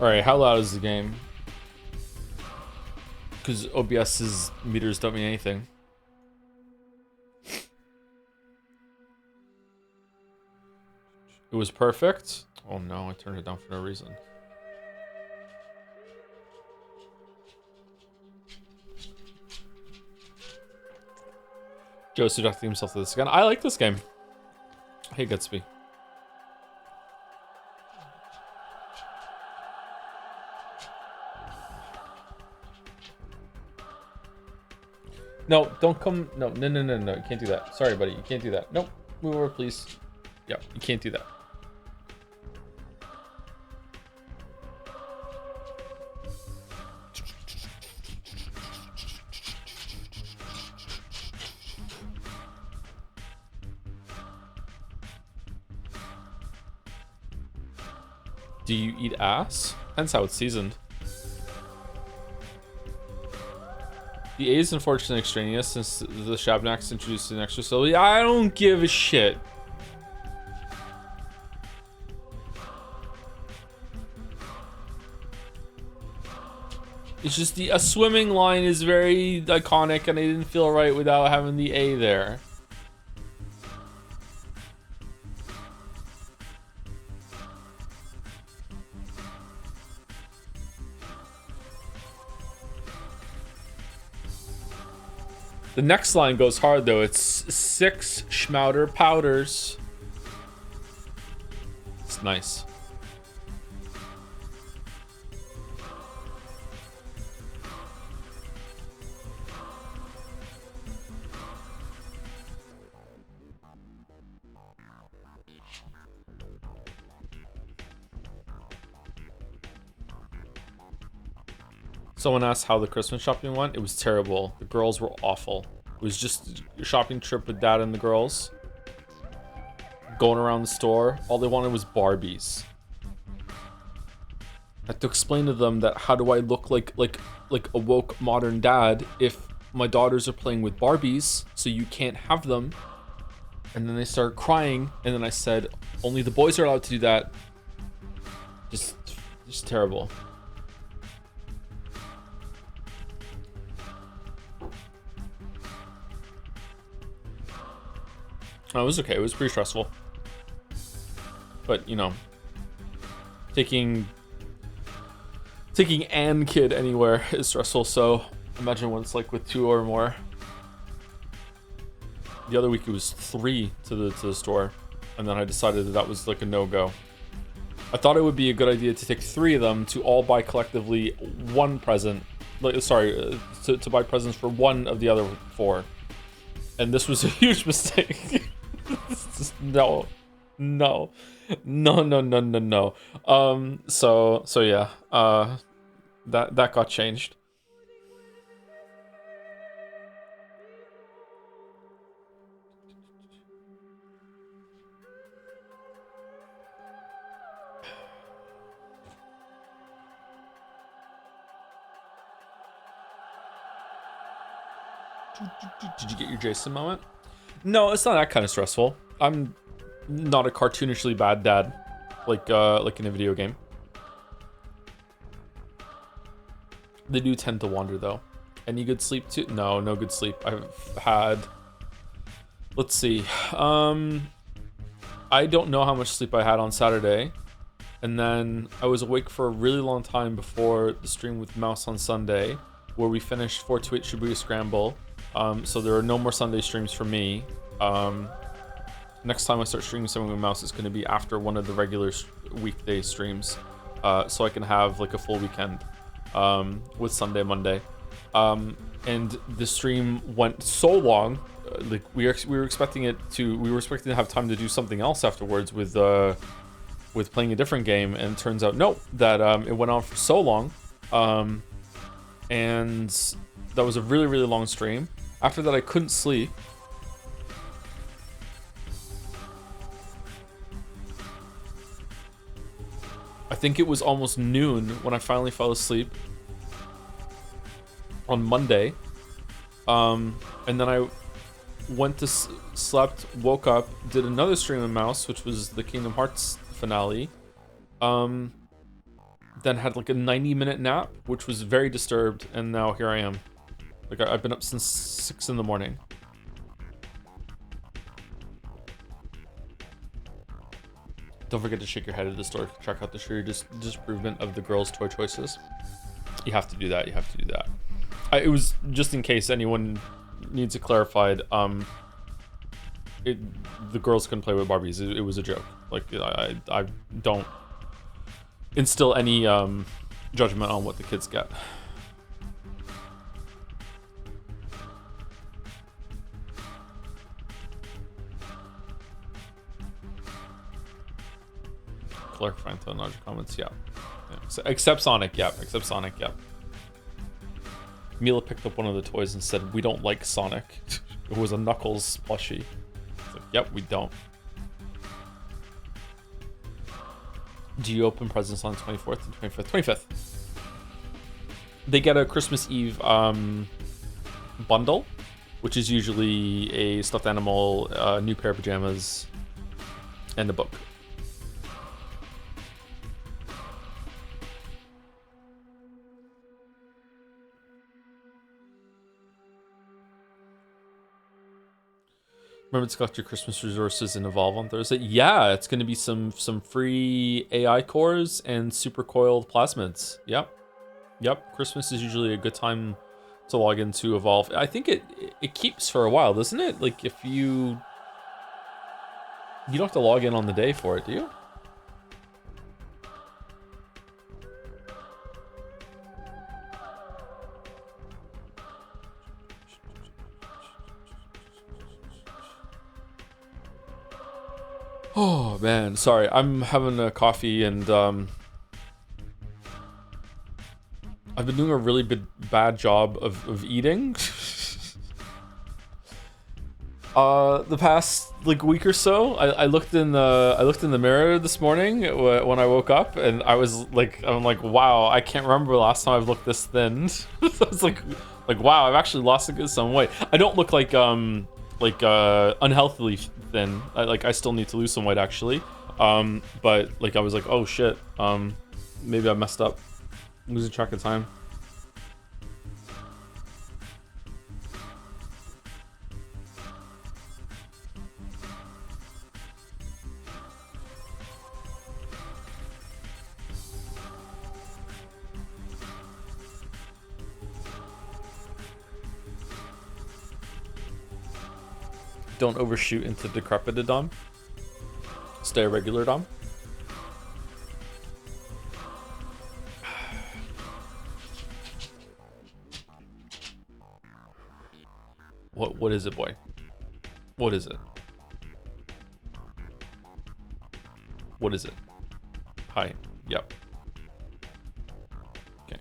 Alright, how loud is the game? Because OBS's meters don't mean anything. It was perfect. Oh no, I turned it down for no reason. Joe subjecting himself to this again. I like this game. Hey, Gutsby. No, don't come. No. You can't do that. Sorry, buddy. You can't do that. Nope. Move over, please. Yeah, you can't do that. Do you eat ass? Depends how it's seasoned. The A is unfortunately extraneous since the Shabnaks introduced an extra syllable. I don't give a shit. It's just a swimming line is very iconic and I didn't feel right without having the A there. The next line goes hard though. It's 6 schmouter powders. It's nice. Someone asked how the Christmas shopping went. It was terrible. The girls were awful. It was just a shopping trip with dad and the girls. Going around the store. All they wanted was Barbies. I had to explain to them that how do I look like a woke modern dad if my daughters are playing with Barbies, so you can't have them. And then they started crying, and then I said, only the boys are allowed to do that. Just terrible. Oh, it was okay. It was pretty stressful. But, you know, taking an kid anywhere is stressful, so imagine what it's like with 2 or more. The other week it was 3 to the store, and then I decided that was like a no-go. I thought it would be a good idea to take 3 of them to all buy collectively 1 present. Sorry, to buy presents for 1 of the other 4. And this was a huge mistake. No. So yeah, that got changed. Did you get your Jason moment? No, it's not that kind of stressful. I'm not a cartoonishly bad dad, like in a video game. They do tend to wander though. Any good sleep too? No good sleep. I've had. Let's see. I don't know how much sleep I had on Saturday, and then I was awake for a really long time before the stream with Mouse on Sunday, where we finished 428 Shibuya Scramble. So there are no more Sunday streams for me. Next time I start streaming something with Mouse, it's going to be after one of the regular weekday streams, so I can have like a full weekend with Sunday, Monday. And the stream went so long, like we were expecting to have time to do something else afterwards with playing a different game, and it turns out no, that it went on for so long, and that was a really, really long stream. After that, I couldn't sleep. I think it was almost noon when I finally fell asleep on Monday. And then I went to slept, woke up, did another stream of Mouse, which was the Kingdom Hearts finale. And then had like a 90-minute nap, which was very disturbed, and now here I am. Like I've been up since 6 in the morning. Don't forget to shake your head at the store. Check out the sure disapproval of the girls' toy choices. You have to do that. You have to do that. It was just in case anyone needs it clarified. The girls couldn't play with Barbies. It was a joke. Like I don't instill any judgment on what the kids get. Clarifying technology comments, yeah. So, except Sonic, yeah. Except Sonic, yeah. Mila picked up one of the toys and said, "We don't like Sonic." It was a Knuckles plushie. It's like, yep, we don't. Do you open presents on 24th and 25th? 25th. They get a Christmas Eve bundle, which is usually a stuffed animal, a new pair of pajamas, and a book. Remember to collect your Christmas resources and Evolve on Thursday? Yeah, it's going to be some free AI cores and super coiled plasmids. Yep. Christmas is usually a good time to log into Evolve. I think it keeps for a while, doesn't it? Like if you don't have to log in on the day for it, do you? Oh man, sorry. I'm having a coffee and I've been doing a really bad job of eating. The past like week or so, I looked in the mirror this morning when I woke up, and I'm like, wow, I can't remember the last time I've looked this thin. So it's like wow, I've actually lost some weight. I don't look like unhealthily thin. I still need to lose some weight actually. But like I was like, oh shit, maybe I messed up. I'm losing track of time. Don't overshoot into decrepit Dom. Stay a regular Dom. What is it, boy? What is it? What is it? Hi. Yep. Okay.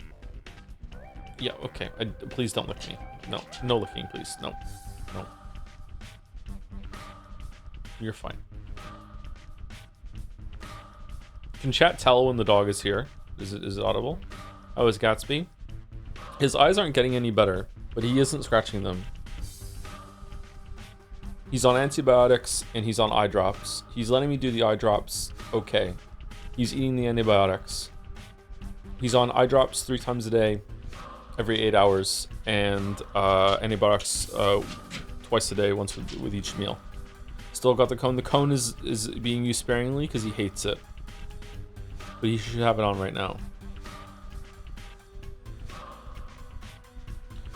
Yeah, okay. Please don't lick me. No. No licking, please. No. No. You're fine. Can chat tell when the dog is here? Is it audible? Oh, is Gatsby? His eyes aren't getting any better, but he isn't scratching them. He's on antibiotics and he's on eye drops. He's letting me do the eye drops. Okay. He's eating the antibiotics. He's on eye drops 3 times a day, every 8 hours, and antibiotics twice a day, once with each meal. Still got the cone. The cone is being used sparingly because he hates it. But he should have it on right now.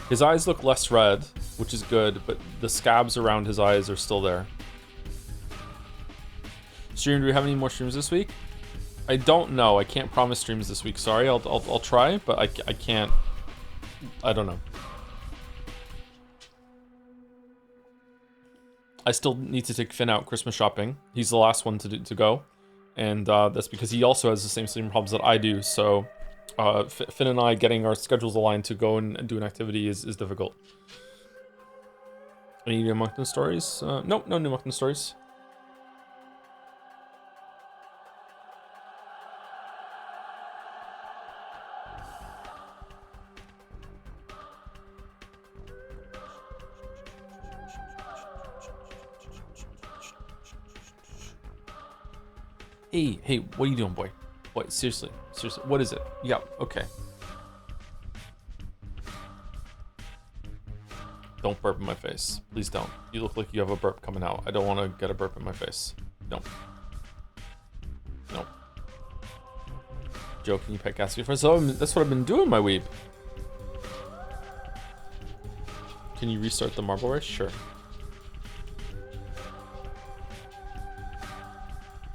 His eyes look less red, which is good, but the scabs around his eyes are still there. Stream, do we have any more streams this week? I don't know. I can't promise streams this week. Sorry, I'll try, but I can't. I don't know. I still need to take Finn out Christmas shopping. He's the last one to go, and that's because he also has the same problems that I do. So Finn and I getting our schedules aligned to go and do an activity is difficult. Any new Moncton stories? Nope, no new Moncton stories. Hey, what are you doing, boy? Wait, seriously, what is it? Yeah, okay. Don't burp in my face. Please don't. You look like you have a burp coming out. I don't want to get a burp in my face. No. No. Joe, can you pet Gatsby for us? Oh, that's what I've been doing, my weeb. Can you restart the marble race? Sure.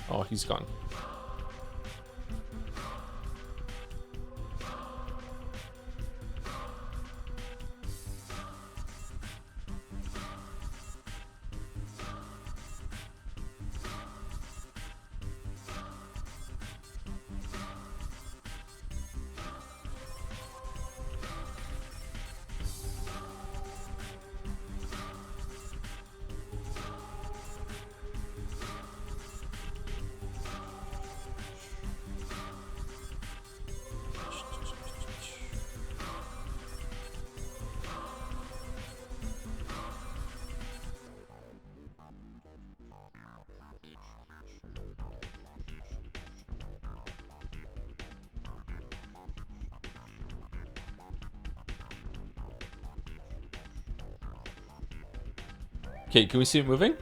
Oh, he's gone. Okay, can we see it moving?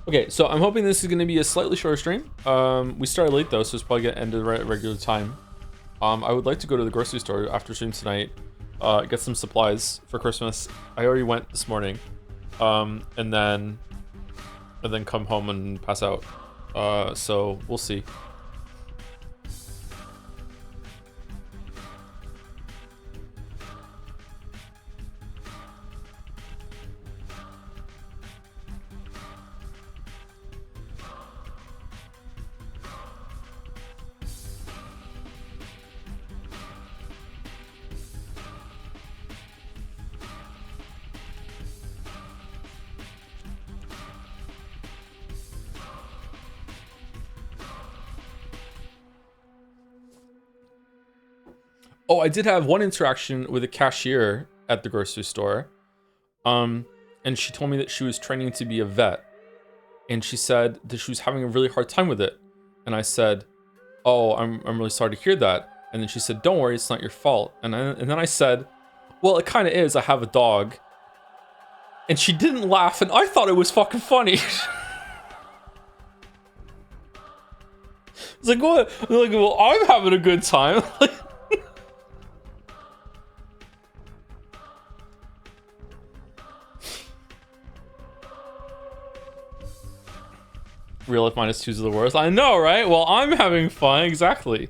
Okay, so I'm hoping this is going to be a slightly shorter stream. We started late though, so it's probably going to end at the regular time. I would like to go to the grocery store after stream tonight, get some supplies for Christmas. I already went this morning, and then come home and pass out. So we'll see. Oh, I did have one interaction with a cashier at the grocery store. And she told me that she was training to be a vet. And she said that she was having a really hard time with it. And I said, oh, I'm really sorry to hear that. And then she said, don't worry, it's not your fault. And then I said, well, it kind of is. I have a dog. And she didn't laugh, and I thought it was fucking funny. It's like, what? I'm like, well, I'm having a good time. Real life -2s are the worst. I know, right? Well, I'm having fun. Exactly.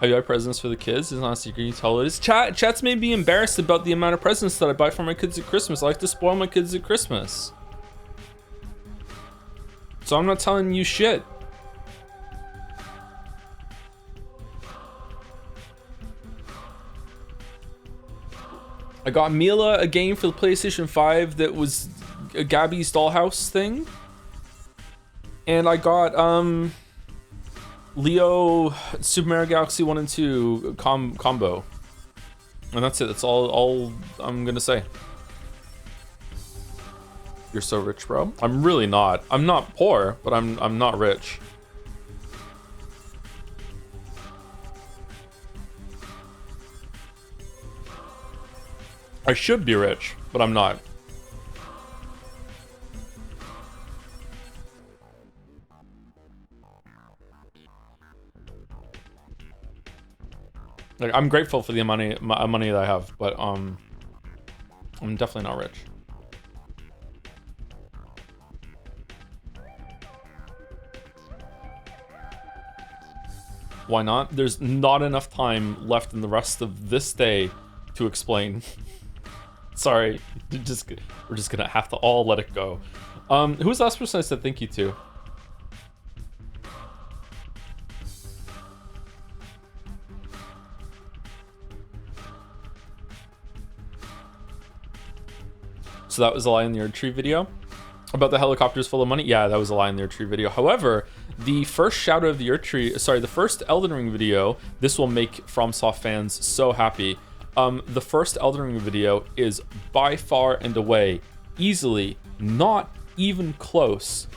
Have you had presents for the kids? It's not a secret. You tell it is. Chats may be embarrassed about the amount of presents that I buy for my kids at Christmas. I like to spoil my kids at Christmas. So I'm not telling you shit. I got Mila a game for the PlayStation 5 that was a Gabby's Dollhouse thing. And I got Leo Super Mario Galaxy 1 and 2 combo. And that's it. That's all I'm gonna say. You're so rich, bro. I'm really not. I'm not poor, but I'm not rich. I should be rich, but I'm not. Like, I'm grateful for the money that I have, but I'm definitely not rich. Why not? There's not enough time left in the rest of this day to explain. Sorry, we're just gonna have to all let it go. Who was the last person I said thank you to? So that was a lie in the Erd Tree video. About the helicopters full of money? Yeah, that was a lie in the Earth Tree video. However, the first shout out of the Earth Tree, sorry, the first Elden Ring video, this will make FromSoft fans so happy. The first Elden Ring video is by far and away, easily, not even close,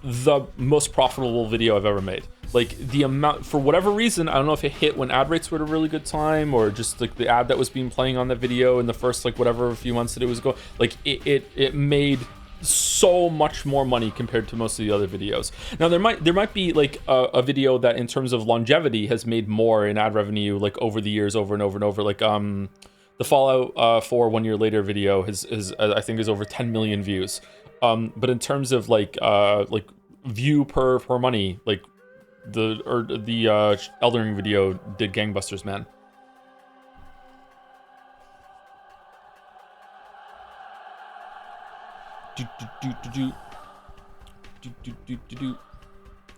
the most profitable video I've ever made. Like, the amount, for whatever reason, I don't know if it hit when ad rates were at a really good time, or just like the ad that was being playing on the video in the first like whatever few months that it was going, like it made so much more money compared to most of the other videos. Now there might be like a video that in terms of longevity has made more in ad revenue like over the years, over and over and over, like the Fallout 4 1 year later video is I think is over 10 million views, but in terms of like view per money, like the Elden Ring video did gangbusters, man.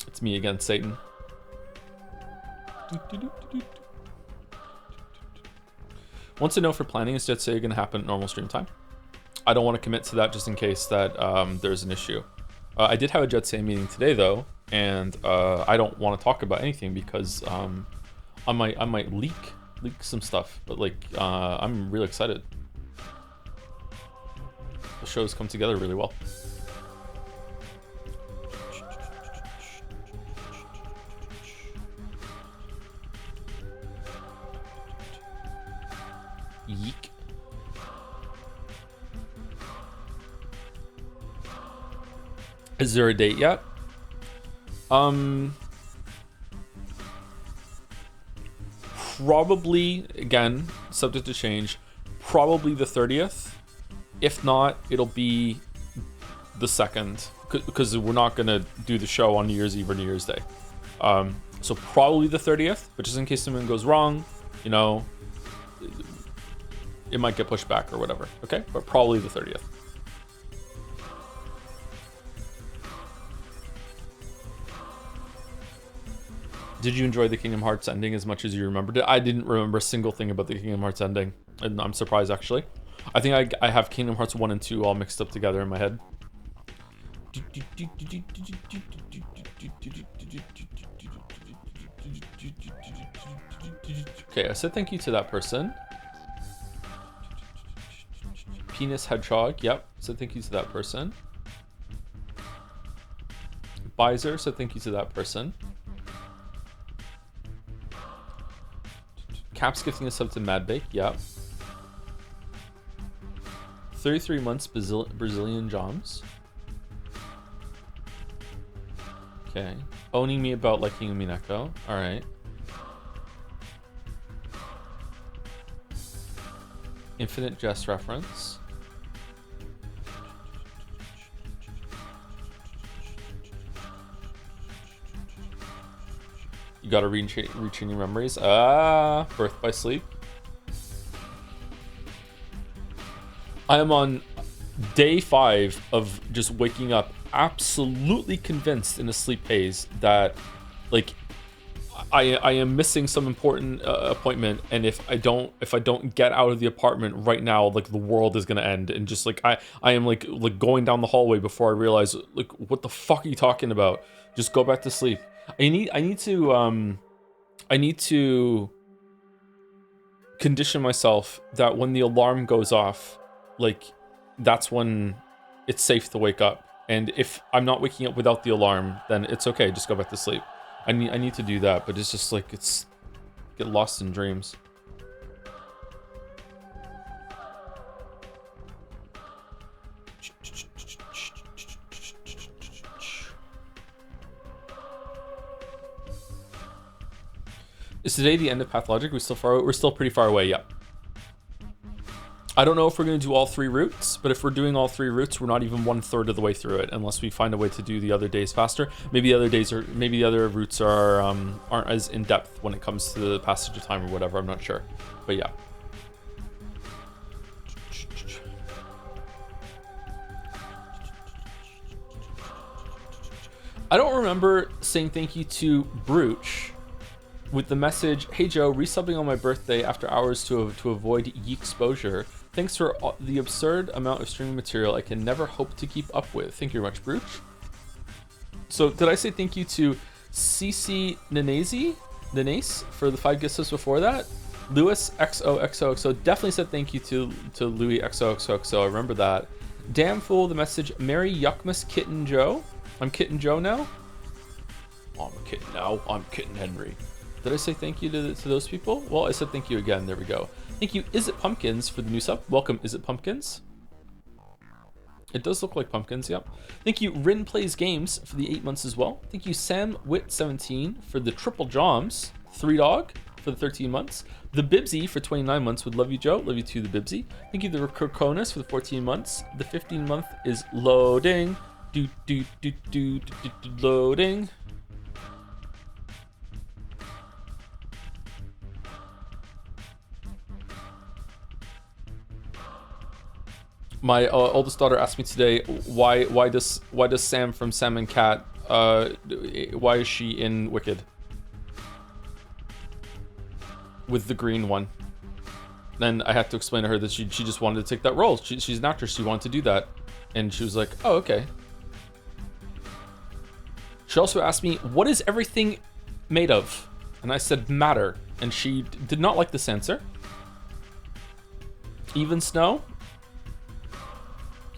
It's me again, Satan. Wants to know for planning, is Jet Sega going to happen at normal stream time? I don't want to commit to that just in case that there's an issue. I did have a Jet Sega meeting today though, and I don't want to talk about anything because I might leak some stuff, but like I'm really excited. The shows come together really well. Yeek. Is there a date yet? Probably, again, subject to change, probably the 30th. If not, it'll be the 2nd, because we're not gonna do the show on New Year's Eve or New Year's Day. So probably the 30th, but just in case something goes wrong, you know, it might get pushed back or whatever, okay? But probably the 30th. Did you enjoy the Kingdom Hearts ending as much as you remembered it? I didn't remember a single thing about the Kingdom Hearts ending, and I'm surprised actually. I think I have Kingdom Hearts 1 and 2 all mixed up together in my head. Okay, I said thank you to that person. Penis Hedgehog, yep, said thank you to that person. Bizer said thank you to that person. Caps gifting a sub to Madbake, yep. 33 months Brazilian Joms. Okay. Owning me about liking Mineko. Alright. Infinite Jest reference. You gotta reaching your memories. Birth by Sleep. I am on day 5 of just waking up absolutely convinced in a sleep haze that like I am missing some important appointment, and if I don't get out of the apartment right now, like the world is gonna end, and just like I am like going down the hallway before I realize like what the fuck are you talking about? Just go back to sleep. I need to condition myself that when the alarm goes off, like that's when it's safe to wake up. And if I'm not waking up without the alarm, then it's okay, just go back to sleep. I need to do that, but it's just like it's get lost in dreams. Is today the end of Pathologic? We're still far. We're still pretty far away. Yeah. I don't know if we're going to do all 3 routes, but if we're doing all 3 routes, we're not even 1/3 of the way through it, unless we find a way to do the other days faster. Maybe the other days are, maybe the other routes are aren't as in depth when it comes to the passage of time or whatever. I'm not sure, but yeah. I don't remember saying thank you to Brooch. with the message, "Hey Joe, resubbing on my birthday after hours to avoid yeek exposure. Thanks for the absurd amount of streaming material I can never hope to keep up with. Thank you very much, Brooch." So did I say thank you to CC Nanese for the 5 gift subs before that? Louis XOXOXO definitely said thank you to Louis XOXOXO. I remember that. Damn fool, the message, Merry Yuckmas Kitten Joe. I'm Kitten Joe now. Oh, I'm a kitten now. I'm Kitten Henry. Did I say thank you to those people? Well, I said thank you again. There we go. Thank you, Is It Pumpkins, for the new sub. Welcome, Is It Pumpkins. It does look like pumpkins, yep. Thank you, Rin Plays Games, for the 8 months as well. Thank you, Sam Wit17 for the triple joms. 3 Dog for the 13 months. The Bibsy for 29 months would love you, Joe. Love you too, the Bibsy. Thank you, the Kirkonis for the 14 months. The 15 month is loading. Loading. My oldest daughter asked me today, why does Sam from Sam and Cat, why is she in Wicked with the green one? Then I had to explain to her that she just wanted to take that role. She's an actress. She wanted to do that, and she was like, "Oh, okay." She also asked me, "What is everything made of?" And I said, "Matter." And she did not like this answer. Even snow.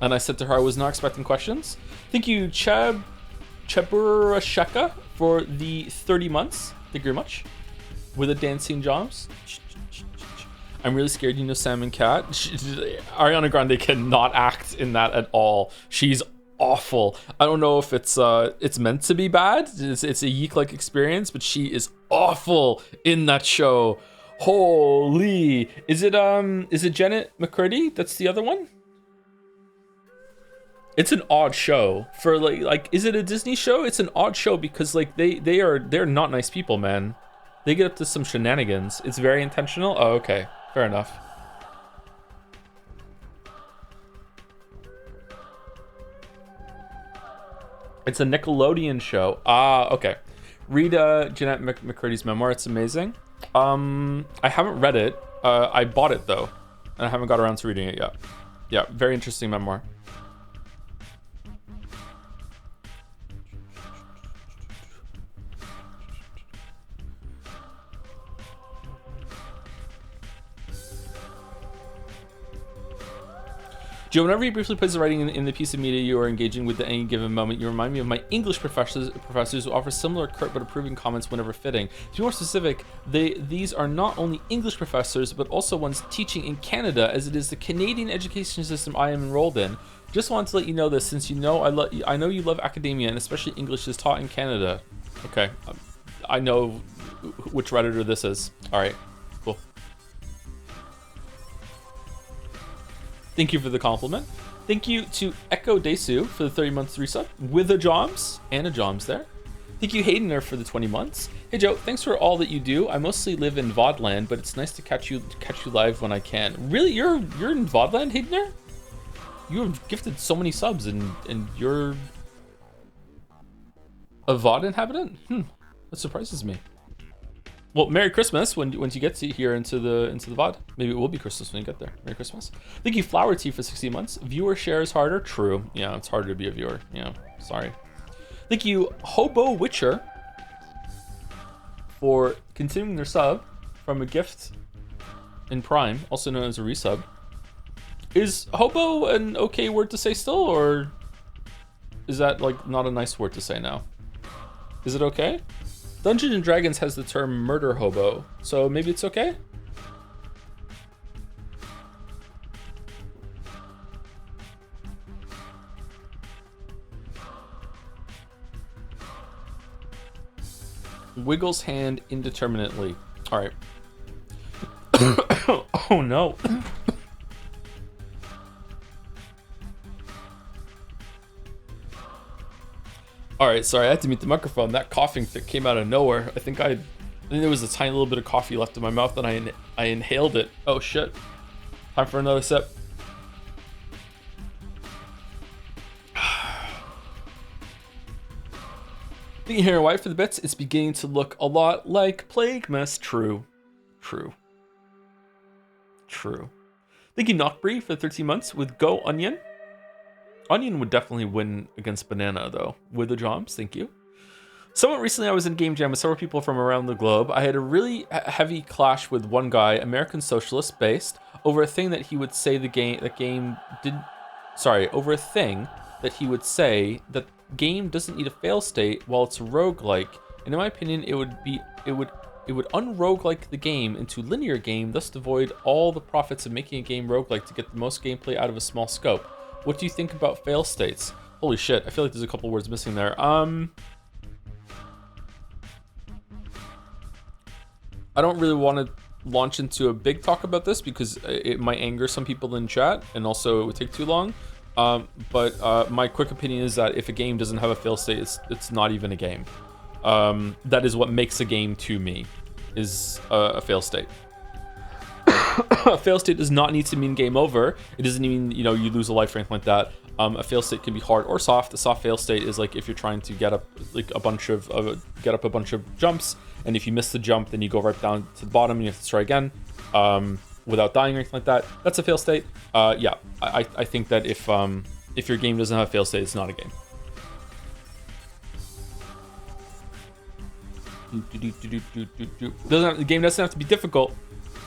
And I said to her I was not expecting questions. Thank you, Cheburasheka, for the 30 months. Thank you very much. With the dancing jobs. I'm really scared, you know, Sam and Cat. Ariana Grande cannot act in that at all. She's awful. I don't know if it's meant to be bad. It's a yeek-like experience, but she is awful in that show. Holy. Is it Janet McCurdy? That's the other one? It's an odd show for like is it a Disney show? It's an odd show because like they're not nice people, man. They get up to some shenanigans. It's very intentional. Oh, okay. Fair enough. It's a Nickelodeon show. Ah, okay. Read Jeanette McCurdy's memoir. It's amazing. I haven't read it. I bought it though, and I haven't got around to reading it yet. Yeah, very interesting memoir. Joe, whenever you briefly place the writing in the piece of media you are engaging with at any given moment, you remind me of my English professors who offer similar curt but approving comments whenever fitting. To be more specific, these are not only English professors, but also ones teaching in Canada, as it is the Canadian education system I am enrolled in. Just wanted to let you know this, since you know I know you love academia, and especially English is taught in Canada. Okay, I know which Redditor this is. All right, cool. Thank you for the compliment. Thank you to Echo Desu for the 30 months resub with a Joms and a Joms there. Thank you, Haydener, for the 20 months. Hey Joe, thanks for all that you do. I mostly live in Vodland, but it's nice to catch you live when I can. Really, you're in Vodland, Haydener? You have gifted so many subs, and you're a VOD inhabitant? That surprises me. Well, Merry Christmas when you get to here into the VOD. Maybe it will be Christmas when you get there. Merry Christmas. Thank you, Flower Tea, for 60 months. Viewer share is harder. True. Yeah, it's harder to be a viewer. Yeah, sorry. Thank you, Hobo Witcher, for continuing their sub from a gift in Prime, also known as a resub. Is hobo an okay word to say still, or is that like not a nice word to say now? Is it okay? Dungeons and Dragons has the term murder hobo, so maybe it's okay? Wiggles hand indeterminately. All right. Oh no. All right, sorry, I had to mute the microphone. That coughing fit came out of nowhere. I think there was a tiny little bit of coffee left in my mouth, and I inhaled it. Oh shit! Time for another sip. The Hair White for the bits. It's beginning to look a lot like Plague Mess. True. Thank you, Knockbree, for the 13 months with Go Onion. Onion would definitely win against Banana, though. With the jobs, thank you. Somewhat recently, I was in Game Jam with several people from around the globe. I had a really heavy clash with one guy, American socialist based, over a thing that he would say over a thing that he would say that game doesn't need a fail state while it's a roguelike. And in my opinion, it would unroguelike the game into linear game, thus devoid all the profits of making a game roguelike to get the most gameplay out of a small scope. What do you think about fail states? Holy shit, I feel like there's a couple words missing there. I don't really want to launch into a big talk about this because it might anger some people in chat, and also it would take too long. But my quick opinion is that if a game doesn't have a fail state, it's not even a game. That is what makes a game to me, is a fail state. A fail state does not need to mean game over. It doesn't mean, you lose a life or anything like that. A fail state can be hard or soft. A soft fail state is like if you're trying to get up a bunch of jumps, and if you miss the jump, then you go right down to the bottom and you have to try again without dying or anything like that. That's a fail state. Yeah, I think that if your game doesn't have a fail state, it's not a game. The game doesn't have to be difficult.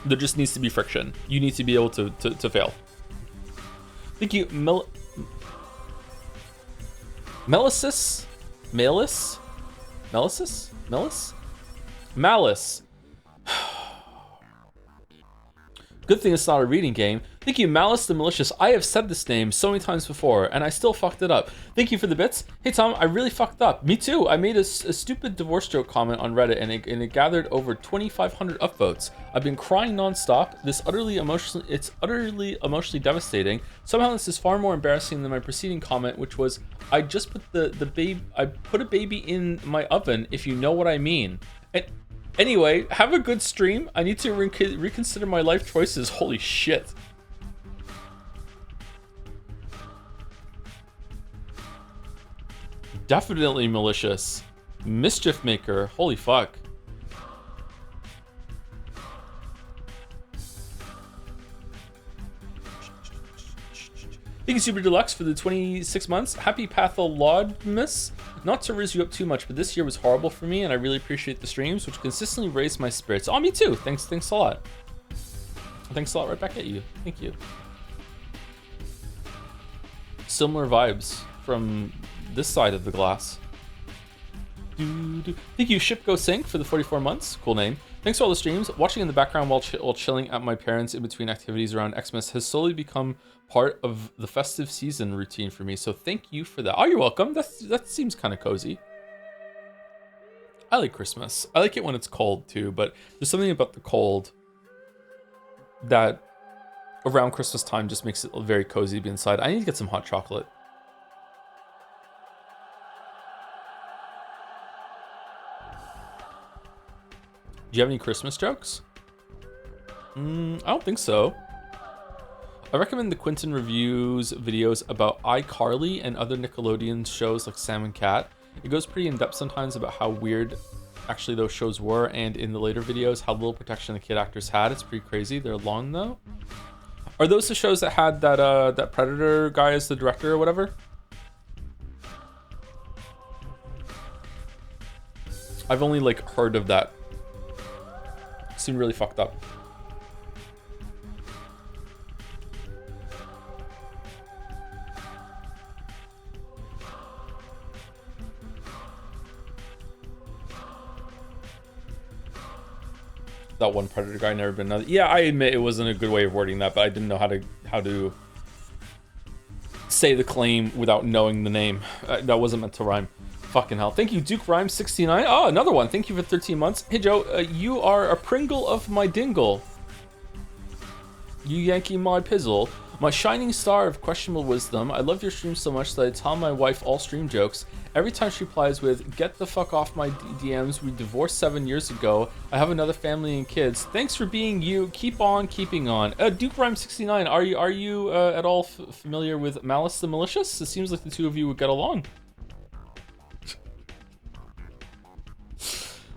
There just needs to be friction. You need to be able to fail. Thank you, Malice. Good thing it's not a reading game. Thank you, Malice the Malicious. I have said this name so many times before, and I still fucked it up. Thank you for the bits. Hey, Tom, I really fucked up. Me too. I made a stupid divorce joke comment on Reddit, and it gathered over 2,500 upvotes. I've been crying nonstop. It's utterly emotionally devastating. Somehow this is far more embarrassing than my preceding comment, which was, I just put I put a baby in my oven, if you know what I mean. And anyway, have a good stream. I need to reconsider my life choices. Holy shit. Definitely malicious. Mischief maker. Holy fuck. Thank you, Super Deluxe, for the 26 months. Happy Pathologic. Not to raise you up too much, but this year was horrible for me, and I really appreciate the streams, which consistently raise my spirits. Oh, me too. Thanks a lot. Thanks a lot right back at you. Thank you. Similar vibes from this side of the glass. Thank you, ShipGoSync, for the 44 months. Cool name. Thanks for all the streams. Watching in the background while chilling at my parents' in between activities around Xmas has slowly become part of the festive season routine for me. So thank you for that. Oh, you're welcome. That seems kind of cozy. I like Christmas. I like it when it's cold too, but there's something about the cold that around Christmas time just makes it very cozy to be inside. I need to get some hot chocolate. Do you have any Christmas jokes? I don't think so. I recommend the Quentin Reviews videos about iCarly and other Nickelodeon shows like Sam and Cat. It goes pretty in depth sometimes about how weird actually those shows were, and in the later videos how little protection the kid actors had. It's pretty crazy. They're long though. Are those the shows that had that Predator guy as the director or whatever? I've only like heard of that. Seemed really fucked up. That one Predator guy never been another. Yeah, I admit it wasn't a good way of wording that, but I didn't know how to say the claim without knowing the name. That wasn't meant to rhyme. Fucking hell. Thank you, Duke Rhyme 69. Oh, another one. Thank you for 13 months. Hey, Joe, you are a Pringle of my dingle. You Yankee my pizzle. My shining star of questionable wisdom. I love your stream so much that I tell my wife all stream jokes. Every time she replies with, get the fuck off my DMs. We divorced 7 years ago. I have another family and kids. Thanks for being you. Keep on keeping on. Duke Rhyme 69. Are you at all familiar with Malice the Malicious? It seems like the two of you would get along.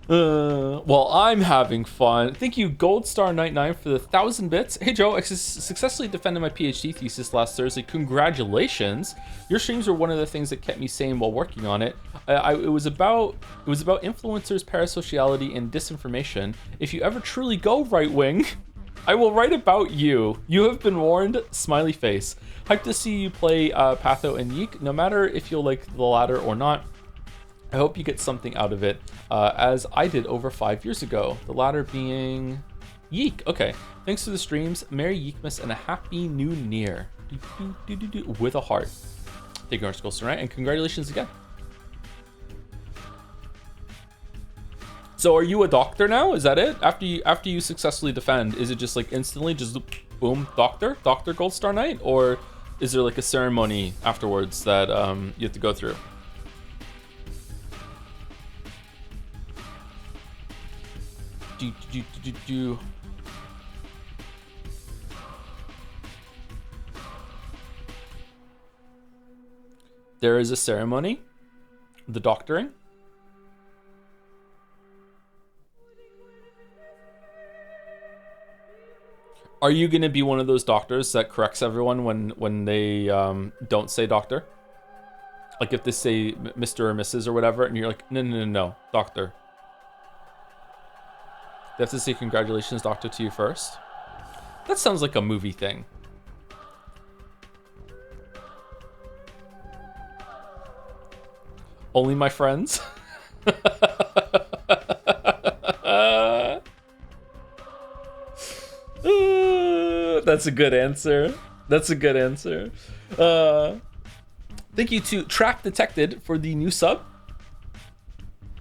Well, I'm having fun. Thank you, Goldstar99 for the 1,000 bits. Hey Joe, I successfully defended my PhD thesis last Thursday. Congratulations! Your streams were one of the things that kept me sane while working on it. It was about influencers, parasociality, and disinformation. If you ever truly go right wing, I will write about you. You have been warned. Smiley face. Hyped to see you play Patho and Yeek. No matter if you'll like the latter or not, I hope you get something out of it, as I did over 5 years ago. The latter being Yeek. Okay. Thanks for the streams. Merry Yeekmas and a happy new year. With a heart. Thank you, Skull, right? And congratulations again. So are you a doctor now? Is that it? After you successfully defend, is it just like instantly just boom, Dr. Gold Star Knight? Or is there like a ceremony afterwards that you have to go through? There is a ceremony, the doctoring. Are you gonna be one of those doctors that corrects everyone when they don't say doctor? Like if they say Mr. or Mrs. or whatever, and you're like, no, doctor. They have to say congratulations, doctor, to you first. That sounds like a movie thing. Only my friends. That's a good answer. That's a good answer. Thank you to Trap Detected for the new sub.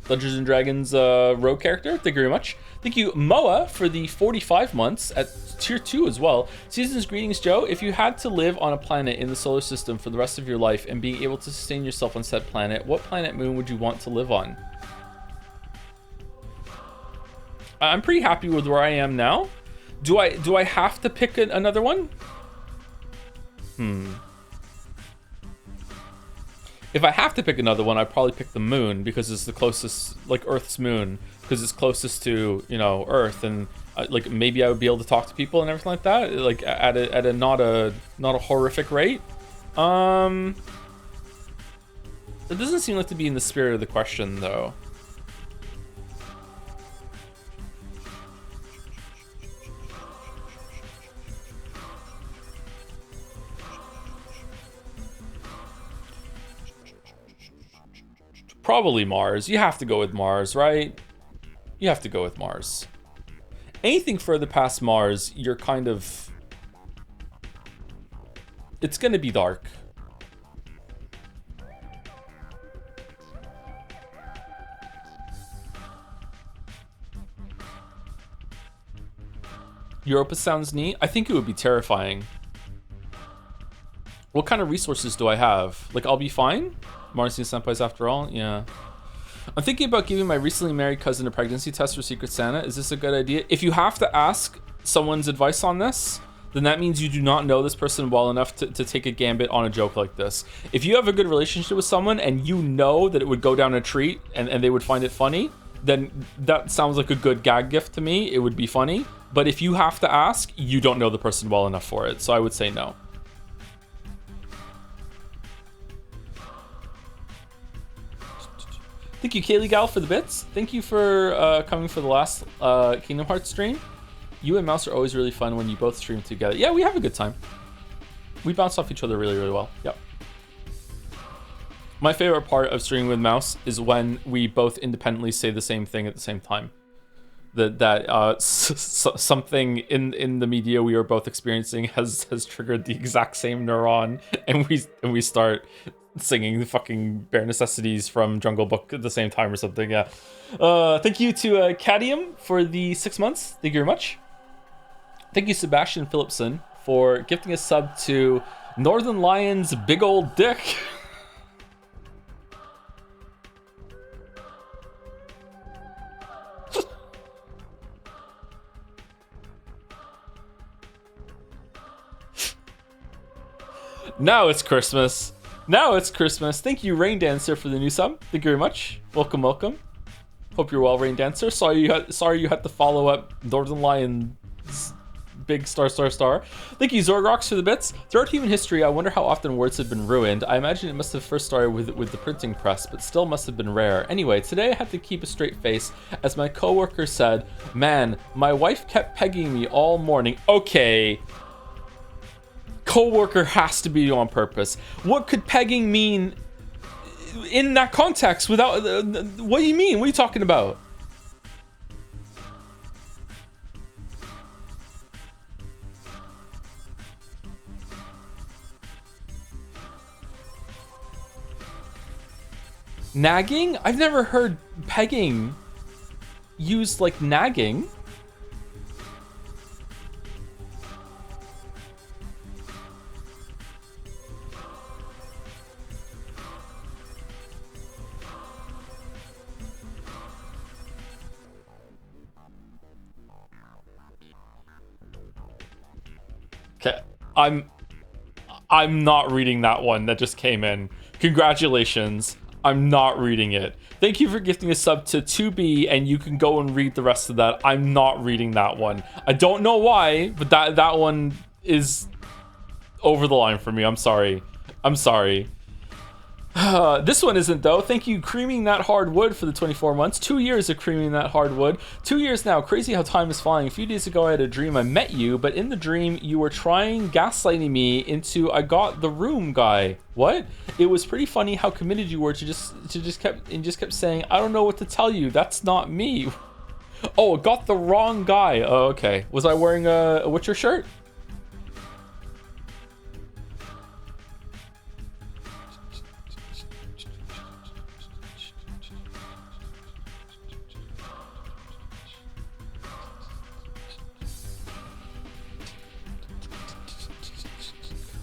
Dungeons and Dragons rogue character. Thank you very much. Thank you, Moa, for the 45 months at tier 2 as well. Season's greetings, Joe. If you had to live on a planet in the solar system for the rest of your life and being able to sustain yourself on said planet, what planet moon would you want to live on? I'm pretty happy with where I am now. Do I have to pick another one? If I have to pick another one, I'd probably pick the moon because it's the closest, like Earth's moon, because it's closest to, you know, Earth, and like maybe I would be able to talk to people and everything like that, like at a not a horrific rate. It doesn't seem like to be in the spirit of the question though. Probably Mars. You have to go with Mars, right? You have to go with Mars. Anything further past Mars, you're kind of... It's gonna be dark. Europa sounds neat. I think it would be terrifying. What kind of resources do I have? Like, I'll be fine? Marcy senpais after all? Yeah. I'm thinking about giving my recently married cousin a pregnancy test for Secret Santa. Is this a good idea? If you have to ask someone's advice on this, then that means you do not know this person well enough to take a gambit on a joke like this. If you have a good relationship with someone and you know that it would go down a treat and they would find it funny, then that sounds like a good gag gift to me. It would be funny. But if you have to ask, you don't know the person well enough for it. So I would say no. Thank you, Kaylee Gal, for the bits. Thank you for coming for the last Kingdom Hearts stream. You and Mouse are always really fun when you both stream together. Yeah, we have a good time. We bounce off each other really, really well. Yep. My favorite part of streaming with Mouse is when we both independently say the same thing at the same time. That something in the media we are both experiencing has triggered the exact same neuron, and we start singing the fucking Bare Necessities from Jungle Book at the same time or something. Yeah. Thank you to Cadmium for the 6 months. Thank you very much. Thank you, Sebastian Phillipson, for gifting a sub to Northern Lion's Big Old Dick. Now it's Christmas. Now it's Christmas. Thank you, Rain Dancer, for the new sub. Thank you very much. Welcome, welcome. Hope you're well, Rain Dancer. Sorry you had to follow up Northern Lion. Big star. Thank you, Zorgrox, for the bits. Throughout human history, I wonder how often words have been ruined. I imagine it must have first started with the printing press, but still must have been rare. Anyway, today I had to keep a straight face, as my coworker said, "Man, my wife kept pegging me all morning." Okay. Coworker has to be on purpose. What could pegging mean in that context without... what do you mean? What are you talking about? Nagging? I've never heard pegging used like nagging. Okay, I'm not reading that one that just came in. Congratulations. I'm not reading it. Thank you for gifting a sub to 2B, and you can go and read the rest of that. I'm not reading that one. I don't know why, but that one is over the line for me. I'm sorry. This one isn't, though. Thank you, Creaming That Hard Wood, for the 24 months. 2 years of Creaming That Hard Wood. 2 years now. Crazy how time is flying. A few days ago, I had a dream I met you, but in the dream, you were trying gaslighting me into I got the room guy. What? It was pretty funny how committed you were to just kept saying, I don't know what to tell you. That's not me. Oh, got the wrong guy. Oh, okay. Was I wearing a Witcher shirt?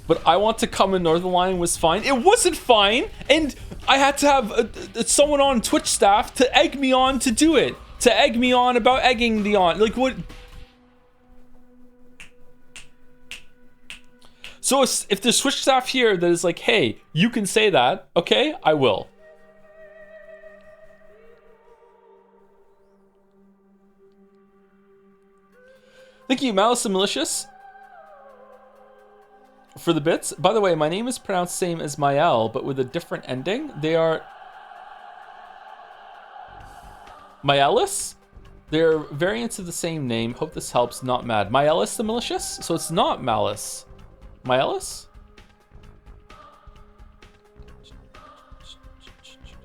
But I Want to Come in Northern Lion was fine. It wasn't fine, and I had to have someone on Twitch staff to egg me on to do it. To egg me on about egging the on. Like, what? So if there's Twitch staff here that is like, hey, you can say that, okay, I will. Thank you, Malice and Malicious, for the bits. By the way, my name is pronounced same as Mael, but with a different ending. They are Maelis? They're variants of the same name. Hope this helps. Not mad. Maelis the Malicious? So it's not Malice. Maelis?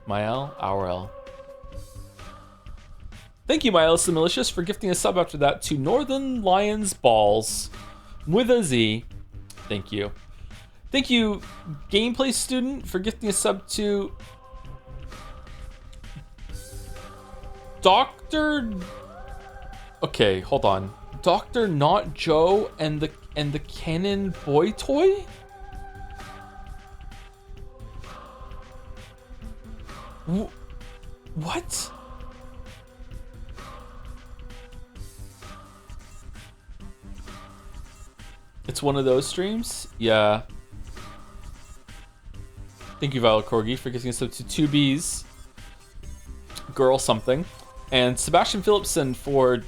Mael? Aurel. Thank you, Maelis the Malicious, for gifting a sub after that to Northern Lions Balls with a Z. Thank you. Thank you, Gameplay Student, for gifting a sub to Dr. Okay, hold on. Dr. Not Joe and the Canon Boy Toy? What? It's one of those streams? Yeah. Thank you, Violet Corgi, for getting us up to 2Bs. Girl something. And Sebastian Phillipson for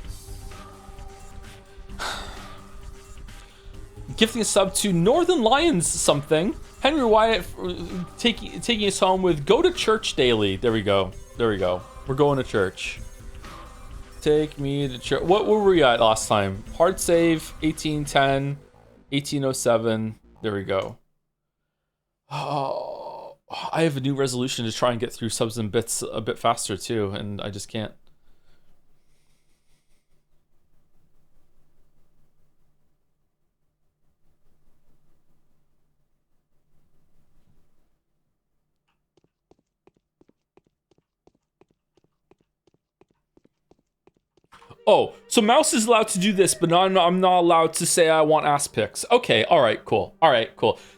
gifting a sub to Northern Lions something. Henry Wyatt taking us home with Go to Church Daily. There we go. We're going to church. Take me to church. What were we at last time? Hard save, 1810, 1807. There we go. Oh, I have a new resolution to try and get through subs and bits a bit faster too, and I just can't. Oh, so Mouse is allowed to do this, but I'm not allowed to say I want ass pics. Okay, all right, cool.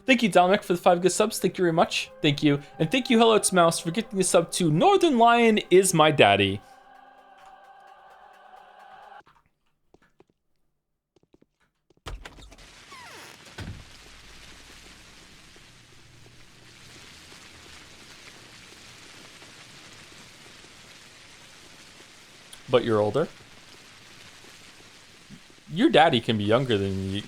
Thank you, Dalmec, for the 5 good subs. Thank you very much. Thank you. And thank you, Hello, it's Mouse, for gifting the sub to Northern Lion is my daddy. But you're older. Your daddy can be younger than you.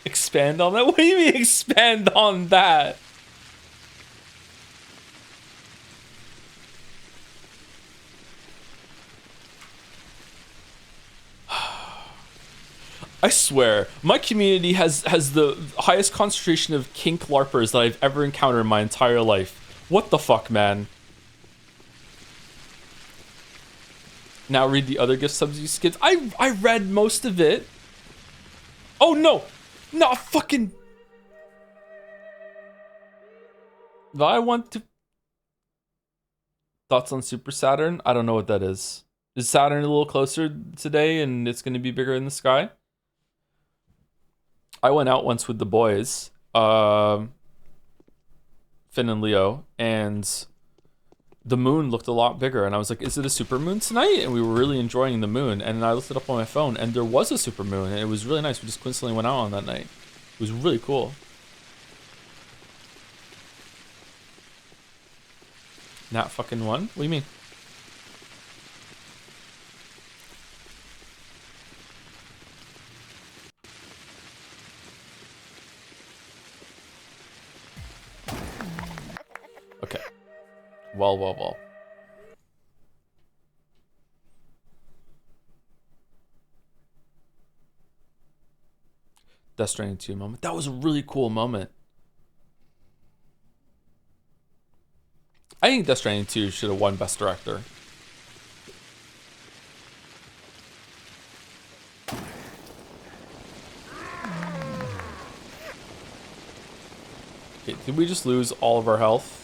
Expand on that? What do you mean expand on that? I swear, my community has the highest concentration of kink LARPers that I've ever encountered in my entire life. What the fuck, man? Now read the other gift subs you skipped. I read most of it. Oh no! Not fucking... I want to... Thoughts on Super Saturn? I don't know what that is. Is Saturn a little closer today and it's going to be bigger in the sky? I went out once with the boys, Finn and Leo, and the moon looked a lot bigger. And I was like, is it a super moon tonight? And we were really enjoying the moon. And I looked it up on my phone, and there was a super moon, and it was really nice. We just coincidentally went out on that night. It was really cool. Not fucking one? What do you mean? Okay. Well. Death Stranding 2 moment. That was a really cool moment. I think Death Stranding 2 should have won Best Director. Okay, did we just lose all of our health?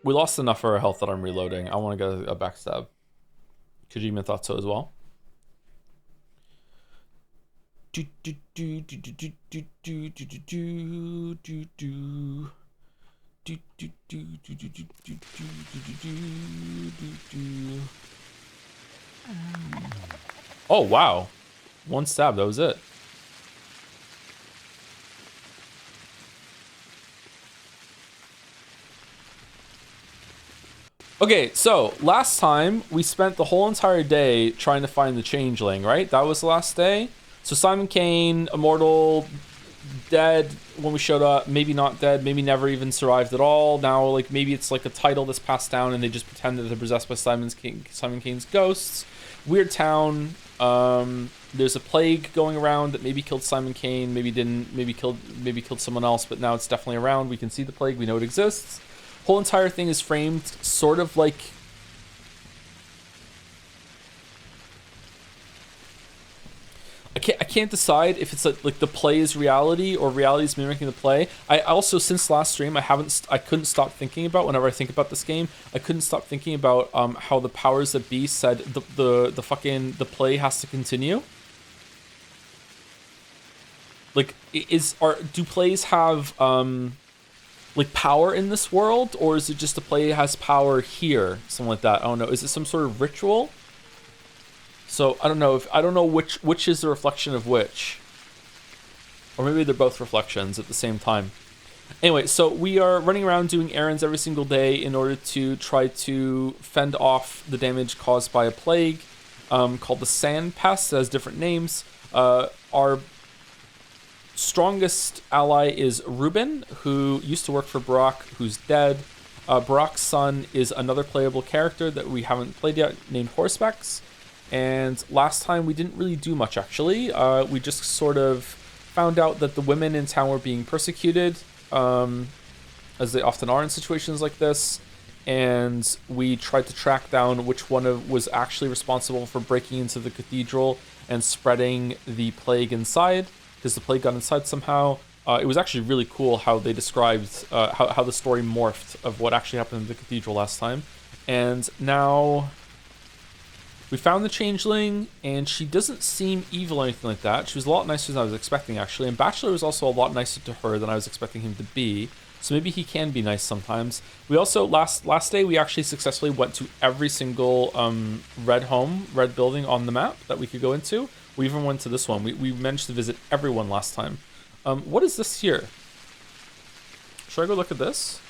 We lost enough of our health that I'm reloading. I want to get a backstab. Kojima thought so as well. Oh wow, one stab, that was it. Okay, so last time we spent the whole entire day trying to find the changeling, right? That was the last day. So Simon Kain, immortal, dead when we showed up, maybe not dead, maybe never even survived at all. Now, like, maybe it's like a title that's passed down and they just pretend that they're possessed by Simon Kain's ghosts. Weird town. There's a plague going around that maybe killed Simon Kain, maybe didn't, maybe killed someone else, but now it's definitely around. We can see the plague, we know it exists. Whole entire thing is framed sort of like... I can't decide if it's like the play is reality or reality is mimicking the play. I also, since last stream, I couldn't stop thinking about, whenever I think about this game, I couldn't stop thinking about how the powers that be said the play has to continue. Like, do plays have like power in this world, or is it just a play has power here, something like that? I don't know. Is it some sort of ritual? So I don't know which is the reflection of which, or maybe they're both reflections at the same time. Anyway, so we are running around doing errands every single day in order to try to fend off the damage caused by a plague called the Sand Pest. It has different names. Our strongest ally is Ruben, who used to work for Brock, who's dead. Brock's son is another playable character that we haven't played yet, named Horsebacks. And last time we didn't really do much, actually. We just sort of found out that the women in town were being persecuted, as they often are in situations like this. And we tried to track down which one was actually responsible for breaking into the cathedral and spreading the plague inside, because the plague got inside somehow. It was actually really cool how they described how the story morphed of what actually happened in the cathedral last time. And now... we found the changeling, and she doesn't seem evil or anything like that. She was a lot nicer than I was expecting, actually. And Bachelor was also a lot nicer to her than I was expecting him to be. So maybe he can be nice sometimes. We also last day we actually successfully went to every single red building on the map that we could go into. We even went to this one. We managed to visit everyone last time. What is this here? Should I go look at this?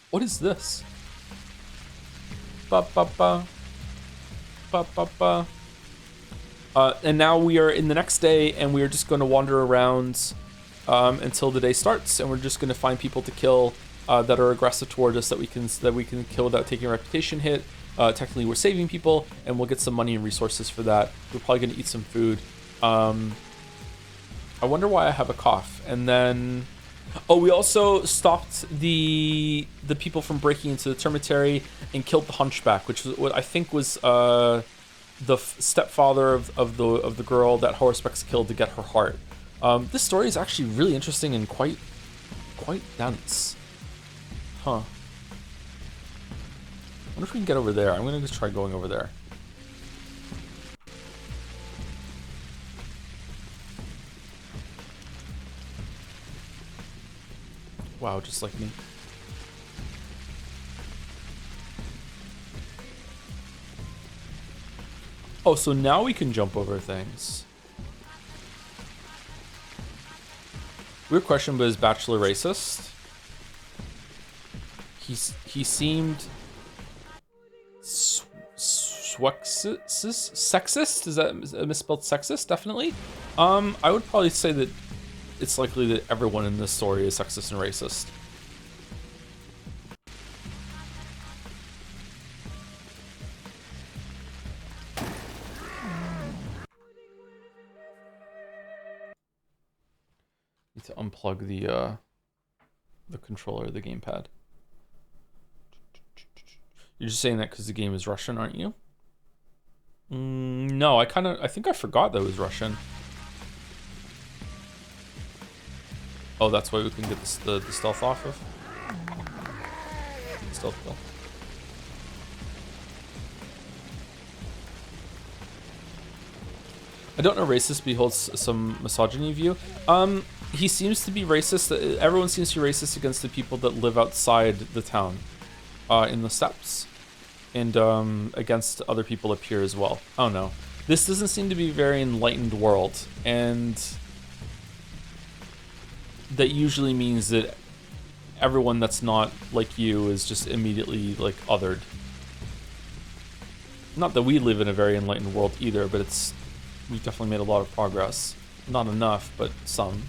What is this? Ba ba ba. Ba ba ba. And now we are in the next day, and we are just going to wander around until the day starts, and we're just going to find people to kill that are aggressive toward us that we can kill without taking a reputation hit. Technically, we're saving people, and we'll get some money and resources for that. We're probably going to eat some food. I wonder why I have a cough. And then, we also stopped the people from breaking into the termitary and killed the hunchback, which was what I think was the stepfather of the girl that Horsepex killed to get her heart. This story is actually really interesting and quite dense. Huh. I wonder if we can get over there. I'm gonna just try going over there. Wow, just like me. Oh, so now we can jump over things. Weird question, but is Bachelor racist? He seemed sexist? Is that misspelled sexist? Definitely. I would probably say that it's likely that everyone in this story is sexist and racist. Need to unplug the controller, the gamepad. You're just saying that because the game is Russian, aren't you? No, I think I forgot that it was Russian. Oh, that's why we can get the stealth off of? Stealth kill. I don't know racist, but he holds some misogyny view. He seems to be racist. Everyone seems to be racist against the people that live outside the town, in the steppes, and against other people up here as well. I don't know. This doesn't seem to be a very enlightened world, and that usually means that everyone that's not like you is just immediately like othered. Not that we live in a very enlightened world either, but we've definitely made a lot of progress. Not enough, but some.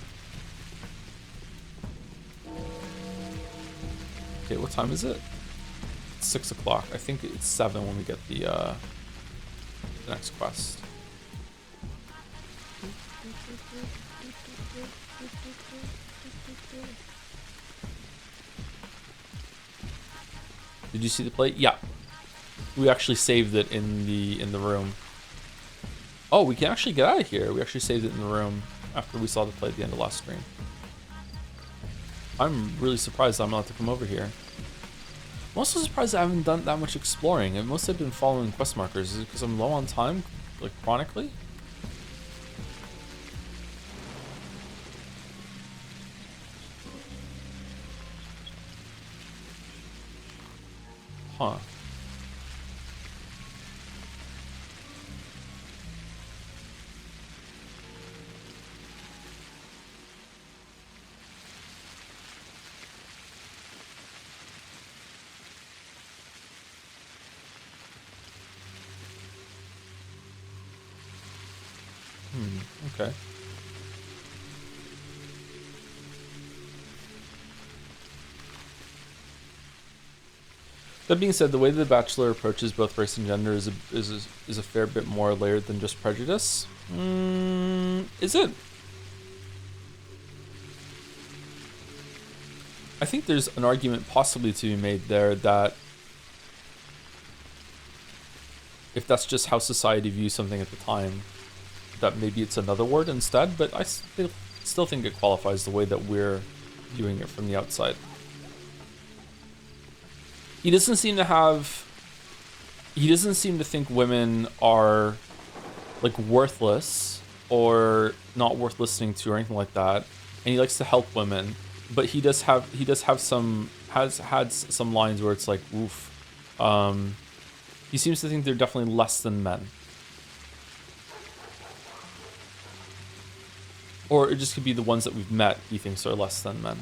Okay, what time is it? It's 6 o'clock. I think it's 7 when we get the next quest. Did you see the plate? Yeah. We actually saved it in the room. Oh, we can actually get out of here. We actually saved it in the room after we saw the play at the end of last stream. I'm really surprised I'm allowed to come over here. I'm also surprised I haven't done that much exploring. I've mostly been following quest markers. Is it because I'm low on time, like chronically? Huh. Okay. That being said, the way The Bachelor approaches both race and gender is a fair bit more layered than just prejudice. Is it? I think there's an argument possibly to be made there that if that's just how society views something at the time, that maybe it's another word instead, but I still think it qualifies the way that we're viewing it from the outside. He doesn't seem to think women are like worthless or not worth listening to or anything like that, and he likes to help women, but he does have some has had some lines where it's like, oof. He seems to think they're definitely less than men. Or it just could be the ones that we've met he thinks are less than men.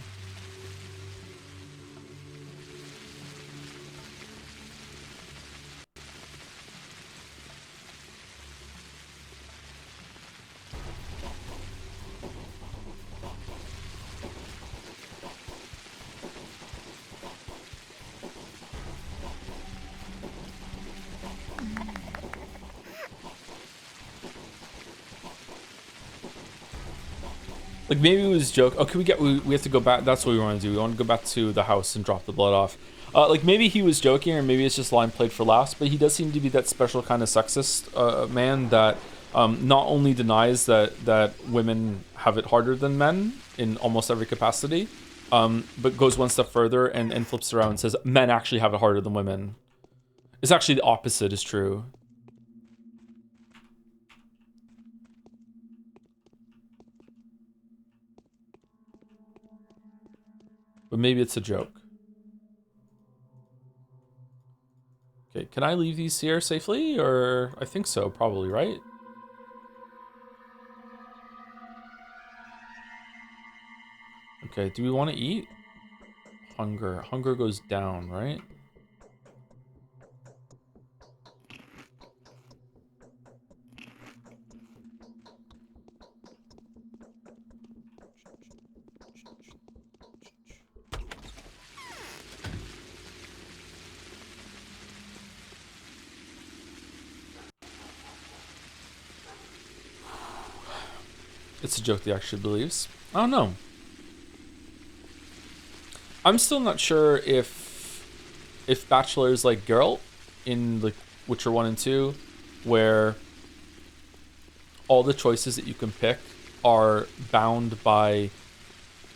Like maybe it was a joke. Okay, we have to go back. That's what we want to do. We want to go back to the house and drop the blood off. Like maybe he was joking, or maybe it's just line played for laughs. But he does seem to be that special kind of sexist man that not only denies that women have it harder than men in almost every capacity, but goes one step further and flips around and says men actually have it harder than women. It's actually the opposite is true. But maybe it's a joke. Okay, can I leave these here safely? Or I think so, probably, right? Okay, do we want to eat? Hunger. Hunger goes down, right? It's a joke he actually believes. I don't know. I'm still not sure if Bachelor is like Geralt in like Witcher 1 and 2, where all the choices that you can pick are bound by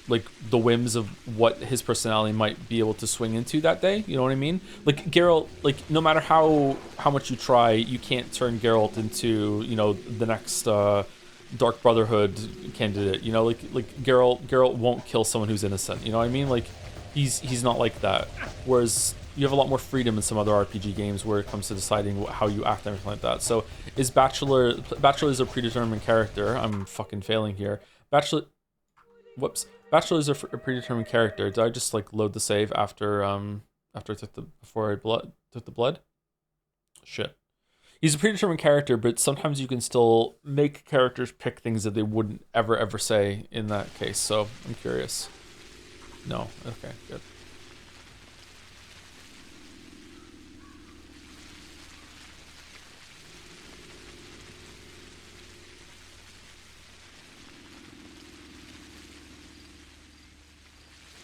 like the whims of what his personality might be able to swing into that day. You know what I mean? Like Geralt, like no matter how much you try, you can't turn Geralt into, you know, the next Dark Brotherhood candidate. You know, like Geralt won't kill someone who's innocent. You know what I mean? Like he's not like that. Whereas you have a lot more freedom in some other RPG games where it comes to deciding how you act and everything like that. So is Bachelor is a predetermined character? I'm fucking failing here. Bachelor is a predetermined character. Did I just like load the save after after I took the took the blood? Shit. He's a predetermined character, but sometimes you can still make characters pick things that they wouldn't ever say in that case. So I'm curious. No. Okay, good.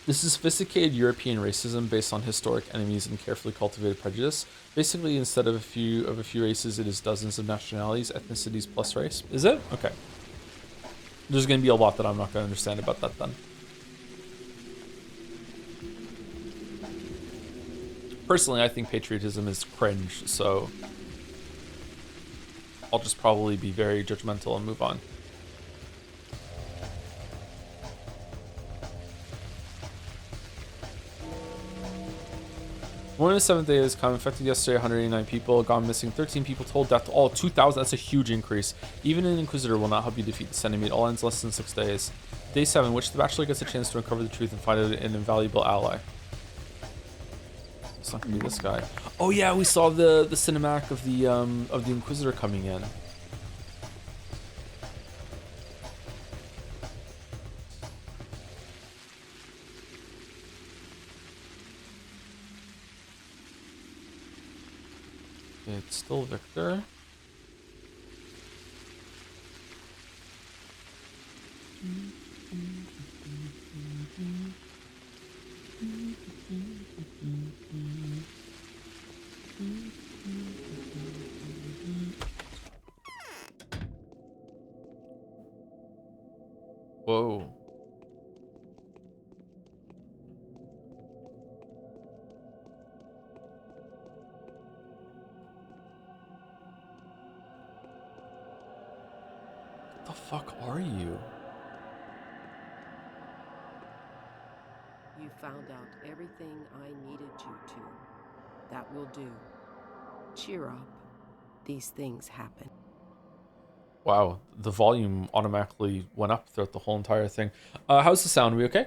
This is sophisticated European racism based on historic enemies and carefully cultivated prejudice. Basically, instead of a few races, it is dozens of nationalities, ethnicities plus race. Is it? Okay. There's going to be a lot that I'm not going to understand about that then. Personally, I think patriotism is cringe, so I'll just probably be very judgmental and move on. One of the seventh day has come. Infected yesterday, 189 people. Gone missing, 13 people. Told death to all, 2,000. That's a huge increase. Even an Inquisitor will not help you defeat the Centipede. All ends less than 6 days. Day 7, which the Bachelor gets a chance to uncover the truth and find an invaluable ally. It's not gonna be this guy. Oh yeah, we saw the cinematic of the Inquisitor coming in. It's still Victor. Whoa. the fuck are you? You found out everything I needed you to. That will do. Cheer up. These things happen. Wow, the volume automatically went up throughout the whole entire thing. How's the sound? Are we okay?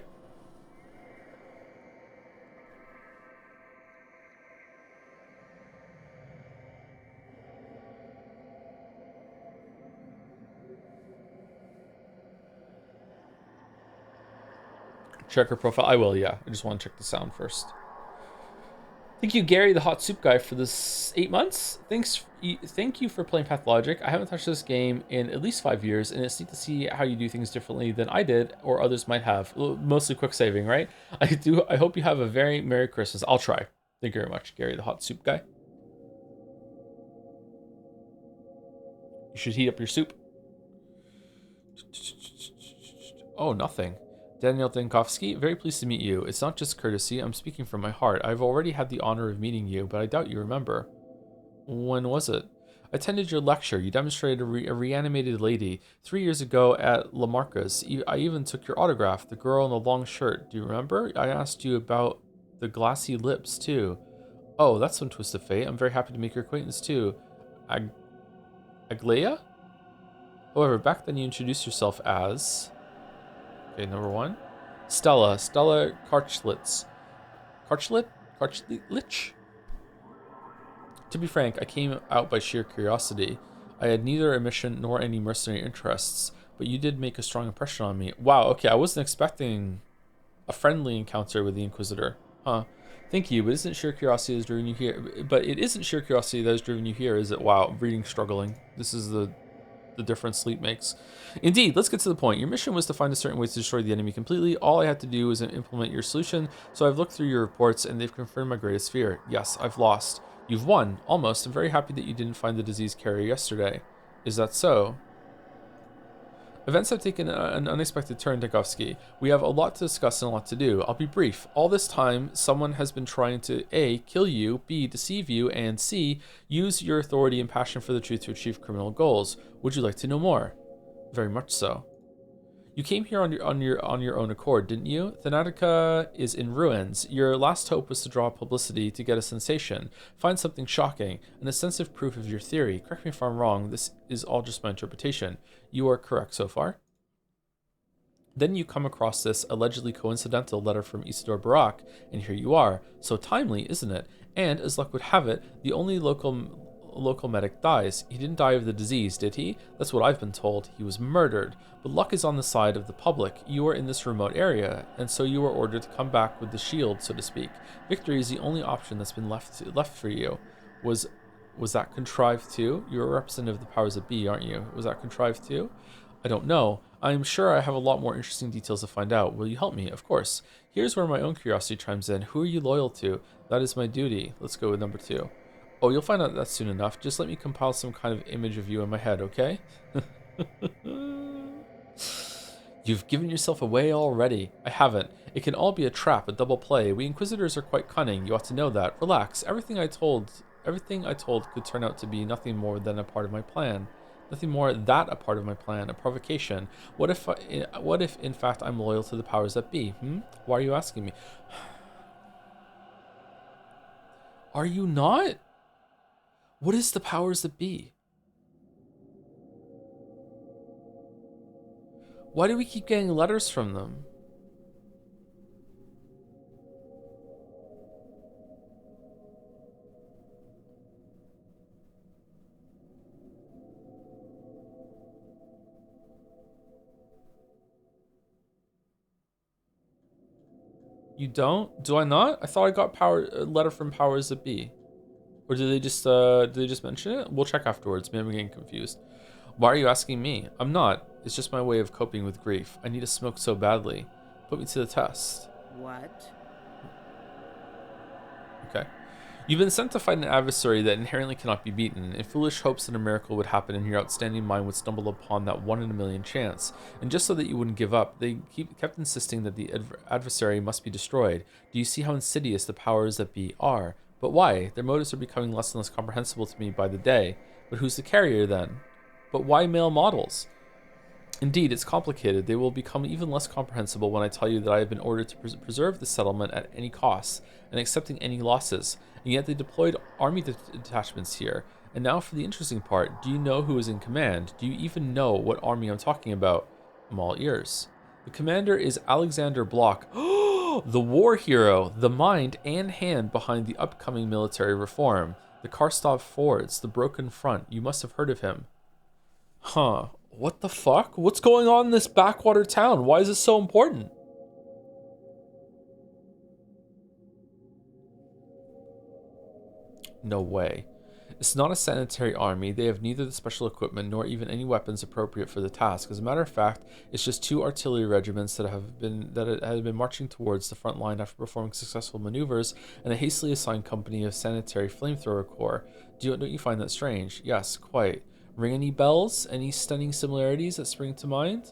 Check her profile. I will, yeah. I just want to check the sound first. Thank you, Gary, the hot soup guy, for this 8 months. Thank you for playing Pathologic. I haven't touched this game in at least 5 years, and it's neat to see how you do things differently than I did or others might have. Mostly quick saving, right? I hope you have a very Merry Christmas. I'll try. Thank you very much, Gary, the hot soup guy. You should heat up your soup. Oh, nothing. Daniel Dankovsky, very pleased to meet you. It's not just courtesy, I'm speaking from my heart. I've already had the honor of meeting you, but I doubt you remember. When was it? I attended your lecture. You demonstrated a reanimated lady 3 years ago at Lamarcus. I even took your autograph, the girl in the long shirt. Do you remember? I asked you about the glassy lips, too. Oh, that's one twist of fate. I'm very happy to make your acquaintance, too. Aglaia? However, back then you introduced yourself as... Okay, number 1. Stella Karchlitz. Karchlich? To be frank, I came out by sheer curiosity. I had neither a mission nor any mercenary interests, but you did make a strong impression on me. Wow, okay, I wasn't expecting a friendly encounter with the Inquisitor. Huh. Thank you, but isn't sheer curiosity that's driven you here? But it isn't sheer curiosity that has driven you here, is it? Wow, reading struggling. This is the difference sleep makes. Indeed, let's get to the point. Your mission was to find a certain way to destroy the enemy completely. All I had to do was implement your solution, so I've looked through your reports and they've confirmed my greatest fear. Yes, I've lost. You've won, almost. I'm very happy that you didn't find the disease carrier yesterday. Is that so? Events have taken an unexpected turn, Dankovsky. We have a lot to discuss and a lot to do. I'll be brief. All this time, someone has been trying to A, kill you, B, deceive you, and C, use your authority and passion for the truth to achieve criminal goals. Would you like to know more? Very much so. You came here on your own accord, didn't you? Thanatica is in ruins. Your last hope was to draw publicity to get a sensation, find something shocking, an extensive proof of your theory. Correct me if I'm wrong, this is all just my interpretation. You are correct so far. Then you come across this allegedly coincidental letter from Isidore Barak, and here you are. So timely, isn't it? And, as luck would have it, the only local medic dies. He didn't die of the disease, did he? That's what I've been told. He was murdered. But luck is on the side of the public. You are in this remote area, and so you were ordered to come back with the shield, so to speak. Victory is the only option that's been left for you. Was that contrived too? You're a representative of the powers that be, aren't you? Was that contrived too? I don't know. I'm sure I have a lot more interesting details to find out. Will you help me? Of course. Here's where my own curiosity chimes in. Who are you loyal to? That is my duty. Let's go with number 2. Oh, you'll find out that soon enough. Just let me compile some kind of image of you in my head, okay? You've given yourself away already. I haven't. It can all be a trap, a double play. We Inquisitors are quite cunning. You ought to know that. Relax. Everything I told could turn out to be nothing more than a part of my plan. Nothing more that a part of my plan, a provocation. What if in fact I'm loyal to the powers that be? Why are you asking me? Are you not? What is the powers that be? Why do we keep getting letters from them? You don't? Do I not? I thought I got a letter from powers that be. Or did they just mention it? We'll check afterwards. Maybe I'm getting confused. Why are you asking me? I'm not. It's just my way of coping with grief. I need to smoke so badly. Put me to the test. What? Okay. You've been sent to fight an adversary that inherently cannot be beaten, in foolish hopes that a miracle would happen and your outstanding mind would stumble upon that 1 in a million chance. And just so that you wouldn't give up, they kept insisting that the adversary must be destroyed. Do you see how insidious the powers that be are? But why? Their motives are becoming less and less comprehensible to me by the day. But who's the carrier then? But why male models? Indeed, it's complicated. They will become even less comprehensible when I tell you that I have been ordered to preserve the settlement at any cost and accepting any losses, and yet they deployed army detachments here. And now for the interesting part, do you know who is in command? Do you even know what army I'm talking about? I'm all ears. The commander is Alexander Block. The war hero, the mind and hand behind the upcoming military reform. The Karstov Fords, the Broken Front. You must have heard of him. Huh. What the fuck? What's going on in this backwater town? Why is it so important? No way. It's not a sanitary army. They have neither the special equipment nor even any weapons appropriate for the task. As a matter of fact, it's just 2 artillery regiments that have been marching towards the front line after performing successful maneuvers, and a hastily assigned company of sanitary flamethrower corps. Don't you find that strange? Yes, quite. Ring any bells? Any stunning similarities that spring to mind?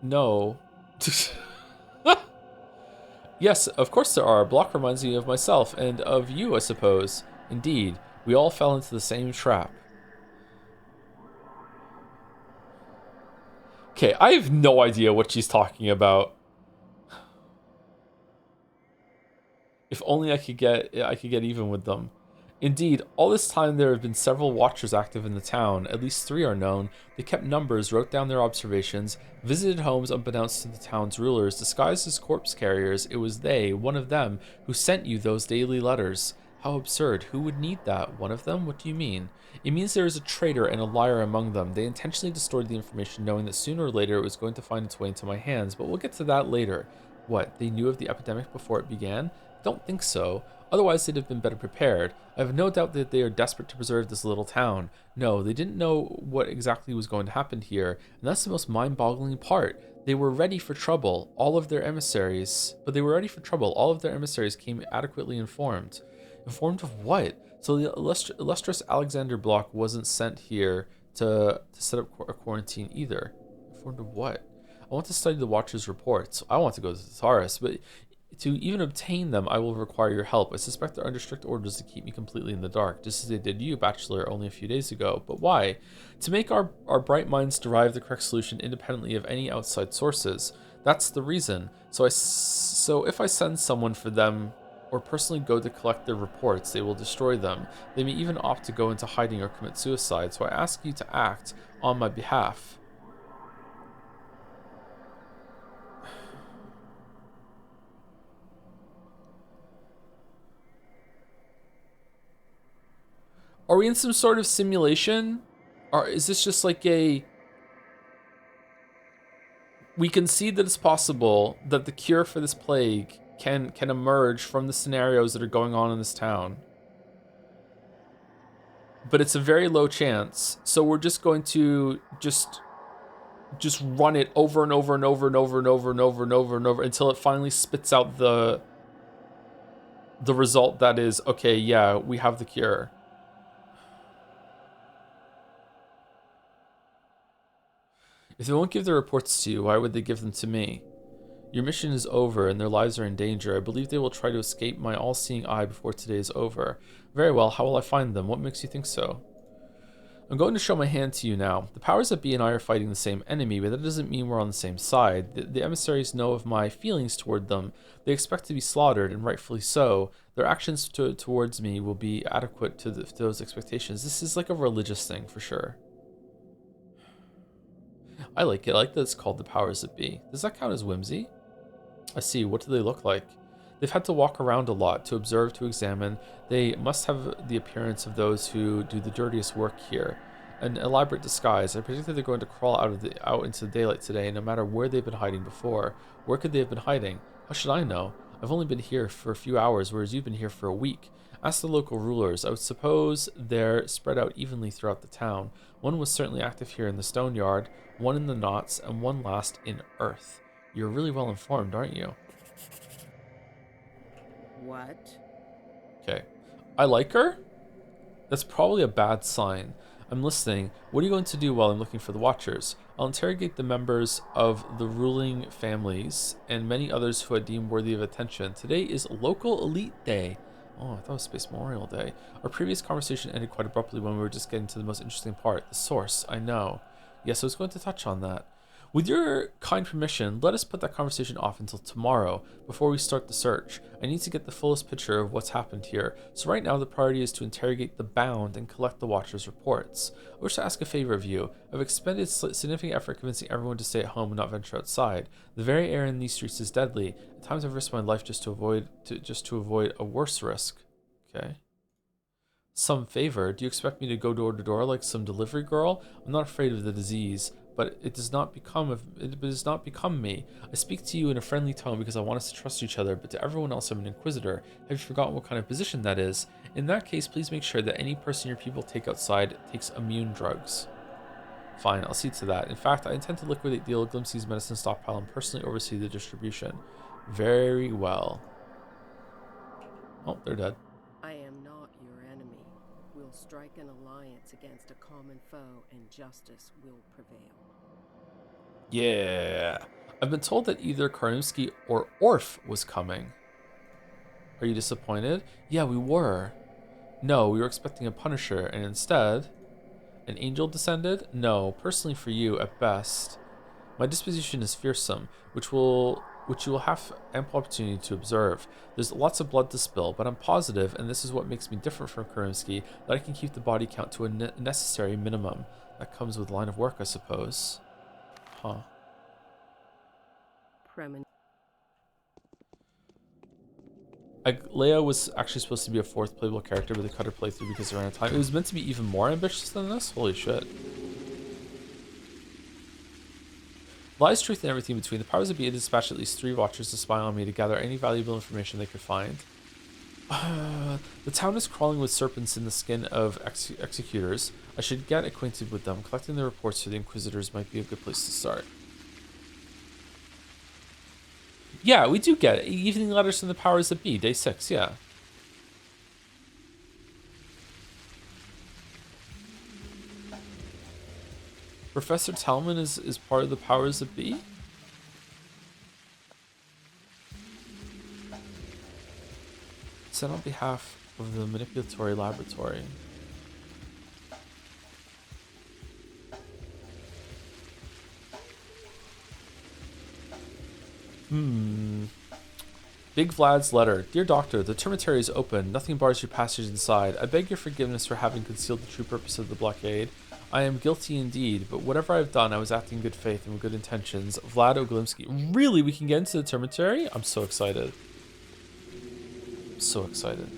No. Yes, of course there are. Block reminds me of myself and of you, I suppose. Indeed, we all fell into the same trap. Okay, I have no idea what she's talking about. If only I could get even with them. Indeed, all this time there have been several watchers active in the town. At least 3 are known. They kept numbers, wrote down their observations, visited homes unbeknownst to the town's rulers, disguised as corpse carriers. It was they, one of them, who sent you those daily letters. How absurd. Who would need that? One of them? What do you mean? It means there is a traitor and a liar among them. They intentionally destroyed the information knowing that sooner or later it was going to find its way into my hands, but we'll get to that later. What, they knew of the epidemic before it began? Don't think so. Otherwise, they'd have been better prepared. I have no doubt that they are desperate to preserve this little town. No, they didn't know what exactly was going to happen here, and that's the most mind-boggling part. They were ready for trouble. All of their emissaries came adequately informed. Informed of what? So the illustrious Alexander Block wasn't sent here to set up a quarantine either. Informed of what? I want to study the Watcher's reports. I want to go to Taurus, but to even obtain them, I will require your help. I suspect they're under strict orders to keep me completely in the dark, just as they did you, Bachelor, only a few days ago. But why? To make our bright minds derive the correct solution independently of any outside sources. That's the reason. So if I send someone for them, or personally go to collect their reports, they will destroy them. They may even opt to go into hiding or commit suicide, so I ask you to act on my behalf. Are we in some sort of simulation? Or is this just like a... We can see that it's possible that the cure for this plague can emerge from the scenarios that are going on in this town. But it's a very low chance. So we're just going to just run it over and over and over and over and over and over and over and over until it finally spits out the result that is, okay, yeah, we have the cure. If they won't give their reports to you, why would they give them to me? Your mission is over and their lives are in danger. I believe they will try to escape my all-seeing eye before today is over. Very well, how will I find them? What makes you think so? I'm going to show my hand to you now. The powers that be and I are fighting the same enemy, but that doesn't mean we're on the same side. The emissaries know of my feelings toward them. They expect to be slaughtered, and rightfully so. Their actions towards me will be adequate to those expectations. This is like a religious thing, for sure. I like it. I like that it's called the powers that be. Does that count as whimsy? I see. What do they look like? They've had to walk around a lot, to observe, to examine. They must have the appearance of those who do the dirtiest work here. An elaborate disguise. I predict that they're going to crawl out into the daylight today, no matter where they've been hiding before. Where could they have been hiding? How should I know? I've only been here for a few hours, whereas you've been here for a week. Ask the local rulers. I would suppose they're spread out evenly throughout the town. One was certainly active here in the stone yard, one in the knots, and one last in earth. You're really well informed, aren't you? What? Okay. I like her? That's probably a bad sign. I'm listening. What are you going to do while I'm looking for the Watchers? I'll interrogate the members of the ruling families and many others who I deem worthy of attention. Today is Local Elite Day. Oh, I thought it was Space Memorial Day. Our previous conversation ended quite abruptly when we were just getting to the most interesting part. The source, I know. Yes, I was going to touch on that. With your kind permission, let us put that conversation off until tomorrow, before we start the search. I need to get the fullest picture of what's happened here, so right now the priority is to interrogate the bound and collect the Watcher's reports. I wish to ask a favor of you. I've expended significant effort convincing everyone to stay at home and not venture outside. The very air in these streets is deadly. At times I've risked my life just to avoid a worse risk. Okay. Some favor? Do you expect me to go door to door like some delivery girl? I'm not afraid of the disease, but it does not become me. I speak to you in a friendly tone because I want us to trust each other, but to everyone else I'm an inquisitor. Have you forgotten what kind of position that is? In that case, please make sure that any person your people take outside takes immune drugs. Fine, I'll see to that. In fact, I intend to liquidate the old Glimpsy's medicine stockpile and personally oversee the distribution. Very well. Oh, they're dead. I am not your enemy. We'll strike an alliance against a common foe, and justice will prevail. Yeah. I've been told that either Karnowski or Orf was coming. Are you disappointed? Yeah, we were. No, we were expecting a Punisher, and instead, an angel descended? No, personally for you, at best. My disposition is fearsome, which you will have ample opportunity to observe. There's lots of blood to spill, but I'm positive, and this is what makes me different from Karimsky, that I can keep the body count to a necessary minimum. That comes with line of work, I suppose. Huh. Leia was actually supposed to be a fourth playable character, but they cut her playthrough because they ran out of time. It was meant to be even more ambitious than this? Holy shit. Lies, truth, and everything between. The powers that be had dispatched at least 3 watchers to spy on me to gather any valuable information they could find. The town is crawling with serpents in the skin of executors. I should get acquainted with them. Collecting the reports for the Inquisitors might be a good place to start. Yeah, we do get it. Evening letters from the powers that be. Day 6, yeah. Professor Talman is part of the powers that be? Sent on behalf of the manipulatory laboratory. Big Vlad's letter. Dear Doctor, the termitary is open. Nothing bars your passage inside. I beg your forgiveness for having concealed the true purpose of the blockade. I am guilty indeed, but whatever I've done, I was acting in good faith and with good intentions. Vlad Oglimsky. Really? We can get into the termitary? I'm so excited. I'm so excited.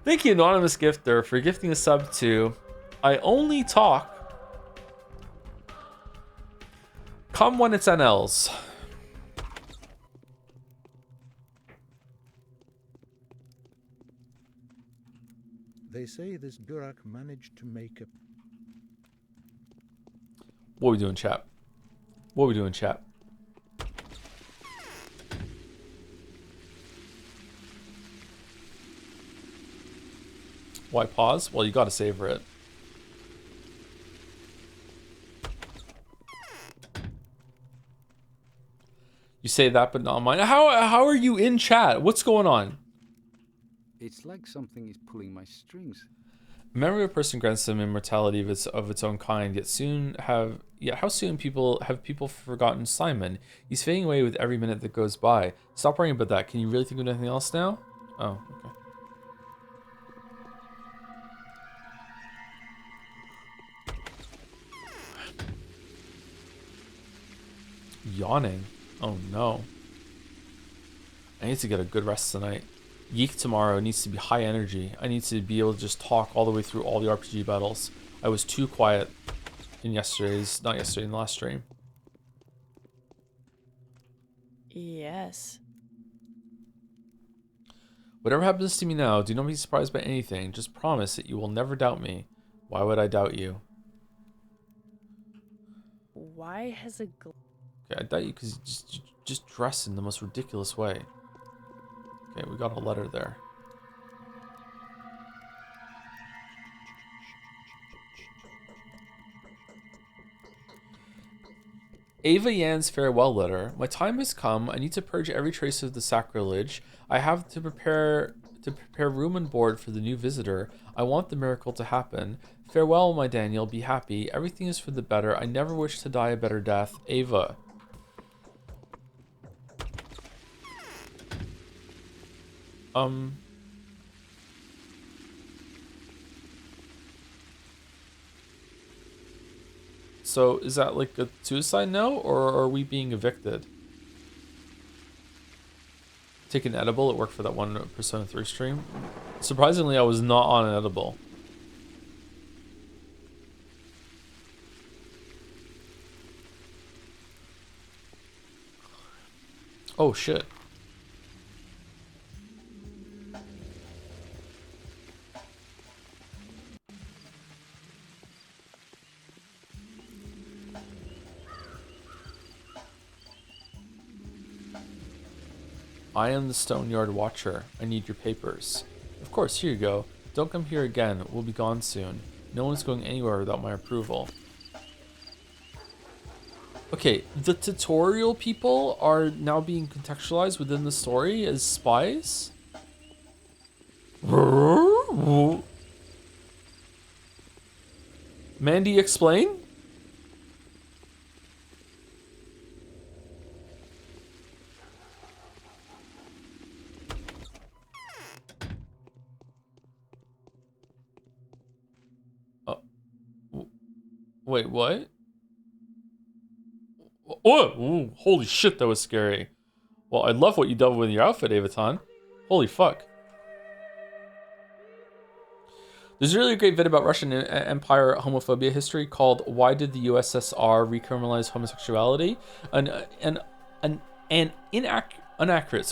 Thank you, Anonymous Gifter, for gifting a sub to I Only Talk. Come when it's NLs. They say this Burak managed to make a... What are we doing, chat? What are we doing, chat? Why pause? Well, you gotta savor it. You say that, but not mine. How are you in chat? What's going on? It's like something is pulling my strings. Memory of a person grants them immortality of its own kind. How soon have people forgotten Simon? He's fading away with every minute that goes by. Stop worrying about that. Can you really think of anything else now? Oh, okay. Yawning. Oh no. I need to get a good rest tonight. Yeek tomorrow needs to be high energy. I need to be able to just talk all the way through all the RPG battles. I was too quiet in in the last stream. Yes. Whatever happens to me now, do not be surprised by anything. Just promise that you will never doubt me. Why would I doubt you? Why has a Okay, I doubt you because you just dress in the most ridiculous way. Okay, we got a letter there. Ava Yan's farewell letter. My time has come. I need to purge every trace of the sacrilege. I have to prepare room and board for the new visitor. I want the miracle to happen. Farewell, my Daniel. Be happy. Everything is for the better. I never wish to die a better death. Ava. So is that like a suicide note, or are we being evicted? Take an edible. It worked for that one Persona 3 stream. Surprisingly, I was not on an edible. Oh shit. I am the Stoneyard Watcher. I need your papers. Of course, here you go. Don't come here again. We'll be gone soon. No one's going anywhere without my approval. Okay, the tutorial people are now being contextualized within the story as spies? Mandy, explain? Wait, what? Oh, ooh, holy shit, that was scary. Well, I love what you done with your outfit, Avaton. Holy fuck. There's a really great vid about Russian Empire homophobia history called "Why Did the USSR Recriminalize Homosexuality?" An inaccurate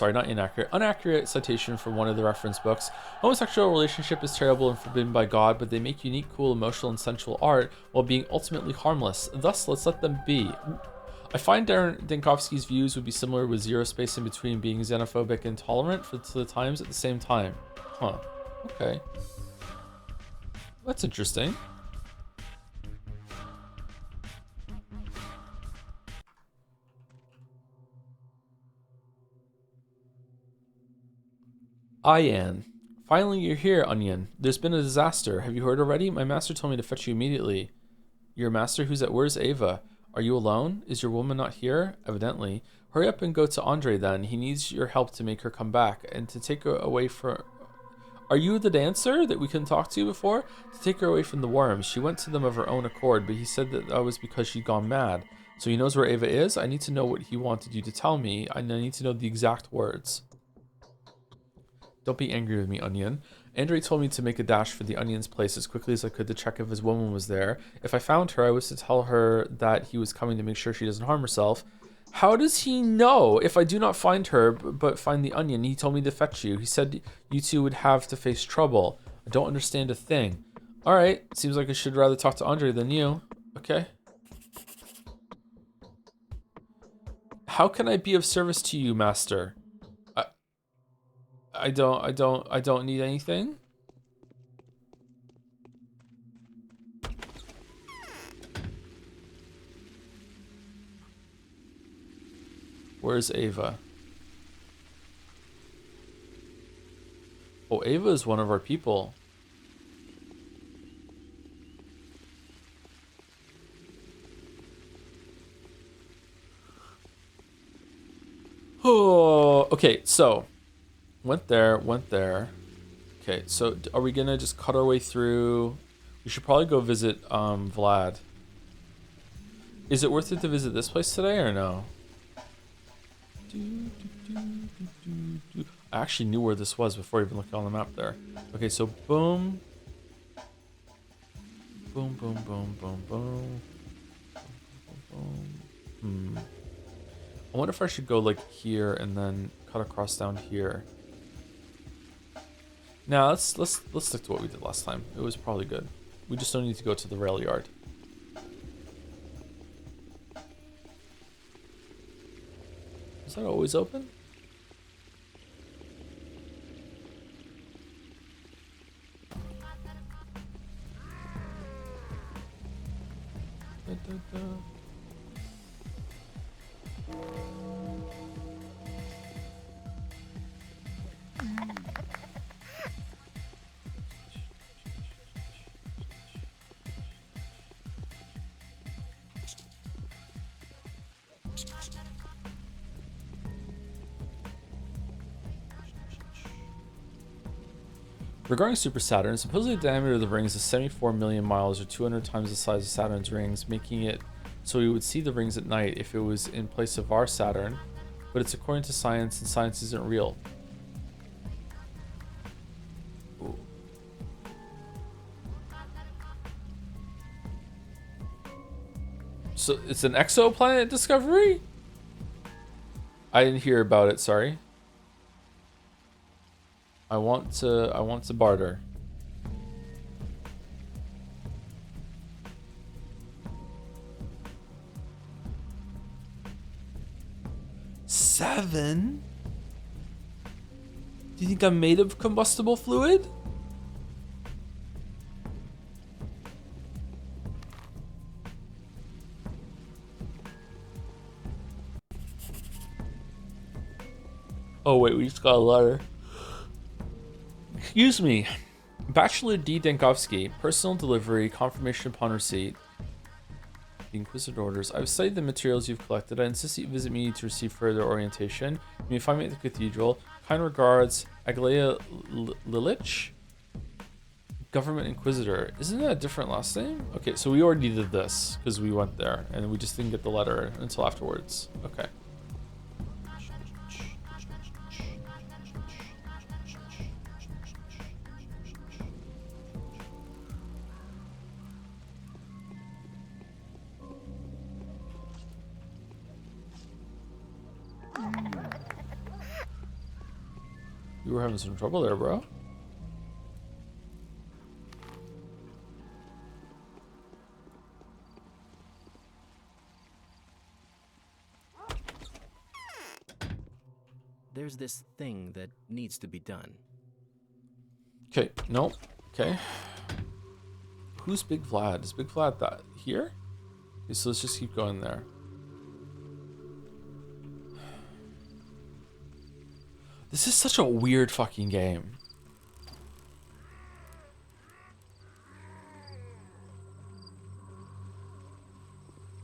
citation from one of the reference books. Homosexual relationship is terrible and forbidden by God, but they make unique, cool, emotional, and sensual art while being ultimately harmless. Thus, let's let them be. I find Darren Dankovsky's views would be similar, with zero space in between, being xenophobic and tolerant to the times at the same time. Huh. Okay. That's interesting. Ian. Finally, you're here, Onion. There's been a disaster. Have you heard already? My master told me to fetch you immediately. Your master? Where's Ava? Are you alone? Is your woman not here? Evidently. Hurry up and go to Andre then. He needs your help to make her come back and to take her away from... Are you the dancer that we couldn't talk to before? To take her away from the worms. She went to them of her own accord, but he said that was because she'd gone mad. So he knows where Ava is? I need to know what he wanted you to tell me. I need to know the exact words. Don't be angry with me, Onion. Andre told me to make a dash for the Onion's place as quickly as I could to check if his woman was there. If I found her, I was to tell her that he was coming to make sure she doesn't harm herself. How does he know if I do not find her, but find the Onion? He told me to fetch you. He said you two would have to face trouble. I don't understand a thing. Alright, seems like I should rather talk to Andre than you. Okay. How can I be of service to you, master? I don't need anything. Where's Ava? Oh, Ava is one of our people. Oh, okay, so went there. Okay, so are we gonna just cut our way through? We should probably go visit Vlad. Is it worth it to visit this place today or no? I actually knew where this was before even looking on the map there. Okay, so boom. Boom, boom, boom, boom, boom. Boom. I wonder if I should go like here and then cut across down here. Now let's stick to what we did last time. It was probably good. We just don't need to go to the rail yard. Is that always open? Da, da, da. Regarding Super Saturn, supposedly the diameter of the rings is 74 million miles or 200 times the size of Saturn's rings, making it so we would see the rings at night if it was in place of our Saturn, but it's according to science and science isn't real. Ooh. So it's an exoplanet discovery? I didn't hear about it, sorry. I want to barter. $7? Do you think I'm made of combustible fluid? Oh wait, we just got a letter. Excuse me. Bachelor D. Dankovsky. Personal delivery. Confirmation upon receipt. The Inquisitor orders. I've studied the materials you've collected. I insist that you visit me to receive further orientation. You may find me at the cathedral. Kind regards, Aglaia Lilich? Government Inquisitor. Isn't that a different last name? Okay, so we already did this because we went there and we just didn't get the letter until afterwards. Okay. You were having some trouble there, bro. There's this thing that needs to be done. Okay, no. Okay. Who's Big Vlad? Is Big Vlad that here? Okay, so let's just keep going there. This is such a weird fucking game.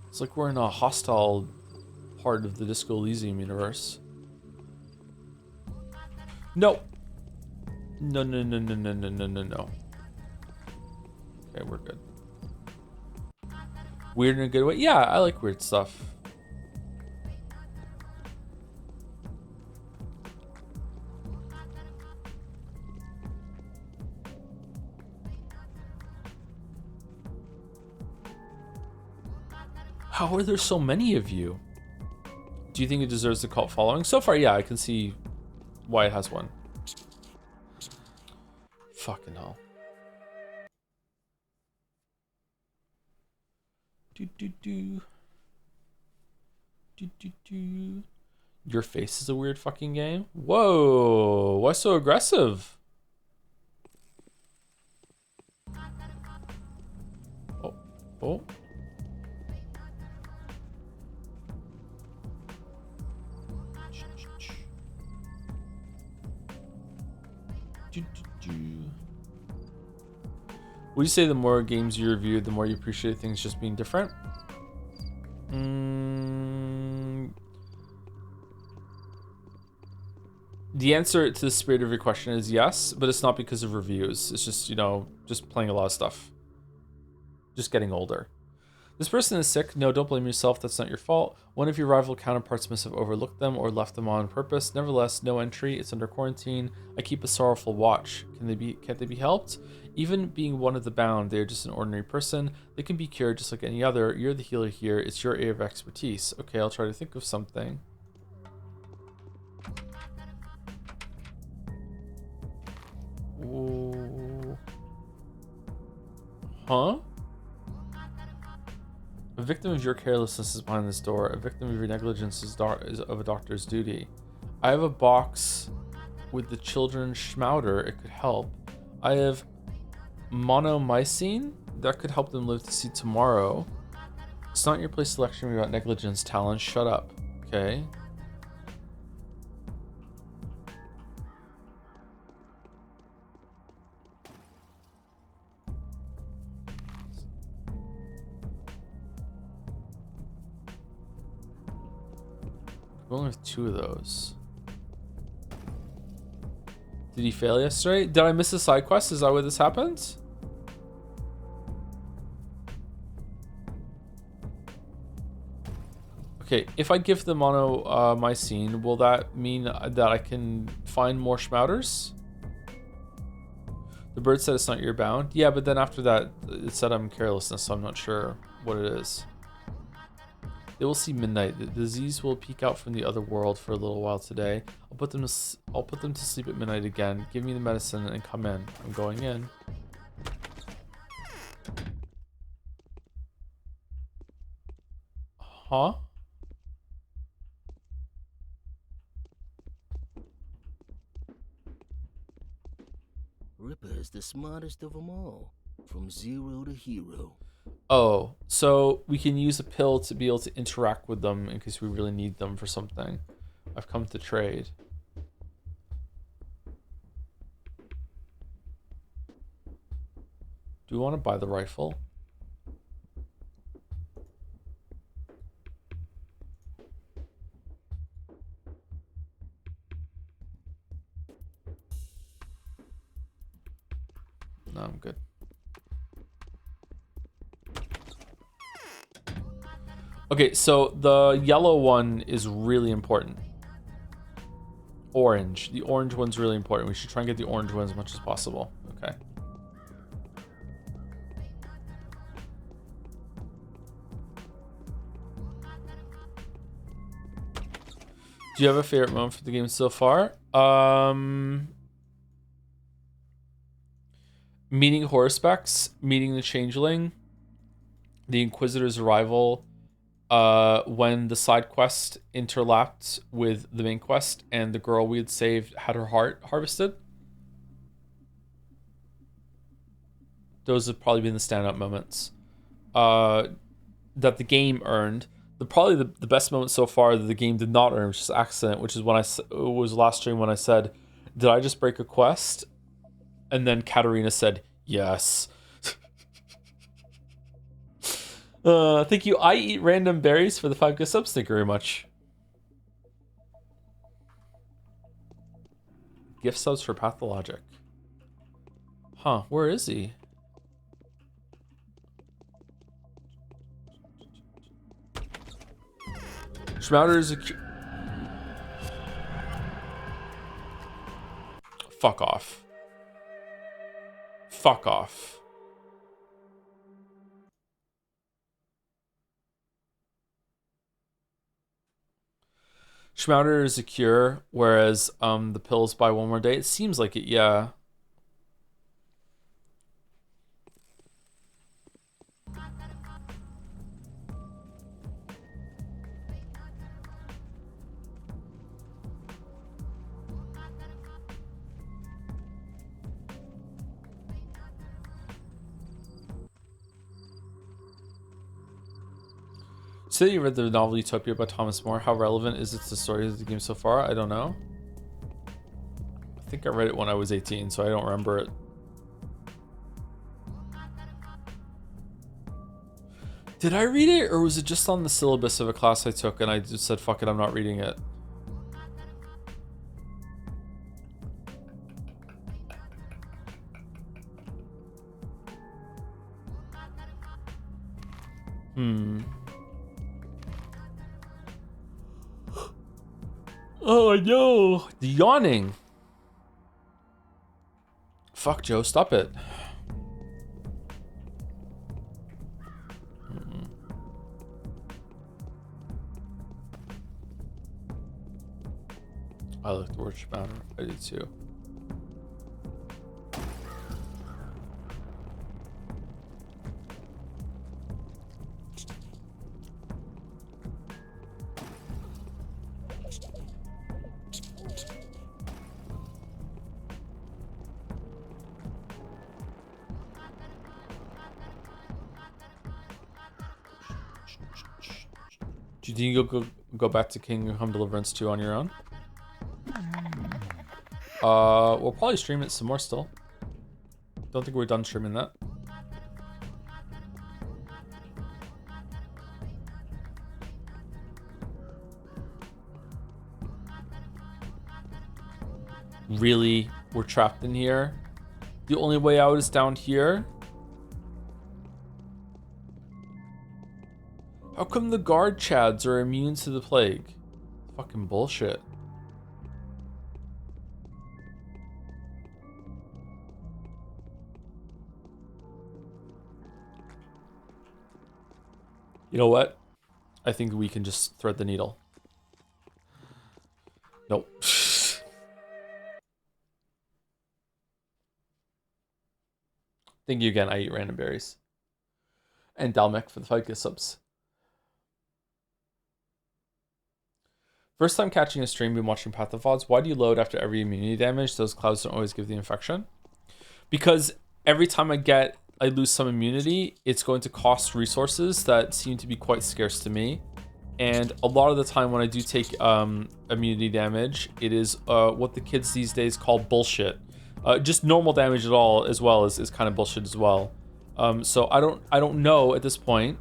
It's like we're in a hostile part of the Disco Elysium universe. No. No, no, no, no, no, no, no, no, no. Okay, we're good. Weird in a good way? Yeah, I like weird stuff. How are there so many of you? Do you think it deserves a cult following? So far, yeah, I can see why it has one. Fucking hell. Do do do. Do do do. Your face is a weird fucking game? Whoa, why so aggressive? Oh, oh. Would you say the more games you review, the more you appreciate things just being different? The answer to the spirit of your question is yes, but it's not because of reviews. It's just, you know, just playing a lot of stuff. Just getting older. This person is sick. No, don't blame yourself. That's not your fault. One of your rival counterparts must have overlooked them or left them on purpose. Nevertheless, no entry. It's under quarantine. I keep a sorrowful watch. Can't they be helped? Even being one of the bound, they are just an ordinary person. They can be cured just like any other. You're the healer here. It's your area of expertise. Okay, I'll try to think of something. Ooh. Huh? A victim of your carelessness is behind this door. A victim of your negligence is of a doctor's duty. I have a box with the children's schmouder. It could help. I have monomycine. That could help them live to see tomorrow. It's not your place to lecture me about negligence, Talon. Shut up. Okay. We only have 2 of those. Did he fail yesterday? Did I miss a side quest? Is that why this happened? Okay, if I give the monomycine, will that mean that I can find more schmouters? The bird said it's not your bound. Yeah, but then after that, it said I'm carelessness, so I'm not sure what it is. They will see midnight. The disease will peek out from the other world for a little while today. I'll put them to sleep at midnight again. Give me the medicine and come in. I'm going in. Huh? Ripper is the smartest of them all, from zero to hero. Oh, so we can use a pill to be able to interact with them in case we really need them for something. I've come to trade. Do we want to buy the rifle? No, I'm good. Okay, so the yellow one is really important. Orange. The orange one's really important. We should try and get the orange one as much as possible. Okay. Do you have a favorite moment for the game so far? Meeting Horsepex, meeting the Changeling, the Inquisitor's arrival, when the side quest interlapped with the main quest and the girl we had saved had her heart harvested. Those have probably been the standout moments that the game earned. Probably the best moment so far that the game did not earn, which is accident, which is when it was last stream when I said, did I just break a quest? And then Katarina said, yes. Thank you. I eat random berries for the 5 gift subs. Thank you very much. Gift subs for Pathologic. Huh, where is he? Schmouder is a... Fuck off. Fuck off. Schmouder is a cure, whereas the pills buy 1 more day. It seems like it, yeah. You said you read the novel Utopia by Thomas More. How relevant is it to the story of the game so far? I don't know. I think I read it when I was 18, so I don't remember it. Did I read it, or was it just on the syllabus of a class I took and I just said, fuck it, I'm not reading it? Oh no, the yawning. Fuck, Joe, stop it. I like the word Shabnaks. I did too. Do you think you'll go back to Kingdom Come Deliverance 2 on your own? We'll probably stream it some more still. Don't think we're done streaming that. Really? We're trapped in here? The only way out is down here? How come the guard chads are immune to the plague? Fucking bullshit. You know what? I think we can just thread the needle. Nope. Thank you again. I eat random berries. And Dalmec for the 5 gift subs. First time catching a stream, been watching Pathologic. Why do you load after every immunity damage? Those clouds don't always give the infection. Because every time I lose some immunity, it's going to cost resources that seem to be quite scarce to me. And a lot of the time when I do take immunity damage, it is what the kids these days call bullshit. Just normal damage at all as well is kind of bullshit as well. So I don't know at this point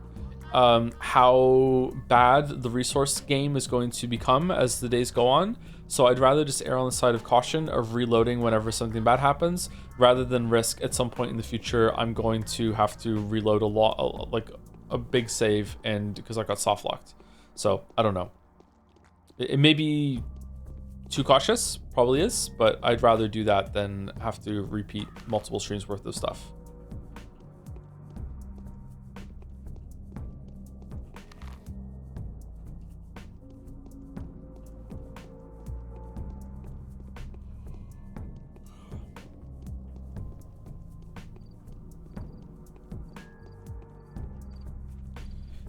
how bad the resource game is going to become as the days go on. So I'd rather just err on the side of caution of reloading whenever something bad happens, rather than risk at some point in the future I'm going to have to reload a lot, like a big save, and because I got soft locked. So I don't know. It may be too cautious, probably is, but I'd rather do that than have to repeat multiple streams worth of stuff.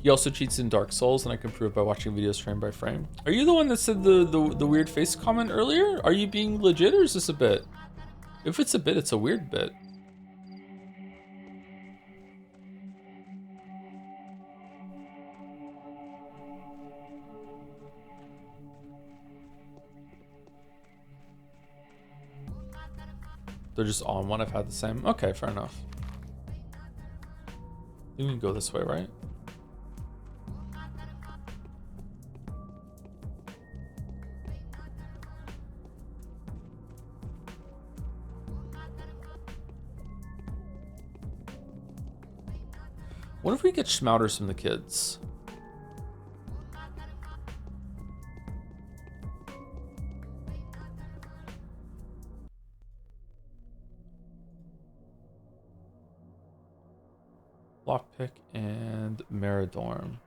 He also cheats in Dark Souls, and I can prove by watching videos frame by frame. Are you the one that said the weird face comment earlier? Are you being legit, or is this a bit? If it's a bit, it's a weird bit. They're just on one. I've had the same. Okay, fair enough. You can go this way, right? What if we get schmouters from the kids? Lockpick and Meridorm.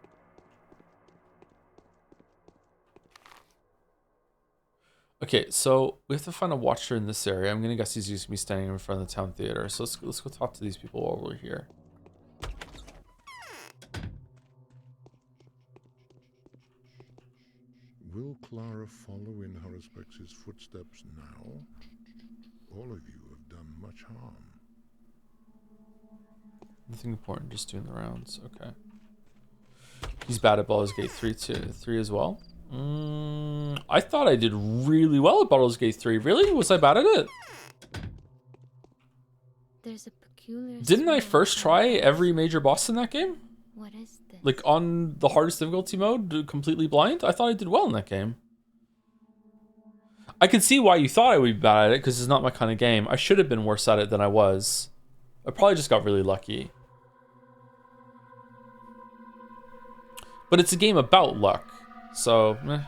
Okay, so we have to find a watcher in this area. I'm gonna guess he's used to be standing in front of the town theater. So let's go talk to these people while we're here. Will Clara follow in Haruspex' footsteps now? All of you have done much harm. Nothing important, just doing the rounds. Okay. He's bad at Baldur's Gate 3 as well. I thought I did really well at Baldur's Gate 3. Really? Was I bad at it? There's a peculiar. Didn't I first try every major boss in that game? What is this? Like on the hardest difficulty mode, completely blind? I thought I did well in that game. I could see why you thought I would be bad at it, because it's not my kind of game. I should have been worse at it than I was. I probably just got really lucky. But it's a game about luck, so meh.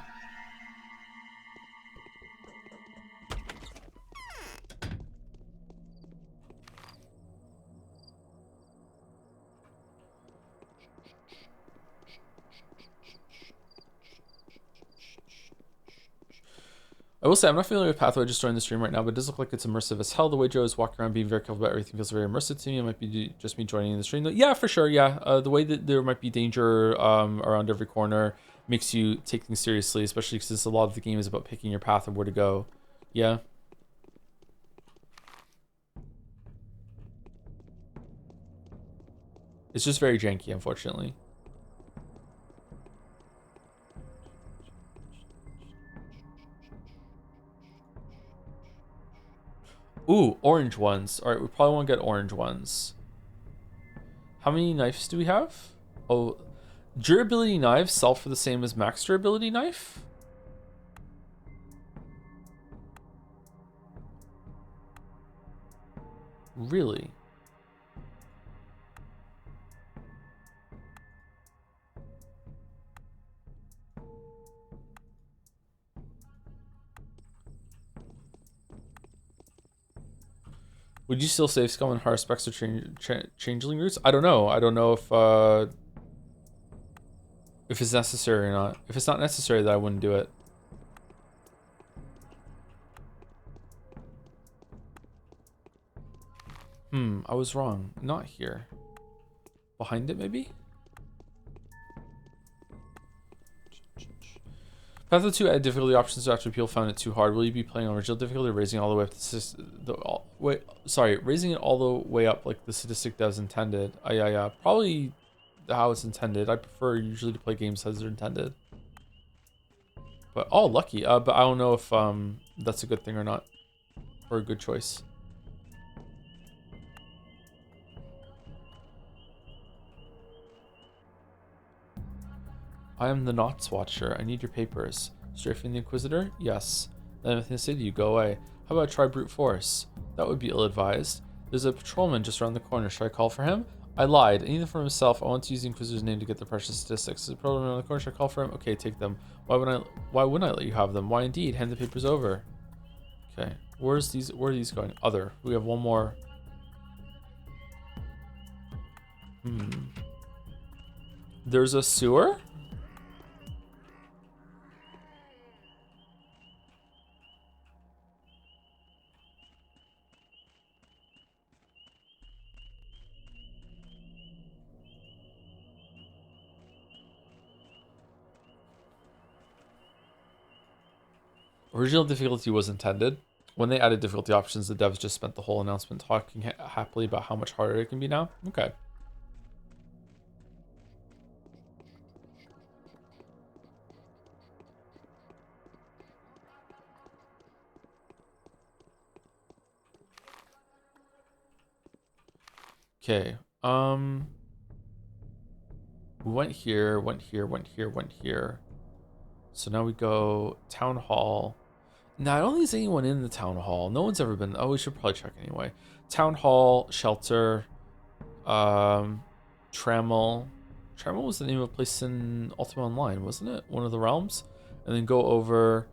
I will say, I'm not familiar with Pathway, just joined the stream right now, but it does look like it's immersive as hell. The way Joe is walking around being very careful about everything feels very immersive to me. It might be just me joining the stream. Yeah, for sure, yeah. The way that there might be danger around every corner makes you take things seriously, especially since a lot of the game is about picking your path and where to go. Yeah. It's just very janky, unfortunately. Ooh, orange ones. All right, we probably want to get orange ones. How many knives do we have? Oh, durability knives sell for the same as max durability knife? Really? Would you still save scum and hard specs or changeling roots? I don't know. I don't know if it's necessary or not. If it's not necessary, then I wouldn't do it. I was wrong. Not here. Behind it, maybe? Path 2 added difficulty options after people found it too hard. Will you be playing on original difficulty or raising it all the way up to raising it all the way up like the sadistic devs intended? Yeah. Probably how it's intended. I prefer usually to play games as they're intended. But oh, lucky. But I don't know if that's a good thing or not, or a good choice. I am the Knots Watcher. I need your papers. Strafing the Inquisitor? Yes. Then I have nothing to say to you. Go away. How about I try brute force? That would be ill-advised. There's a patrolman just around the corner. Should I call for him? I lied. Anything for himself. I want to use the Inquisitor's name to get the precious statistics. There's a patrolman around the corner. Should I call for him? Okay, take them. Why wouldn't I let you have them? Why indeed? Hand the papers over. Okay. Where are these going? Other. We have one more. There's a sewer? Original difficulty was intended. When they added difficulty options, the devs just spent the whole announcement talking happily about how much harder it can be now. Okay. Okay. We went here, went here, went here, went here. So now we go town hall. Now I don't think there's anyone in the town hall. No one's ever been. Oh, we should probably check anyway. Town hall, shelter, Trammel. Trammel was the name of a place in Ultima Online, wasn't it? One of the realms. And then go over,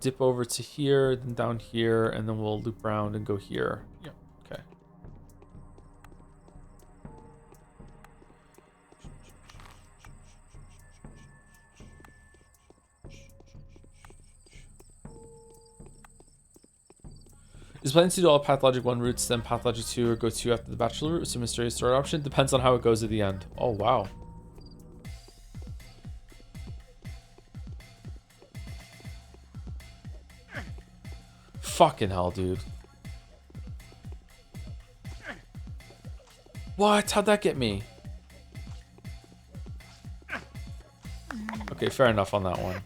dip over to here, then down here, and then we'll loop around and go here. Yeah. Okay. Is planning to do all Pathologic 1 routes, then Pathologic 2, or go 2 after the Bachelor route? It's a mysterious story option. Depends on how it goes at the end. Oh, wow. Fucking hell, dude. What? How'd that get me? Okay, fair enough on that one.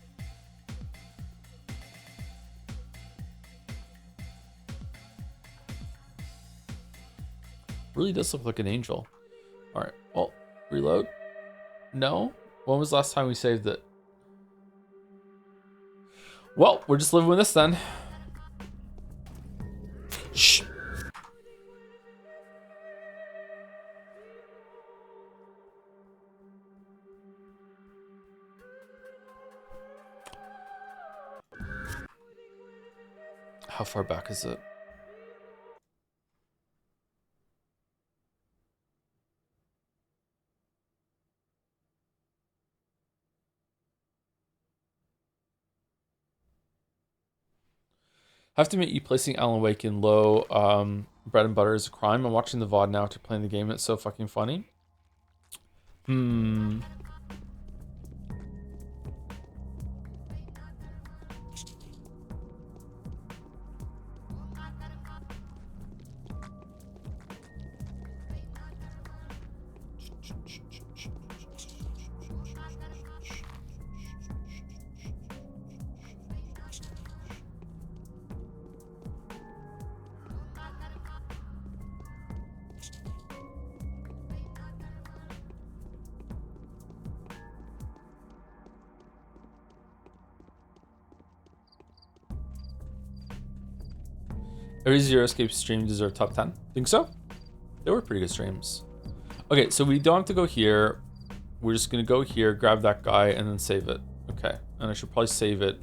Really does look like an angel. All right. Well, reload. No. When was the last time we saved it? Well, we're just living with this then. Shh. How far back is it? Have to admit, you placing Alan Wake in low bread and butter is a crime. I'm watching the VOD now after playing the game. It's so fucking funny. Every Zero Escape stream deserved top 10. Think so? They were pretty good streams. Okay, so we don't have to go here. We're just gonna go here, grab that guy, and then save it. Okay, and I should probably save it.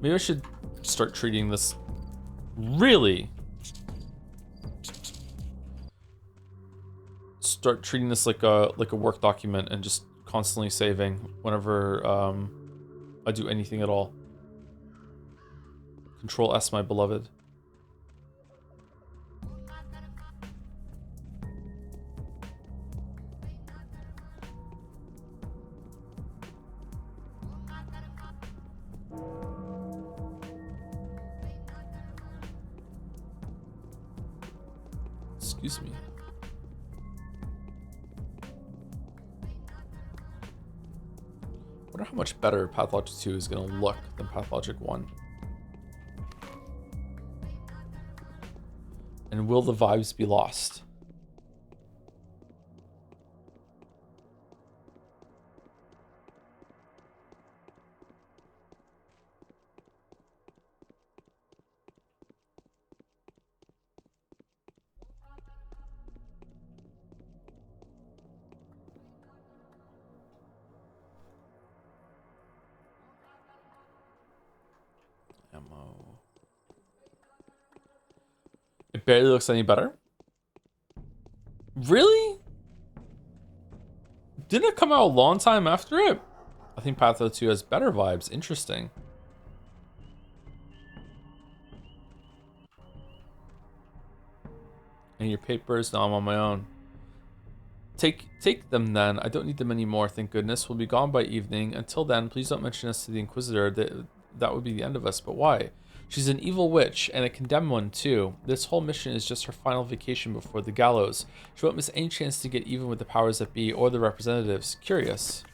Maybe I should start treating this really. Start treating this like a work document and just constantly saving whenever I do anything at all. Control S, my beloved. Excuse me. I wonder how much better Pathologic 2 is going to look than Pathologic 1. And will the vibes be lost? Ammo. It barely looks any better. Really? Didn't it come out a long time after it? I think Patho 2 has better vibes. Interesting. And your papers? No, I'm on my own. Take them then. I don't need them anymore, thank goodness. We'll be gone by evening. Until then, please don't mention us to the Inquisitor. That would be the end of us, but why? She's an evil witch, and a condemned one, too. This whole mission is just her final vacation before the gallows. She won't miss any chance to get even with the powers that be or the representatives. Curious.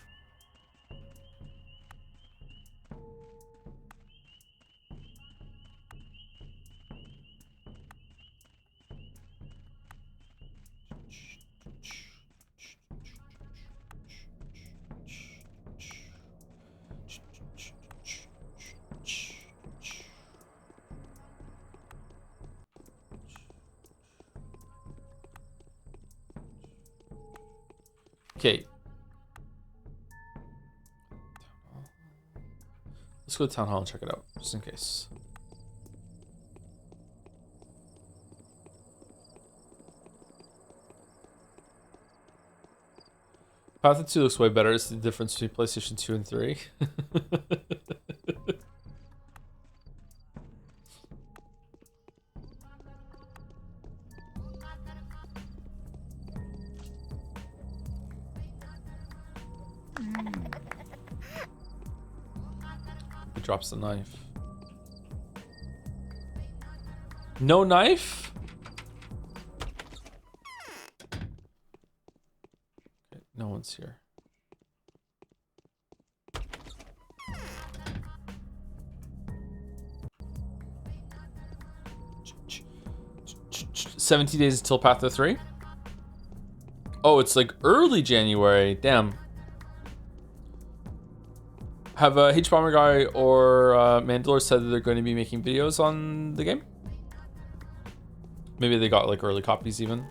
Okay. Let's go to Town Hall and check it out, just in case. Path of 2 looks way better. It's the difference between PlayStation 2 and 3. He drops the knife. No knife? Okay, no one's here. "17 days until Patho 3? Oh, it's like early January. Damn. Have H Bomber Guy or Mandalore said that they're going to be making videos on the game? Maybe they got like early copies even.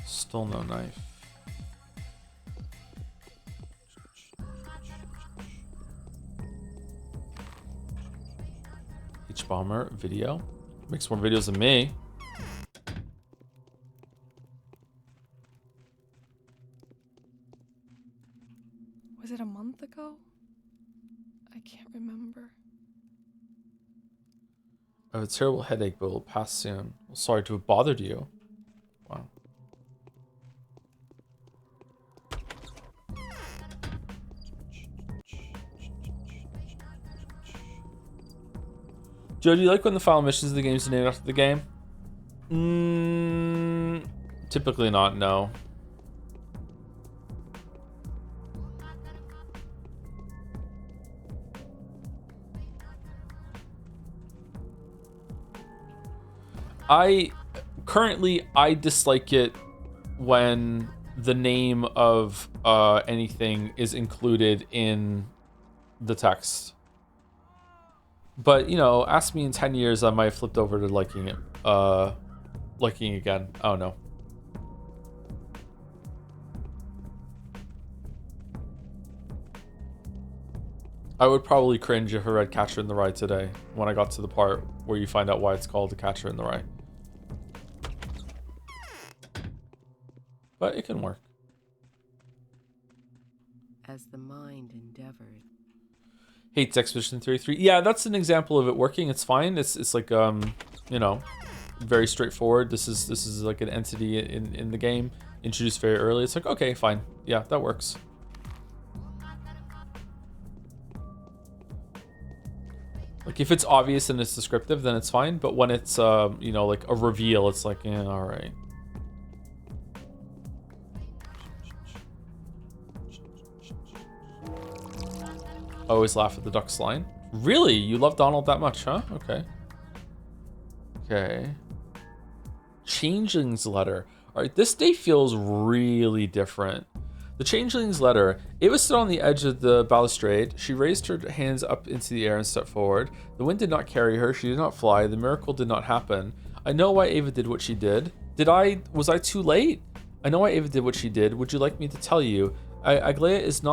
Still no knife. H-Bomber video. Makes more videos than me. Was it a month ago? I can't remember. I have a terrible headache, but it will pass soon. Well, sorry to have bothered you. Wow. Joe, do you like when the final missions of the games are named after the game? Typically not, no. I dislike it when the name of anything is included in the text. But, you know, ask me in 10 years, I might have flipped over to liking it. Liking again. I don't know. I would probably cringe if I read Catcher in the Rye today, when I got to the part where you find out why it's called The Catcher in the Rye. But it can work. As the mind endeavored. Hates Expedition 33. Yeah, that's an example of it working. It's fine. It's like you know, very straightforward. This is like an entity in the game introduced very early. It's like, okay, fine. Yeah, that works. Like if it's obvious and it's descriptive, then it's fine. But when it's you know, like a reveal, it's like, yeah, all right. I always laugh at the duck's line. Really? You love Donald that much, huh? Okay. Okay. Changeling's letter. All right, this day feels really different. The Changeling's letter. Ava stood on the edge of the balustrade. She raised her hands up into the air and stepped forward. The wind did not carry her. She did not fly. The miracle did not happen. I know why Ava did what she did. Was I too late? I know why Ava did what she did. Would you like me to tell you? Aglaia is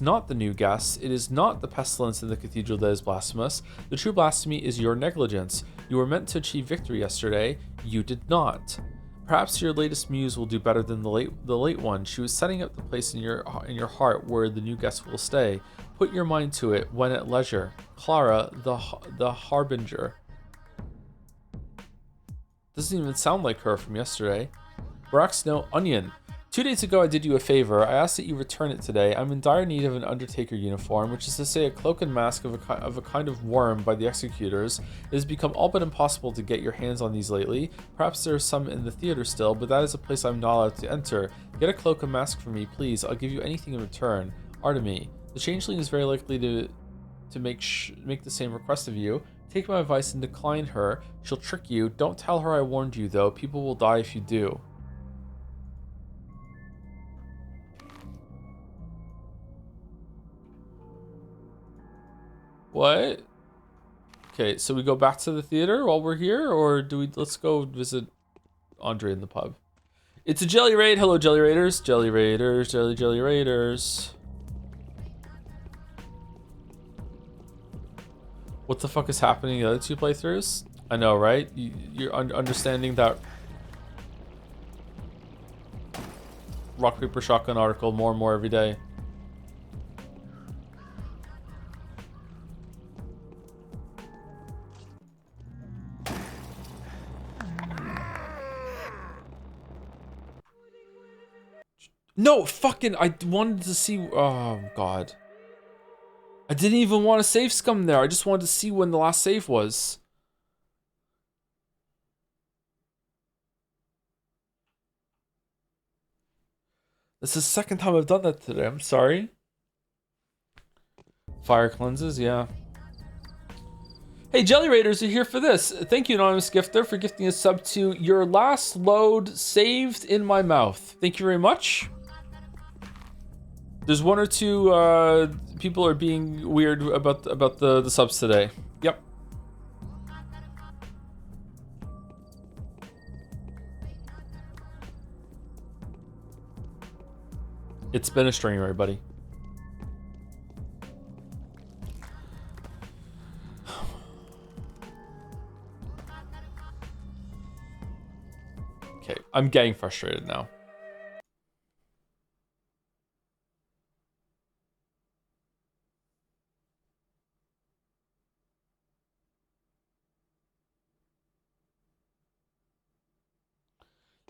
not the new guest. It is not the pestilence in the cathedral that is blasphemous. The true blasphemy is your negligence. You were meant to achieve victory yesterday. You did not. Perhaps your latest muse will do better than the late one. She was setting up the place in your heart where the new guest will stay. Put your mind to it when at leisure. Clara, the harbinger. Doesn't even sound like her from yesterday. Barack's no onion. 2 days ago, I did you a favor. I asked that you return it today. I'm in dire need of an Undertaker uniform, which is to say a cloak and mask of a kind of worm by the executors. It has become all but impossible to get your hands on these lately. Perhaps there are some in the theater still, but that is a place I'm not allowed to enter. Get a cloak and mask for me, please. I'll give you anything in return. Artemy. The Changeling is very likely to make the same request of you. Take my advice and decline her. She'll trick you. Don't tell her I warned you, though. People will die if you do. What? Okay, so we go back to the theater while we're here, or let's go visit Andre in the pub. It's a jelly raid. Hello, jelly raiders. Jelly raiders, jelly raiders. What the fuck is happening in the other two playthroughs? I know, right? You're understanding that rock, paper, shotgun article more and more every day. No, fucking, I wanted to see, oh god. I didn't even want to save scum there. I just wanted to see when the last save was. This is the second time I've done that today. I'm sorry. Fire cleanses, yeah. Hey, Jelly Raiders are here for this. Thank you, Anonymous Gifter, for gifting a sub to Your Last Load Saved in My Mouth. Thank you very much. There's one or two people are being weird about the subs today. Yep. It's been a string, everybody. Okay, I'm getting frustrated now.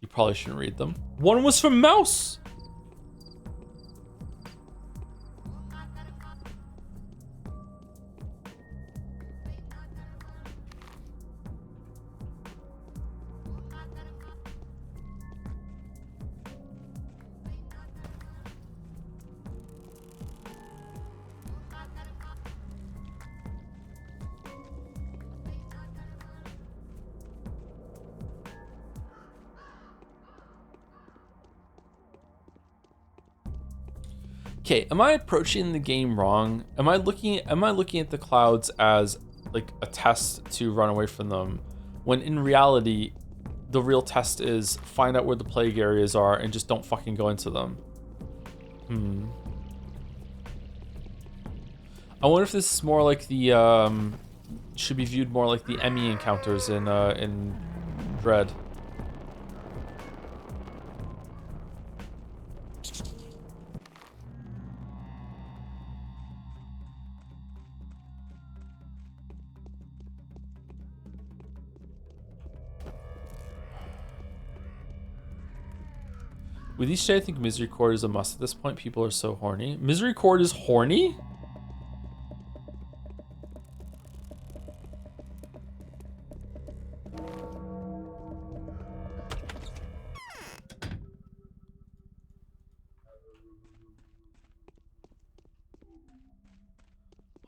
You probably shouldn't read them. One was from Mouse. Okay, am I approaching the game wrong? Am I looking at the clouds as like a test to run away from them, when in reality the real test is find out where the plague areas are and just don't fucking go into them? I wonder if this is more like the should be viewed more like the Emmy encounters in Dread. With each day, I think Misericorde is a must at this point. People are so horny. Misericorde is horny?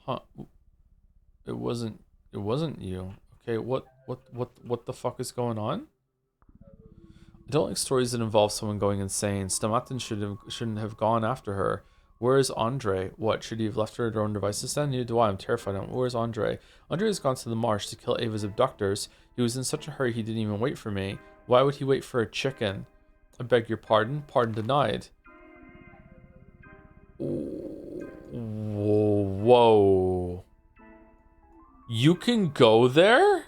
Huh. It wasn't you. Okay, what the fuck is going on? I don't like stories that involve someone going insane. Stamatin shouldn't have gone after her. Where is Andre? What, should he have left her at her own devices then? Neither do I. I'm terrified. Where's Andre? Andre has gone to the marsh to kill Ava's abductors. He was in such a hurry he didn't even wait for me. Why would he wait for a chicken? I beg your pardon. Pardon denied. Whoa. You can go there?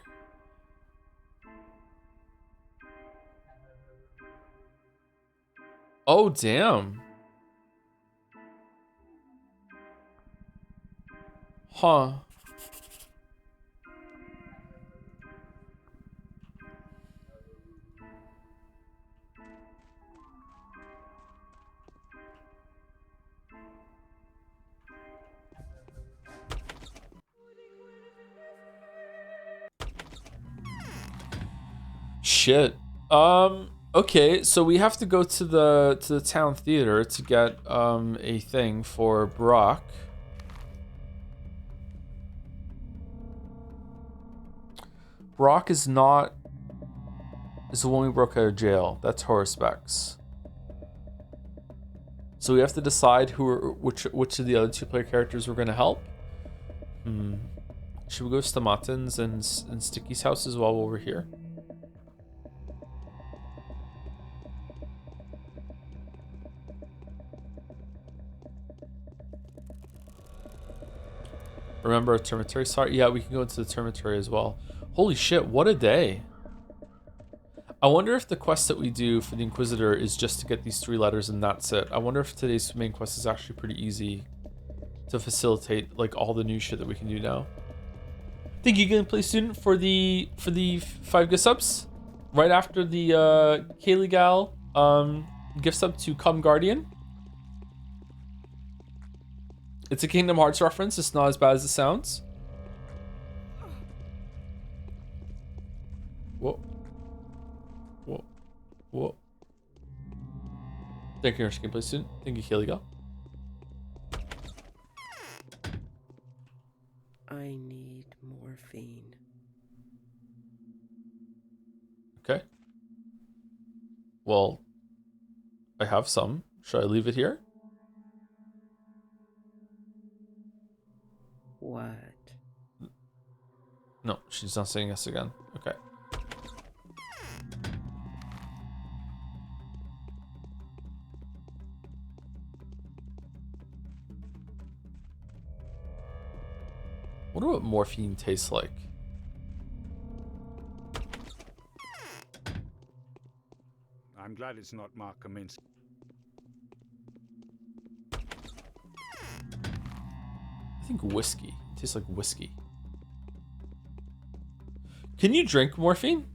Oh, damn. Huh. Shit. Okay, so we have to go to the town theater to get a thing for Brock. Brock is the one we broke out of jail. That's Horospex. So we have to decide which of the other two player characters we're gonna help. Should we go to Stamatin's and Sticky's houses while we're here? Remember a termitory? Sorry, yeah, we can go into the termitory as well. Holy shit, what a day. I wonder if the quest that we do for the Inquisitor is just to get these 3 letters and that's it. I wonder if today's main quest is actually pretty easy to facilitate like all the new shit that we can do now. Thank you, gameplay student, for the 5 gift subs. Right after the Kaylee Gal gift sub to Come Guardian. It's a Kingdom Hearts reference. It's not as bad as it sounds. Whoa. Whoa. Whoa. Thank you, gameplay student. Thank you, Kaylee Gal. I need morphine. Okay. Well, I have some. Should I leave it here? What? No, she's not saying yes again. Okay. Wonder what morphine tastes like. I'm glad it's not Mark Kaminsky. I think whiskey. It tastes like whiskey. Can you drink morphine?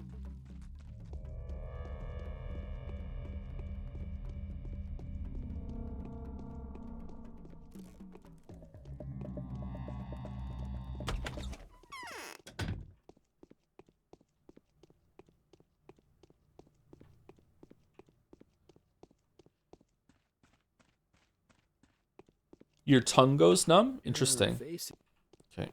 Your tongue goes numb? Interesting. Okay.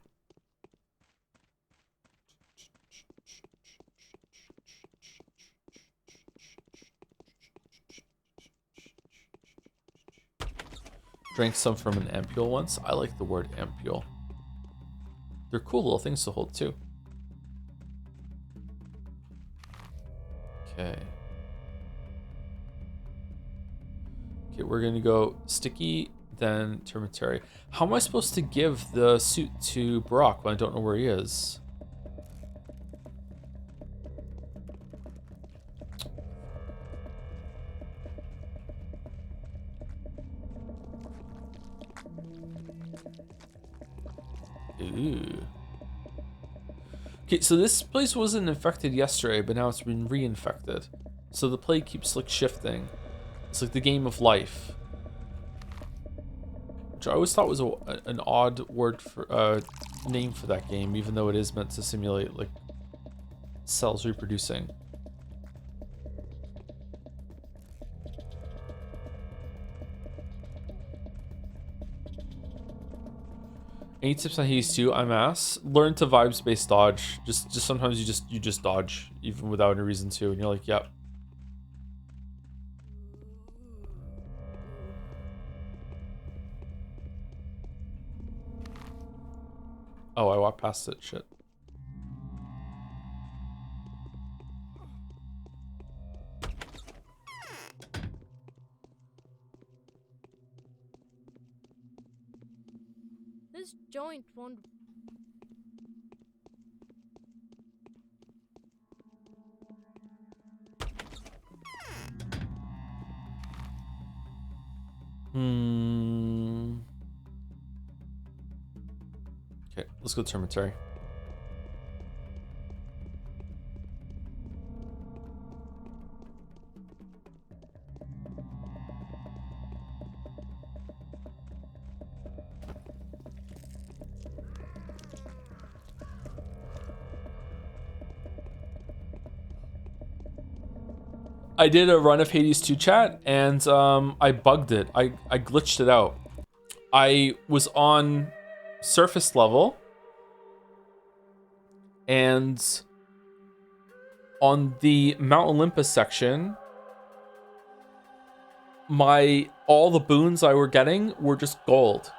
Drank some from an ampule once. I like the word ampule. They're cool little things to hold too. Okay. Okay, we're gonna go sticky, then termitary. How am I supposed to give the suit to Brock when I don't know where he is? Ooh. Okay, so this place wasn't infected yesterday, but now it's been reinfected. So the play keeps like shifting. It's like the game of life, which I always thought was an odd word for name for that game, even though it is meant to simulate like cells reproducing. Any tips on Hades 2? I'm ass. Learn to vibes-based dodge. Just sometimes you just dodge even without any reason to, and you're like, yep. Oh, I walked past it. Shit. This joint won't. Okay, let's go termitary. I did a run of Hades 2 chat, and I bugged it. I glitched it out. I was on surface level, and on the Mount Olympus section, all the boons I were getting were just gold.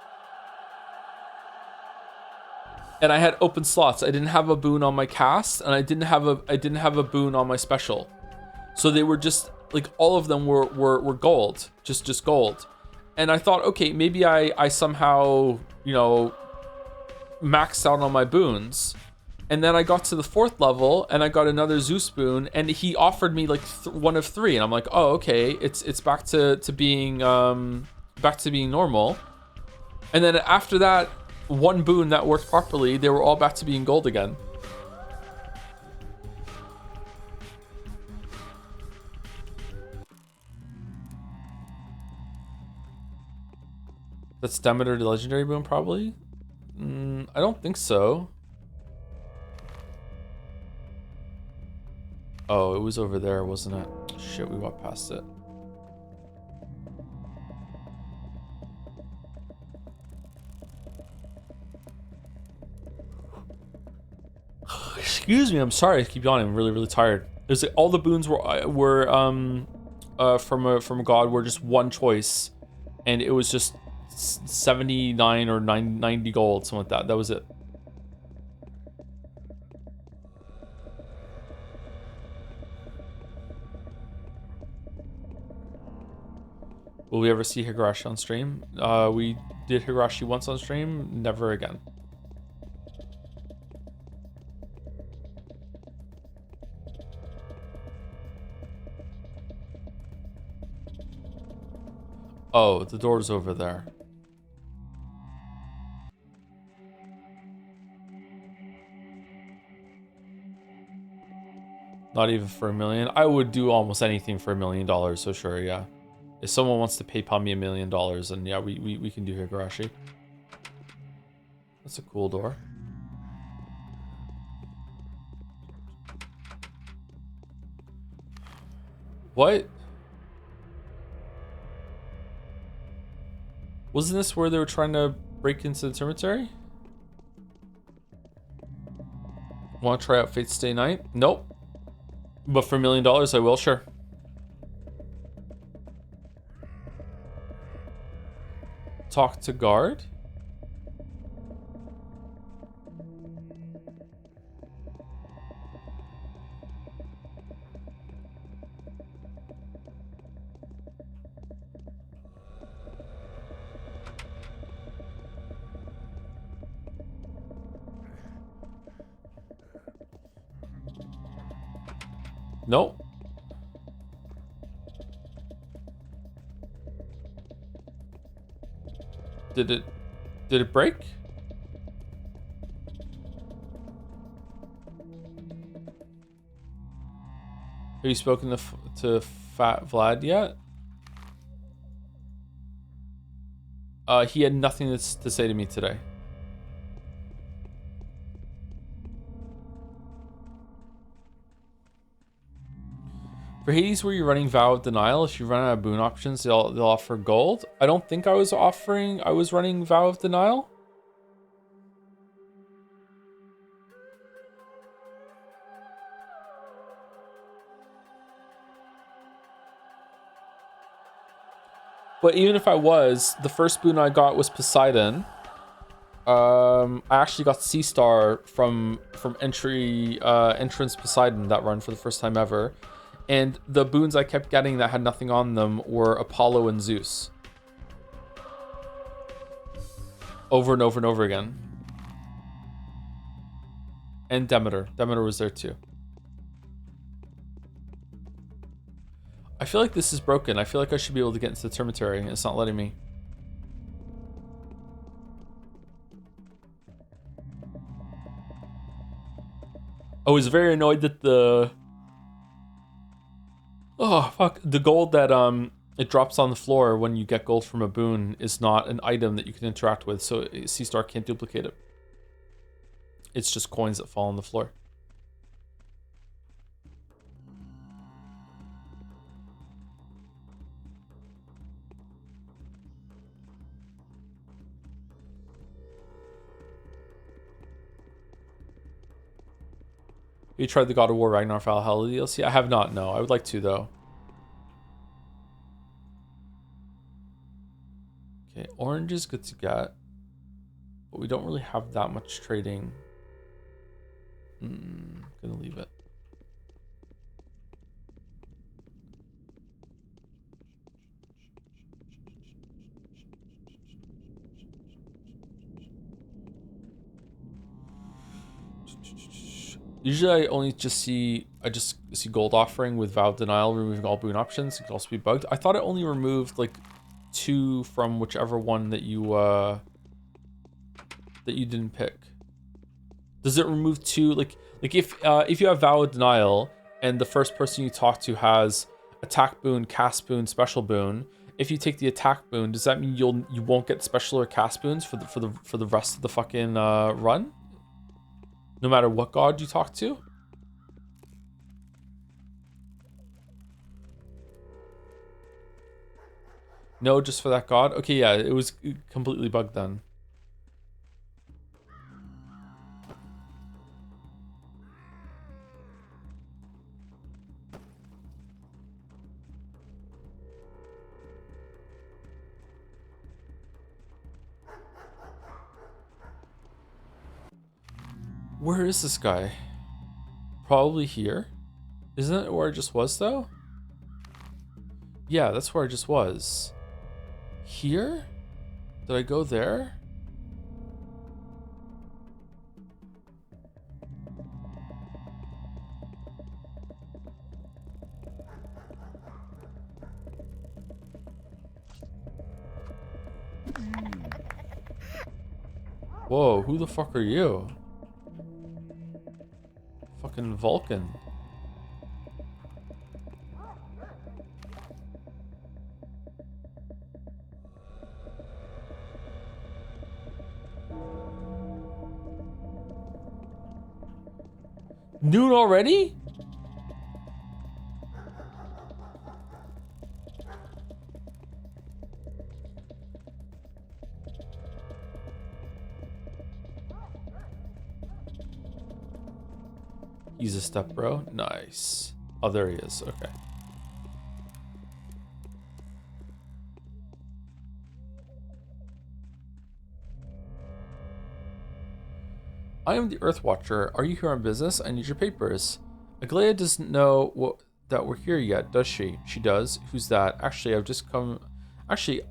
And I had open slots. I didn't have a boon on my cast, and I didn't have a boon on my special. So they were just like all of them were gold, just gold. And I thought, okay, maybe I somehow, you know, maxed out on my boons. And then I got to the 4th level and I got another Zeus boon, and he offered me like one of 3, and I'm like, oh, okay, it's back to being normal. And then after that one boon that worked properly, they were all back to being gold again. That's Demeter the legendary boon, probably? I don't think so. Oh, it was over there, wasn't it? Shit, we walked past it. Excuse me, I'm sorry I keep yawning. I'm really, really tired. There's like, all the boons were from a god were just one choice, and it was just 79 or 90 gold, something like that. That was it. Will we ever see Higurashi on stream? We did Higurashi once on stream, never again. Oh, the door's over there. Not even for $1 million. I would do almost anything for $1 million, so sure, yeah. If someone wants to PayPal me $1 million, then yeah, we can do Higurashi. That's a cool door. What? Wasn't this where they were trying to break into the cemetery? Want to try out Fate's Stay Night? Nope. But for $1 million, I will, sure. talk to guard? Nope. Did it break? Have you spoken to Fat Vlad yet? He had nothing to say to me today. For Hades, where you're running Vow of Denial, if you run out of boon options, they'll offer gold. I don't think I was running Vow of Denial. But even if I was, the first boon I got was Poseidon. I actually got C Star from entrance Poseidon that run for the first time ever. And the boons I kept getting that had nothing on them were Apollo and Zeus. Over and over and over again. And Demeter. Demeter was there too. I feel like this is broken. I feel like I should be able to get into the Termitary and it's not letting me. I was very annoyed that the... Oh, fuck. The gold that it drops on the floor when you get gold from a boon is not an item that you can interact with, so C-Star can't duplicate it. It's just coins that fall on the floor. You tried the God of War Ragnarok Valhalla DLC? I have not, no. I would like to, though. Okay, orange is good to get. But we don't really have that much trading. Gonna leave it. Usually I just see gold offering with Vow of Denial removing all boon options. It could also be bugged. I thought it only removed like 2 from whichever one that you didn't pick. Does it remove 2 like if you have Vow of Denial and the first person you talk to has attack boon, cast boon, special boon, if you take the attack boon, does that mean you won't get special or cast boons for the rest of the fucking run? No matter what god you talk to? No, just for that god? Okay, yeah, it was completely bugged then. Where is this guy? Probably here. Isn't it where I just was, though? Yeah, that's where I just was. Here? Did I go there? Whoa, who the fuck are you? Fucking Vulcan. Noon already? He's a step bro. Nice. Oh, there he is. Okay. I am the Earth Watcher. Are you here on business? I need your papers. Aglaya doesn't know that we're here yet, does she? She does. Who's that? Actually,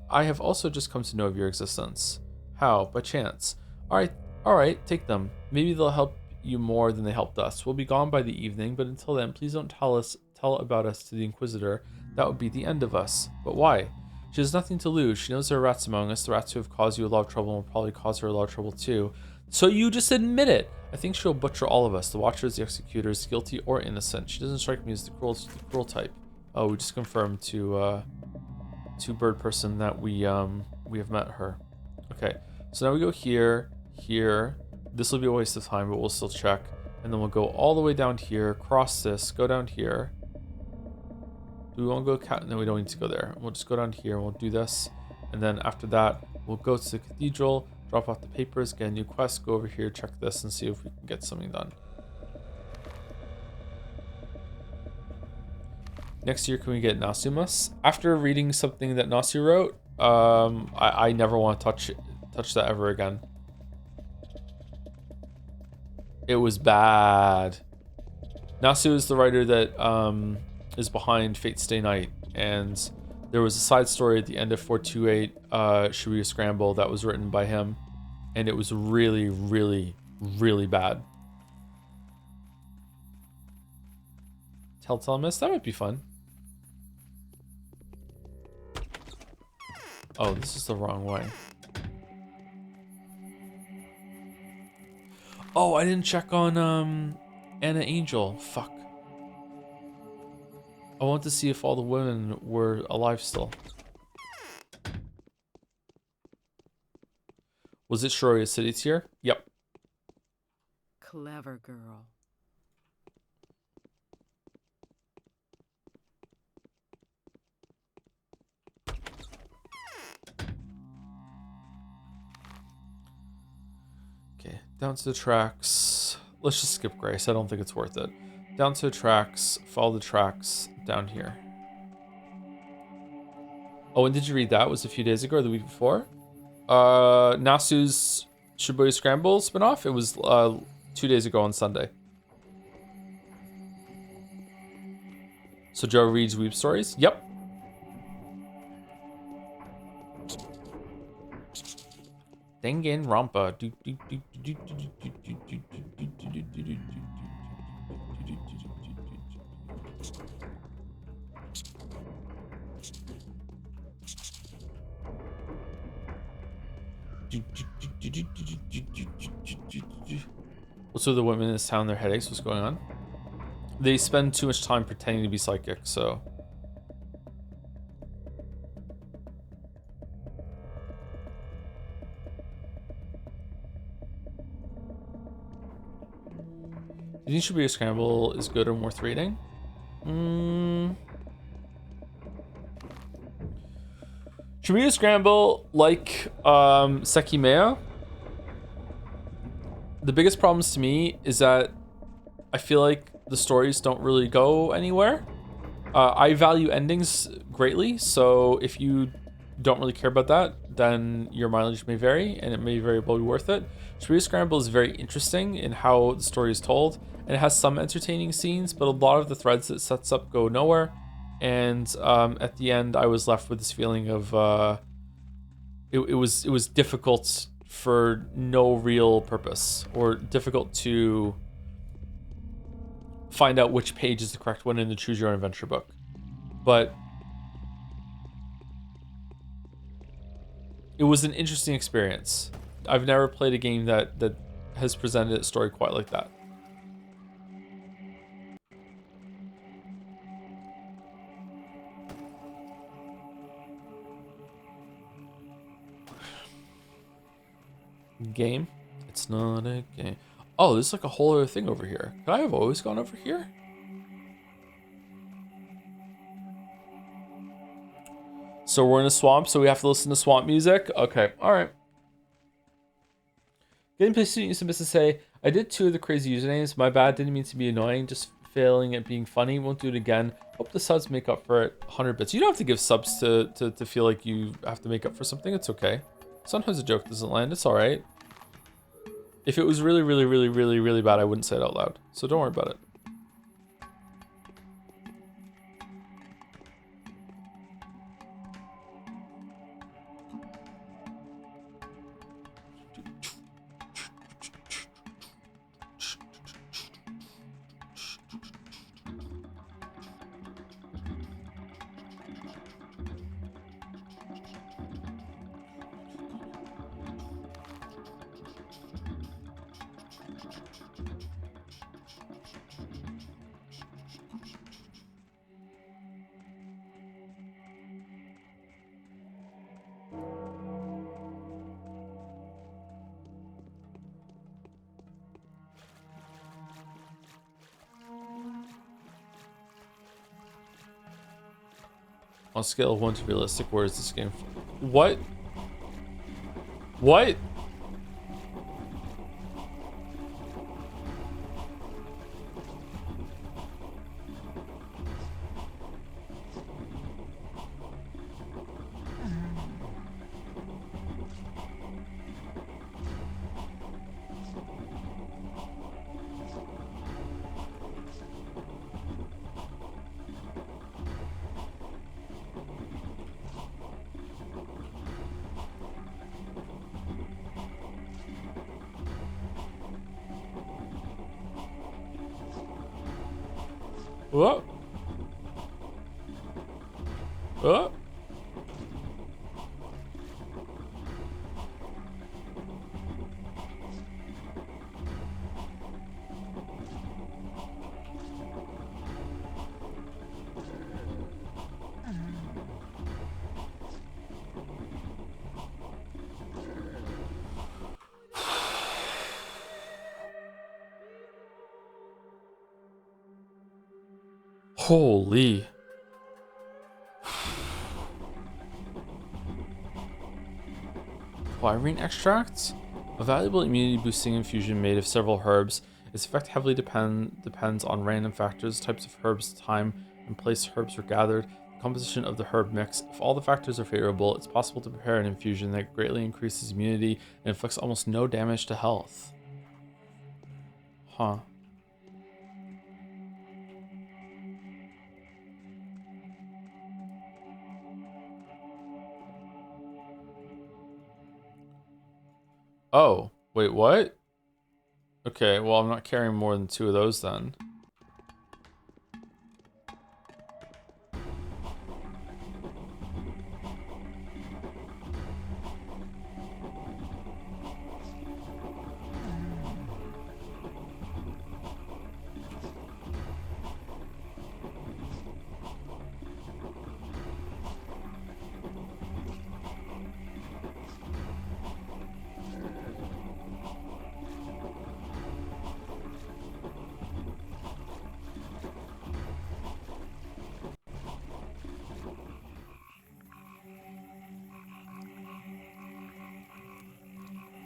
I have also just come to know of your existence. How? By chance. Alright, take them. Maybe they'll help you more than they helped us. We'll be gone by the evening, but until then, please don't tell about us to the Inquisitor. That would be the end of us. But why? She has nothing to lose. She knows there are rats among us. The rats who have caused you a lot of trouble will probably cause her a lot of trouble too. So you just admit it. I think she'll butcher all of us. The Watchers, the Executors, guilty or innocent. She doesn't strike me as the cruel type. Oh, we just confirmed to Bird Person that we have met her. Okay, so now we go here. This will be a waste of time, but we'll still check. And then we'll go all the way down here, cross this, go down here. Do we want to go No, we don't need to go there. We'll just go down here and we'll do this. And then after that, we'll go to the cathedral, drop off the papers, get a new quest, go over here, check this, and see if we can get something done. Next year, can we get Nasumas? After reading something that Nasu wrote, I never want to touch that ever again. It was bad. Nasu is the writer that is behind Fate Stay Night, and there was a side story at the end of 428 Shibuya Scramble that was written by him, and it was really, really, really bad. Telltale Mist? That might be fun. Oh, this is the wrong way. Oh, I didn't check on Anna Angel. Fuck. I want to see if all the women were alive still. Was it Shiroya City tier? Yep. Clever girl. Okay, down to the tracks. Let's just skip Grace. I don't think it's worth it. Down to the tracks, follow the tracks down here. Oh, and did you read that? It was a few days ago or the week before? Nasu's Shibuya Scramble spinoff? It was 2 days ago on Sunday. So Joe reads Weeb stories? Yep. Danganronpa. What's with the women in this town? Their headaches? What's going on? They spend too much time pretending to be psychic, so. Do you think Shibuya Scramble is good and worth reading? Shibuya Scramble, like Sekimea, the biggest problems to me is that I feel like the stories don't really go anywhere. I value endings greatly, so if you don't really care about that, then your mileage may vary, and it may very well be worth it. Shibuya Scramble is very interesting in how the story is told, and it has some entertaining scenes, but a lot of the threads it sets up go nowhere. And at the end, I was left with this feeling of it was difficult for no real purpose, or difficult to find out which page is the correct one in the Choose Your Own Adventure book. But it was an interesting experience. I've never played a game that has presented a story quite like that. Game? It's not a game. Oh, there's like a whole other thing over here. Could I have always gone over here? So we're in a swamp, so we have to listen to swamp music? Okay, alright. Gameplay student used to miss to say, I did 2 of the crazy usernames. My bad, didn't mean to be annoying, just failing at being funny. Won't do it again. Hope the subs make up for it. 100 bits. You don't have to give subs to feel like you have to make up for something. It's okay. Sometimes a joke doesn't land. It's alright. If it was really, really, really, really, really bad, I wouldn't say it out loud. So don't worry about it. On a scale of 1 to realistic, where is this game? What? What? What? What? Holy. Pyrene extracts? A valuable immunity boosting infusion made of several herbs. Its effect heavily depends on random factors, types of herbs, time and place herbs were gathered, the composition of the herb mix. If all the factors are favorable, it's possible to prepare an infusion that greatly increases immunity and inflicts almost no damage to health. Huh. Oh, wait, what? Okay, well, I'm not carrying more than 2 of those then.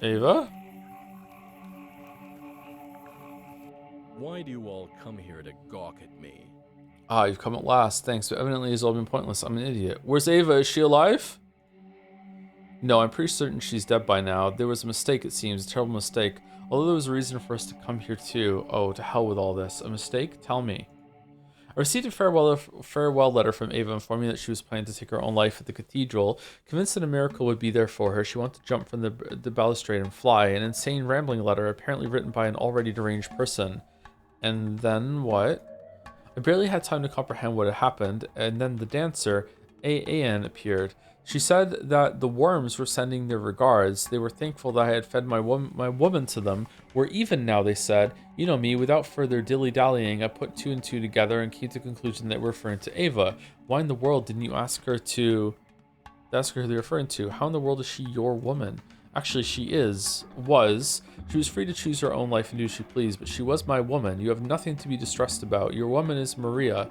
Ava? Why do you all come here to gawk at me? Ah, you've come at last. Thanks, but evidently it's all been pointless. I'm an idiot. Where's Ava? Is she alive? No, I'm pretty certain she's dead by now. There was a mistake, it seems. A terrible mistake. Although there was a reason for us to come here too. Oh, to hell with all this. A mistake? Tell me. I received a farewell letter from Ava informing me that she was planning to take her own life at the cathedral. Convinced that a miracle would be there for her, she wanted to jump from the balustrade and fly. An insane, rambling letter, apparently written by an already deranged person. And then what? I barely had time to comprehend what had happened, and then the dancer, Ayan, appeared. She said that the worms were sending their regards. They were thankful that I had fed my woman to them. We're even now, they said. You know me, without further dilly-dallying, I put 2 and 2 together and came to the conclusion that we're referring to Ava. Why in the world didn't you ask her who they're referring to? How in the world is she your woman? Actually, she was. She was free to choose her own life and do as she pleased, but she was my woman. You have nothing to be distressed about. Your woman is Maria.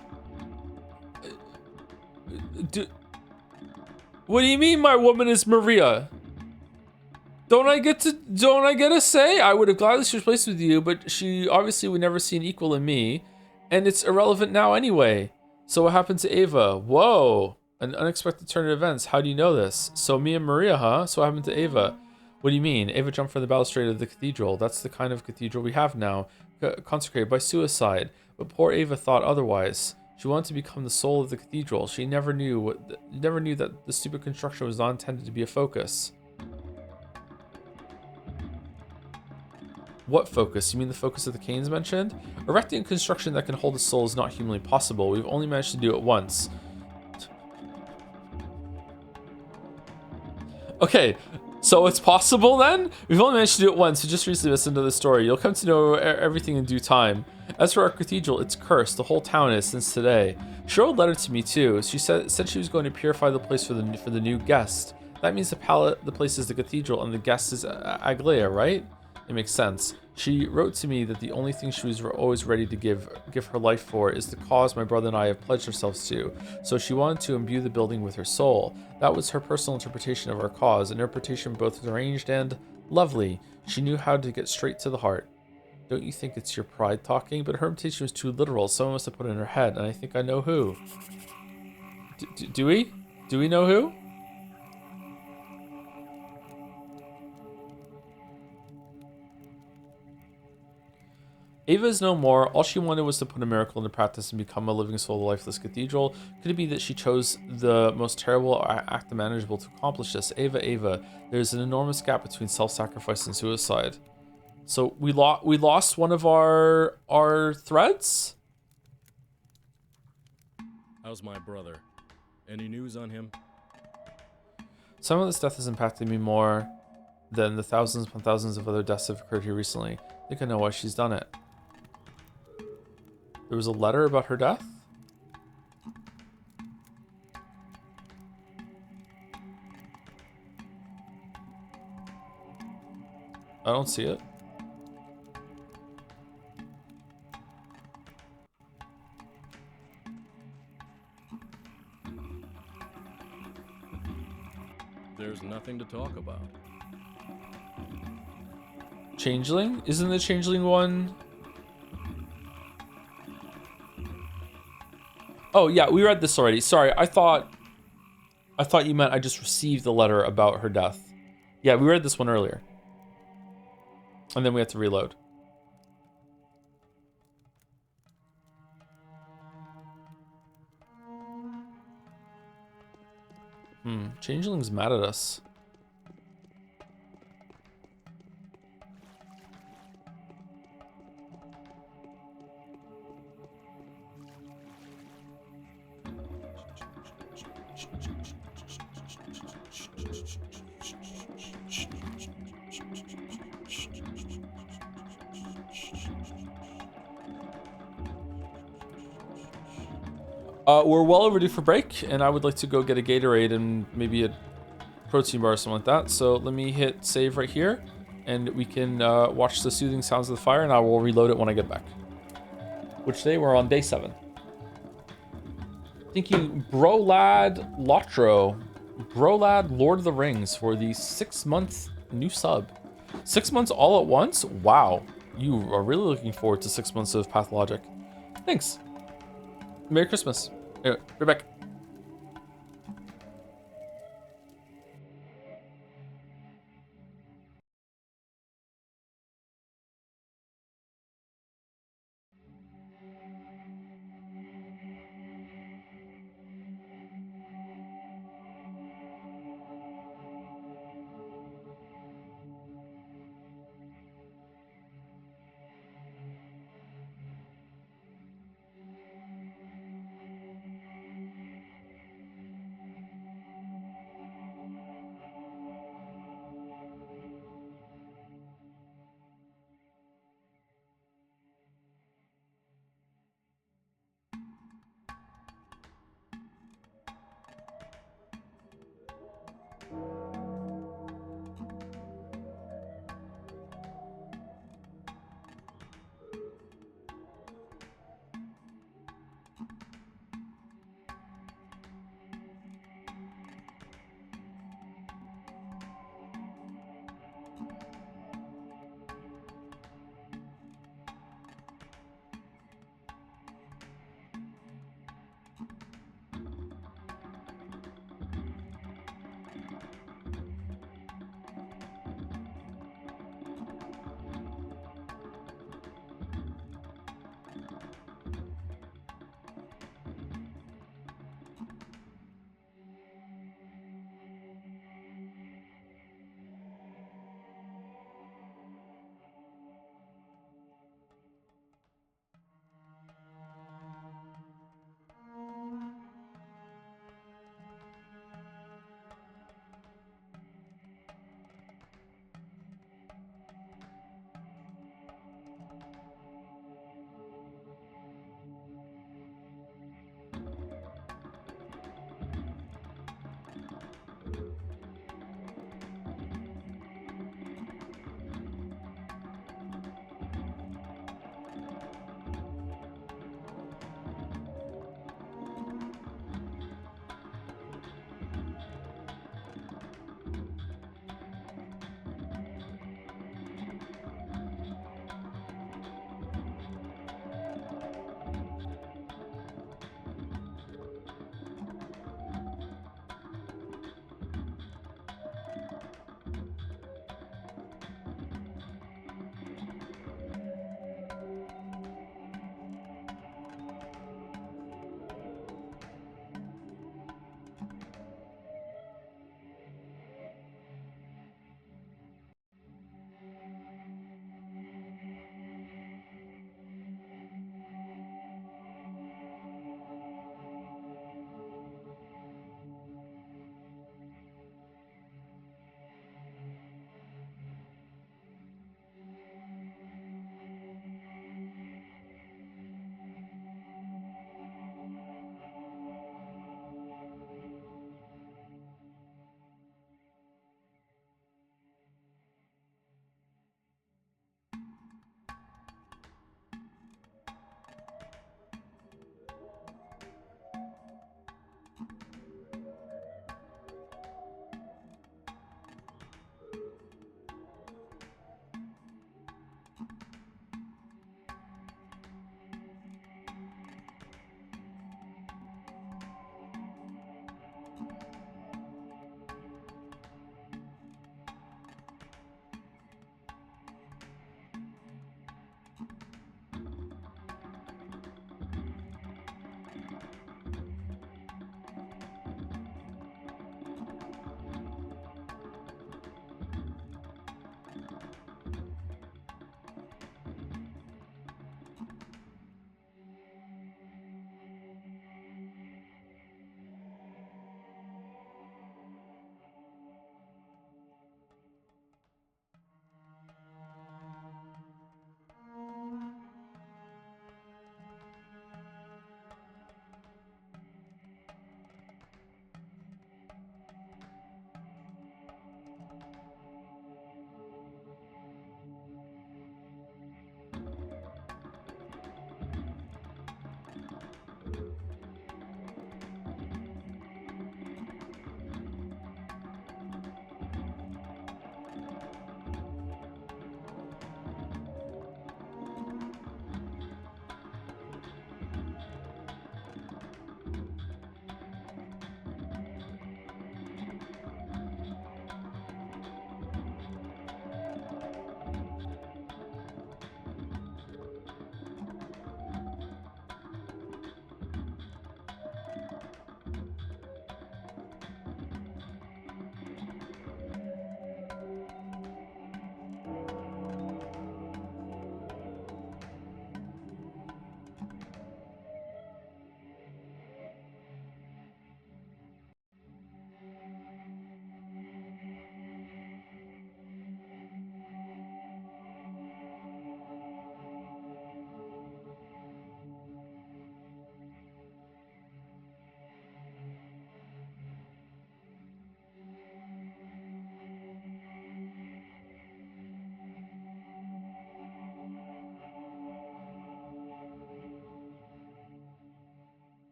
What do you mean my woman is Maria? Don't I get a say? I would have gladly switched places with you, but she obviously would never see an equal in me, and it's irrelevant now anyway. So what happened to Ava? Whoa, an unexpected turn of events. How do you know this? So me and Maria, huh? So what happened to Ava? What do you mean? Ava jumped from the balustrade of the cathedral. That's the kind of cathedral we have now, consecrated by suicide. But poor Ava thought otherwise. She wanted to become the soul of the cathedral. She never knew that the stupid construction was not intended to be a focus. What focus? You mean the focus that the Kains mentioned? Erecting a construction that can hold a soul is not humanly possible. We've only managed to do it once. Okay, so it's possible then? We've only managed to do it once, so just recently listened to the story. You'll come to know everything in due time. As for our cathedral, it's cursed. The whole town is since today. She wrote a letter to me too. She said she was going to purify the place for the new guest. That means the place is the cathedral and the guest is Aglaia, right? It makes sense. She wrote to me that the only thing she was always ready to give her life for is the cause my brother and I have pledged ourselves to. So she wanted to imbue the building with her soul. That was her personal interpretation of our cause, an interpretation both arranged and lovely. She knew how to get straight to the heart. Don't you think it's your pride talking? But her interpretation was too literal. Someone must have put it in her head, and I think I know who. Do we? Do we know who? Ava is no more. All she wanted was to put a miracle into practice and become a living soul of the lifeless cathedral. Could it be that she chose the most terrible act imaginable to accomplish this? Ava, there's an enormous gap between self-sacrifice and suicide. So we lost one of our threads? How's my brother? Any news on him? Some of this death has impacted me more than the thousands upon thousands of other deaths that have occurred here recently. I think I know why she's done it. There was a letter about her death? I don't see it. There's nothing to talk about. Changeling? Isn't the Changeling one? Oh yeah, we read this already. Sorry, I thought you meant I just received the letter about her death. Yeah, we read this one earlier. And then we had to reload. Changeling's mad at us. We're well overdue for break, and I would like to go get a Gatorade and maybe a protein bar or something like that. So let me hit save right here, and we can watch the soothing sounds of the fire, and I will reload it when I get back. Which today we're on day 7. Thank you, Brolad Lotro. Brolad Lord of the Rings for the 6-month new sub. 6 months all at once? Wow. You are really looking forward to 6 months of Pathologic. Thanks. Merry Christmas. Anyway, right back.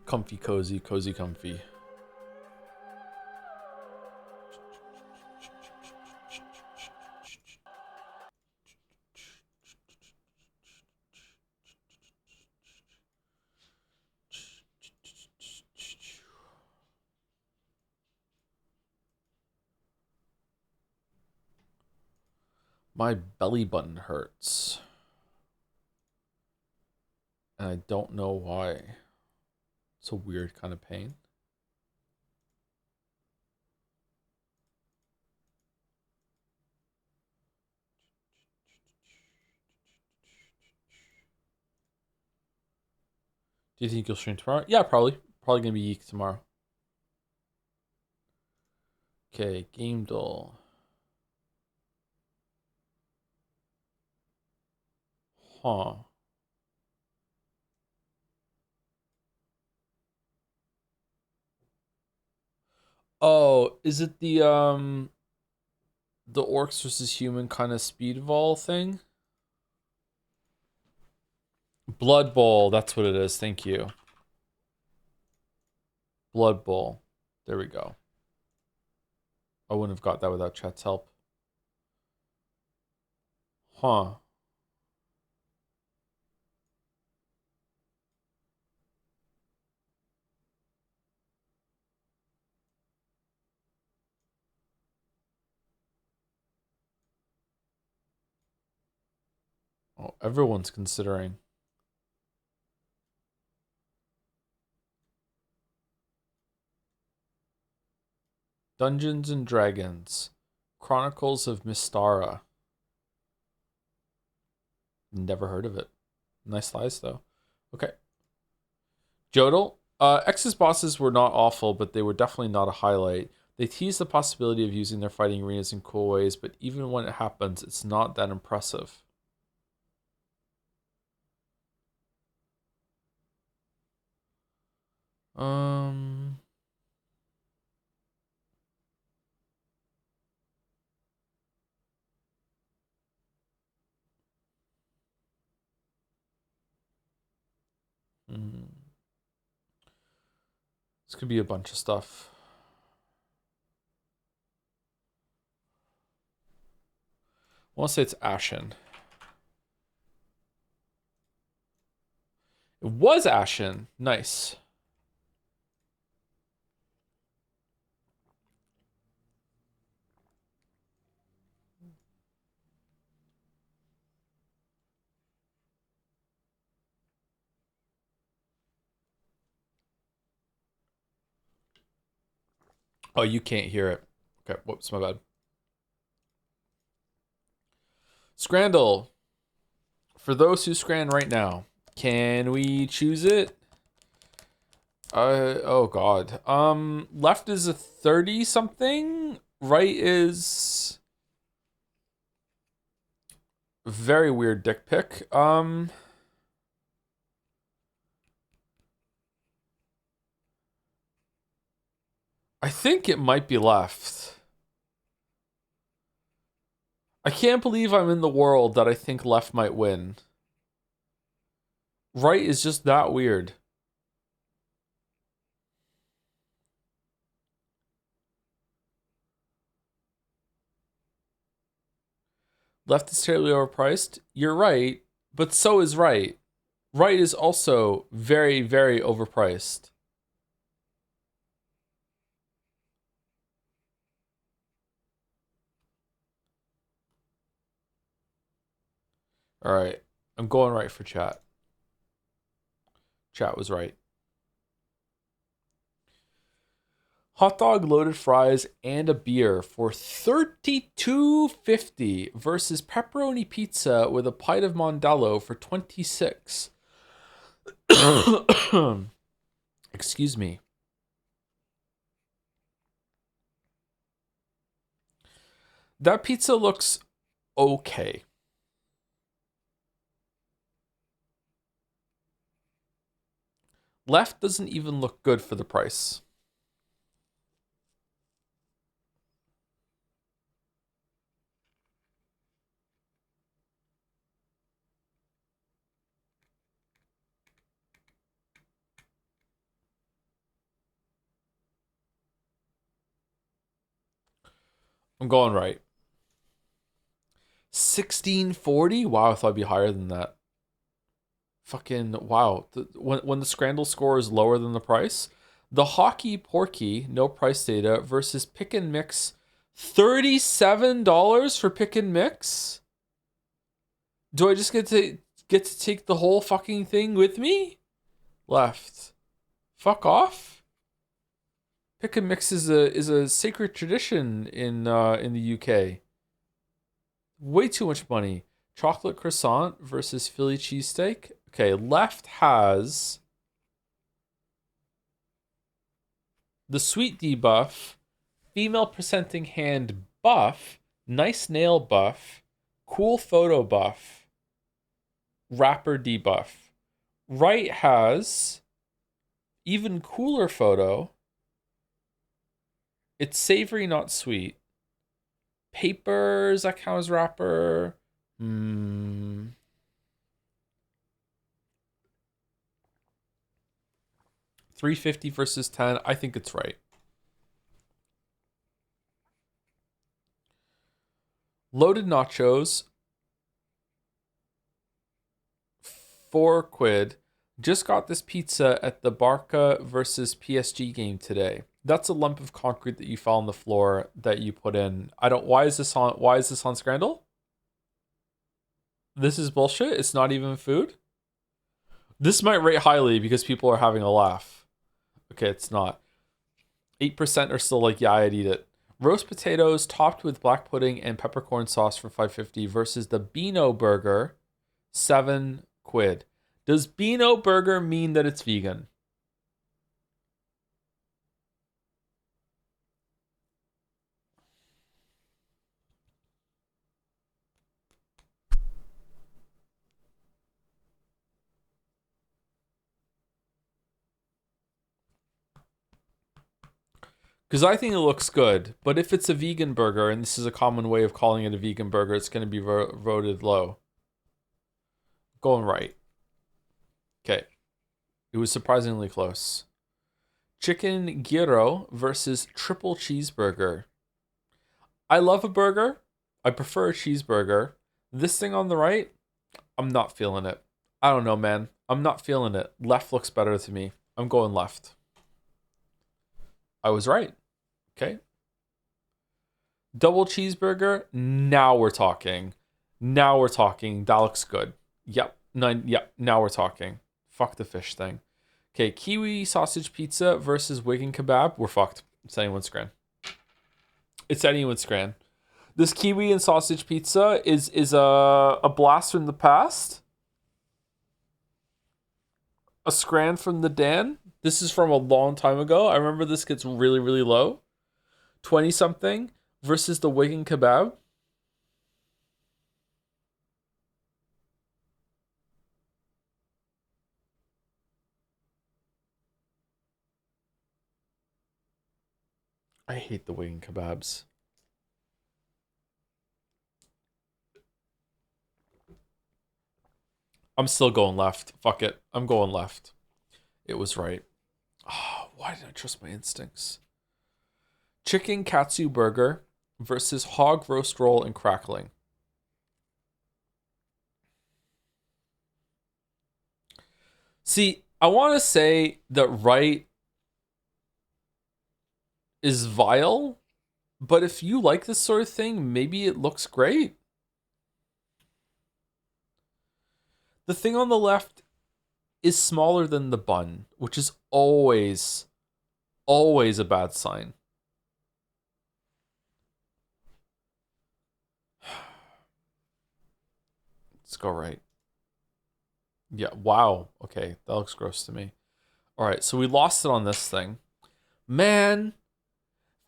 Comfy, cozy, cozy, comfy. My belly button hurts. And I don't know why. It's a weird kind of pain. Do you think you'll stream tomorrow? Yeah, probably. Probably gonna be Yeek tomorrow. Okay, game doll. Huh. Oh, is it the orcs versus human kind of speedball thing? Blood Bowl, that's what it is. Thank you. Blood Bowl. There we go. I wouldn't have got that without chat's help. Huh. Oh, everyone's considering. Dungeons and Dragons. Chronicles of Mystara. Never heard of it. Nice slice, though. Okay. Jodel. X's bosses were not awful, but they were definitely not a highlight. They tease the possibility of using their fighting arenas in cool ways, but even when it happens, it's not that impressive. Um... This could be a bunch of stuff. I want to say it's Ashen. It was Ashen. Nice. Oh, you can't hear it. Okay, whoops, my bad. Scrandle. For those who scran right now, can we choose it? Oh god. Left is a 30 something. Right is very weird dick pic. I think it might be left. I can't believe I'm in the world that I think left might win. Right is just that weird. Left is terribly overpriced. You're right, but so is right. Right is also very, very overpriced. All right. I'm going right for chat. Chat was right. Hot dog, loaded fries, and a beer for $32.50 versus pepperoni pizza with a pint of Mondello for $26. Excuse me. That pizza looks okay. Left doesn't even look good for the price. I'm going right. 1640? Wow, I thought it'd be higher than that. Fucking wow. When the Scrandle score is lower than the price, the Hockey Porky, no price data, versus Pick and Mix, $37 for Pick and Mix? Do I just get to take the whole fucking thing with me? Left. Fuck off. Pick and Mix is a sacred tradition in the UK. Way too much money. Chocolate croissant versus Philly cheesesteak. Okay, left has the sweet debuff, female presenting hand buff, nice nail buff, cool photo buff, rapper debuff. Right has even cooler photo. It's savory, not sweet. Papers that count as rapper. 350 versus 10. I think it's right. Loaded nachos. £4. Just got this pizza at the Barca versus PSG game today. That's a lump of concrete that you found on the floor that you put in. Why is this on Scrandle? This is bullshit. It's not even food. This might rate highly because people are having a laugh. Okay, it's not. 8% are still like, yeah, I'd eat it. Roast potatoes topped with black pudding and peppercorn sauce for $5.50 versus the Beano burger, £7. Does Beano burger mean that it's vegan? Because I think it looks good, but if it's a vegan burger, and this is a common way of calling it a vegan burger, it's going to be voted low. Going right. Okay. It was surprisingly close. Chicken gyro versus triple cheeseburger. I love a burger. I prefer a cheeseburger. This thing on the right, I'm not feeling it. I don't know, man. I'm not feeling it. Left looks better to me. I'm going left. I was right. Okay. Double cheeseburger. Now we're talking. Now we're talking. That looks good. Yep. Yep. Now we're talking. Fuck the fish thing. Okay. Kiwi sausage pizza versus Wigan kebab. We're fucked. It's anyone's scran. It's anyone's scran. This kiwi and sausage pizza is a blast from the past. A scran from the Dan. This is from a long time ago. I remember this gets really, really low. 20 something versus the Wigan kebab. I hate the Wigan kebabs. I'm still going left. Fuck it. I'm going left. It was right. Oh, why did I trust my instincts? Chicken katsu burger versus hog roast roll and crackling. See, I want to say that right is vile, but if you like this sort of thing, maybe it looks great. The thing on the left is smaller than the bun, which is always a bad sign. Let's go right. Yeah, wow. Okay, that looks gross to me. All right, so we lost it on this thing. Man,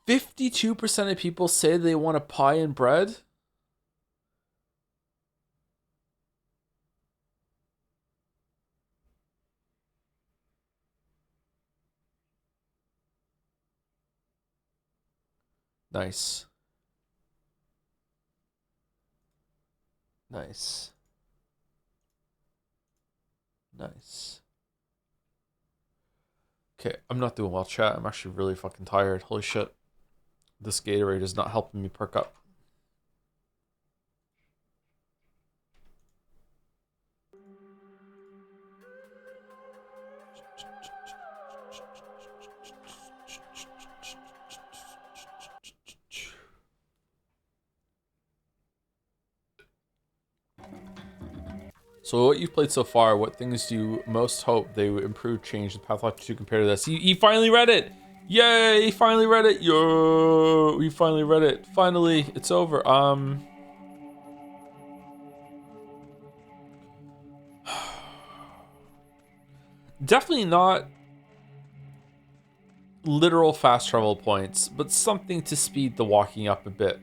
52% of people say they want a pie and bread. Nice. Nice. Nice. Okay, I'm not doing well, chat. I'm actually really fucking tired. Holy shit. This Gatorade is not helping me perk up. So what you've played so far, what things do you most hope they would improve, change the Pathologic 2 compared to this? You finally read it! Yay! You finally read it! Yo! You finally read it. Finally, it's over. Definitely not literal fast travel points, but something to speed the walking up a bit.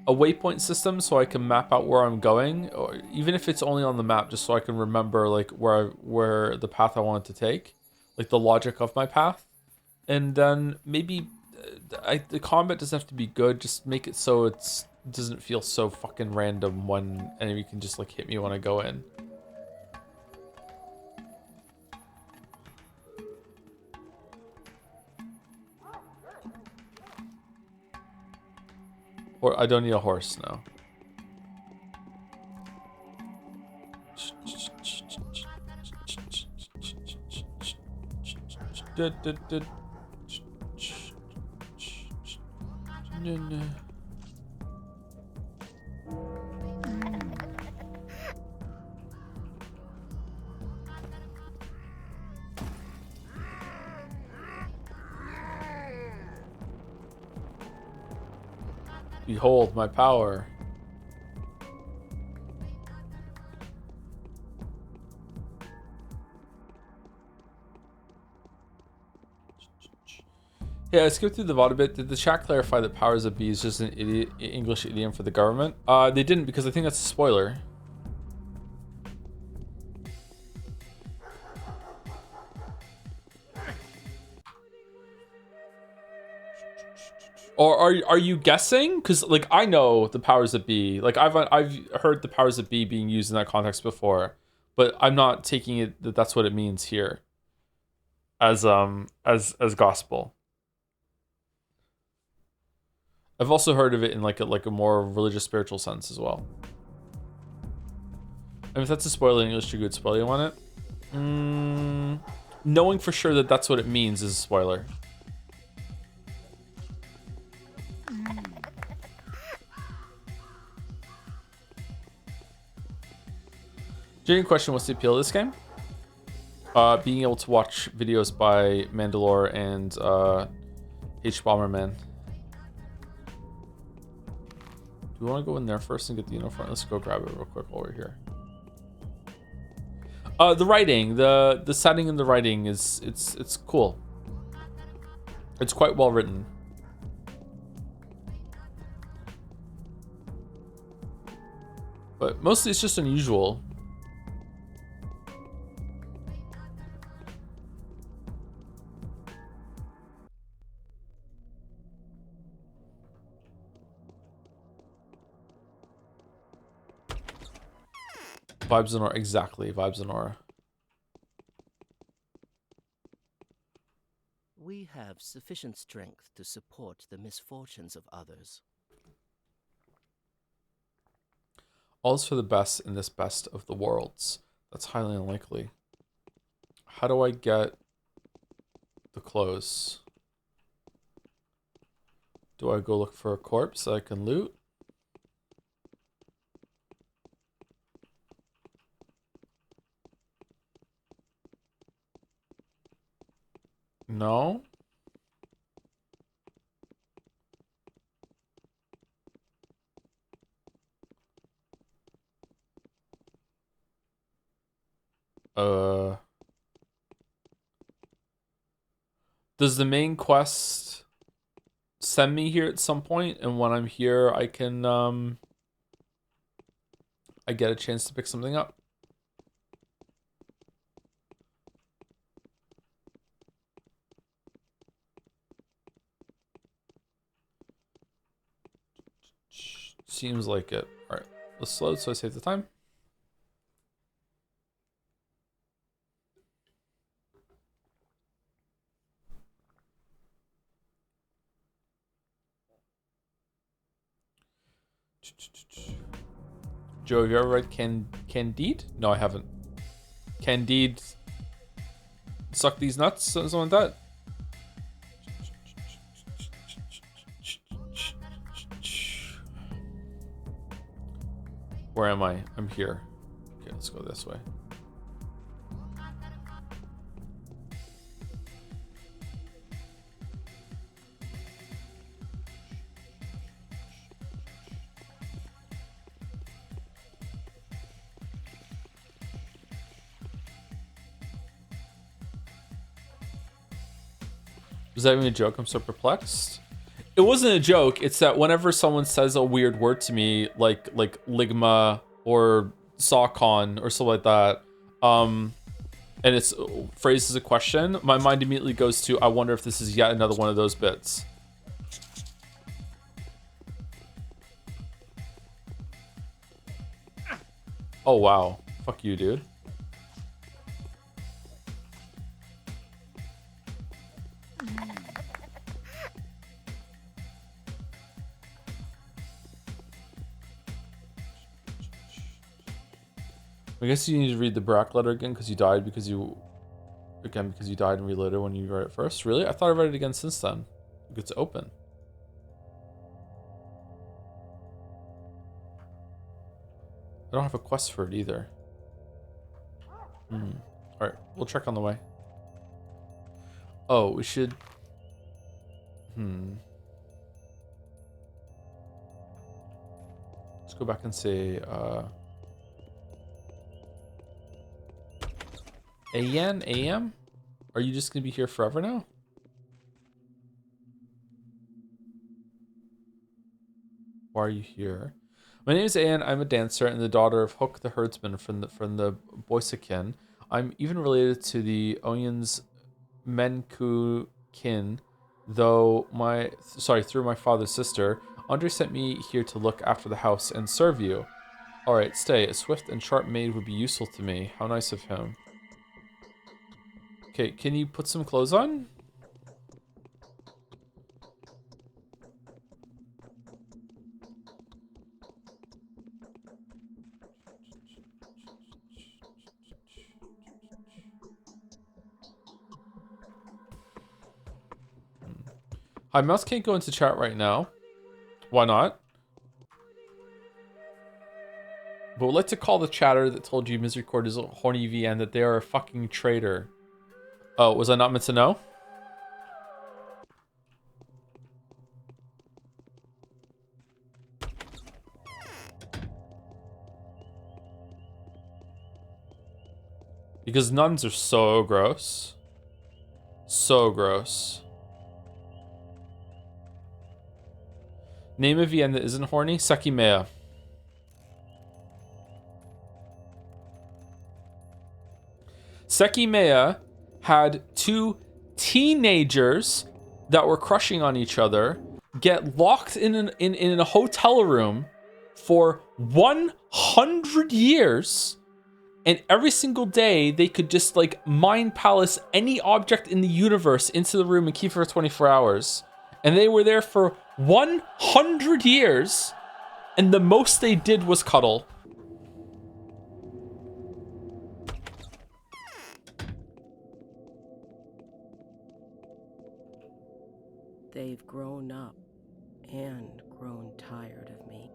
A waypoint system so I can map out where I'm going, or even if it's only on the map, just so I can remember like where the path I want to take, like the logic of my path, and then maybe the combat doesn't have to be good. Just make it so it doesn't feel so fucking random when enemy can just like hit me when I go in. Or I don't need a horse now. Behold my power. Yeah, I skipped through the VOD a bit. Did the chat clarify that powers of B is just an English idiom for the government? They didn't, because I think that's a spoiler. Or are you guessing? Because like I know the powers that be. Like I've heard the powers that be being used in that context before, but I'm not taking it that that's what it means here. As gospel. I've also heard of it in like a more religious spiritual sense as well. And if that's a spoiler in English, you could spoil you on it. Knowing for sure that that's what it means is a spoiler. Genuine question: what's the appeal of this game? Being able to watch videos by Mandalore and H Bomberman. Do we want to go in there first and get the uniform? Let's go grab it real quick while we're here. The writing, the setting and the writing is it's cool. It's quite well written. But mostly it's just unusual. Vibes and aura, exactly. Vibes and aura. We have sufficient strength to support the misfortunes of others. All's for the best in this best of the worlds. That's highly unlikely. How do I get the clothes? Do I go look for a corpse that I can loot? No. Does the main quest send me here at some point, and when I'm here I can I get a chance to pick something up? Seems like it. Alright, let's load so I save the time. Joe, have you ever read Candide? No, I haven't. Candide suck these nuts? Something like that? Where am I? I'm here. Okay, let's go this way. Was that even a joke? I'm so perplexed. It wasn't a joke. It's that whenever someone says a weird word to me, like ligma or sawcon or something like that, and it's phrased as a question, my mind immediately goes to, I wonder if this is yet another one of those bits. Oh wow. Fuck you, dude. I guess you need to read the Brack letter again because you died because you died and reloaded when you read it first. Really? I thought I read it again since then. It's open. I don't have a quest for it either. Alright, we'll check on the way. Oh, we should... Let's go back and say, Ayan, AM? Are you just gonna be here forever now? Why are you here? My name is Ayan. I'm a dancer and the daughter of Hook the herdsman from the Boysakin. I'm even related to the Oyens Menku kin, through my father's sister. Andre sent me here to look after the house and serve you. Alright, stay. A swift and sharp maid would be useful to me. How nice of him. Okay, can you put some clothes on? Hi, Mouse can't go into chat right now. Why not? But would like to call the chatter that told you Misericord is a horny VN that they are a fucking traitor. Oh, was I not meant to know? Because nuns are so gross. So gross. Name of VN that isn't horny? Sakimea. Sekimea had two teenagers that were crushing on each other get locked in a hotel room for 100 years, and every single day they could just like mind palace any object in the universe into the room and keep it for 24 hours. And they were there for 100 years, and the most they did was cuddle. They've grown up and grown tired of me.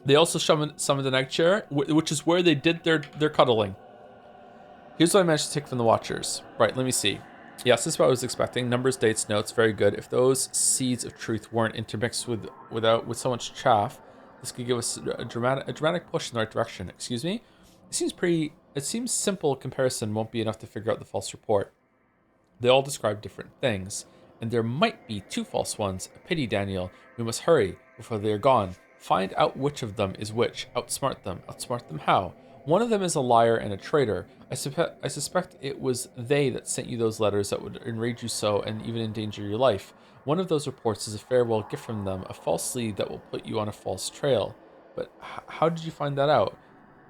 They also summoned an egg chair, which is where they did their cuddling. Here's what I managed to take from the Watchers. Right, let me see. Yes, this is what I was expecting. Numbers, dates, notes, very good. If those seeds of truth weren't intermixed with so much chaff, this could give us a dramatic push in the right direction. Excuse me? It seems simple comparison won't be enough to figure out the false report. They all describe different things, and there might be two false ones. A pity, Daniel. We must hurry before they are gone. Find out which of them is which. Outsmart them. Outsmart them how? One of them is a liar and a traitor. I suspect it was they that sent you those letters that would enrage you so and even endanger your life. One of those reports is a farewell gift from them, a false lead that will put you on a false trail. But how did you find that out?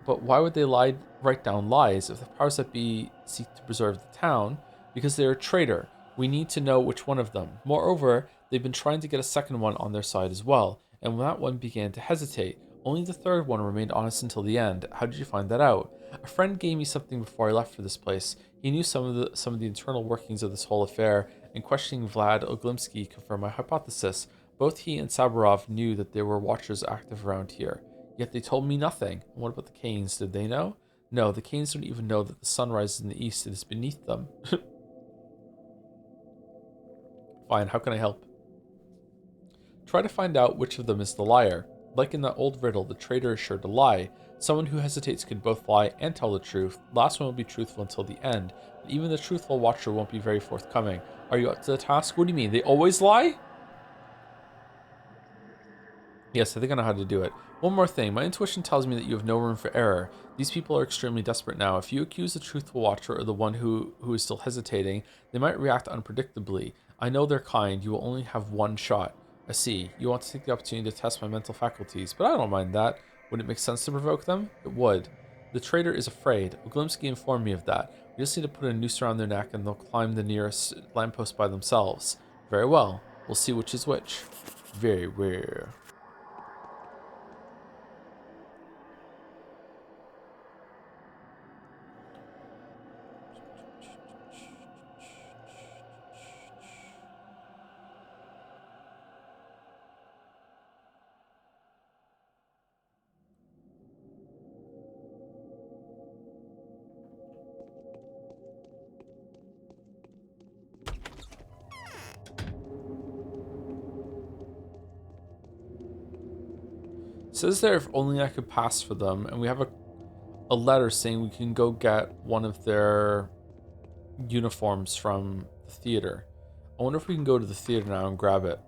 But why would they write down lies if the powers that be seek to preserve the town? Because they're a traitor. We need to know which one of them. Moreover, They've been trying to get a second one on their side as well, and when that one began to hesitate, only the third one remained honest until the end. How did you find that out? A friend gave me something before I left for this place. He knew some of the internal workings of this whole affair, and questioning Vlad Oglimsky confirmed my hypothesis. Both he and Saburov knew that there were watchers active around here, yet they told me nothing. And what about the Kains? Did they know? No, the Kains don't even know that the sun rises in the east and is beneath them. Fine, how can I help? Try to find out which of them is the liar. Like in that old riddle, the traitor is sure to lie. Someone who hesitates can both lie and tell the truth. Last one will be truthful until the end, but even the truthful watcher won't be very forthcoming. Are you up to the task? What do you mean? They always lie? Yes, I think I know how to do it. One more thing. My intuition tells me that you have no room for error. These people are extremely desperate now. If you accuse the truthful watcher or the one who is still hesitating, they might react unpredictably. I know they're kind. You will only have one shot. I see. You want to take the opportunity to test my mental faculties, but I don't mind that. Would it make sense to provoke them? It would. The traitor is afraid. Oglimsky informed me of that. We just need to put a noose around their neck and they'll climb the nearest lamppost by themselves. Very well. We'll see which is which. Very well. Says there if only I could pass for them, and we have a letter saying we can go get one of their uniforms from the theater. I wonder if we can go to the theater now and grab it.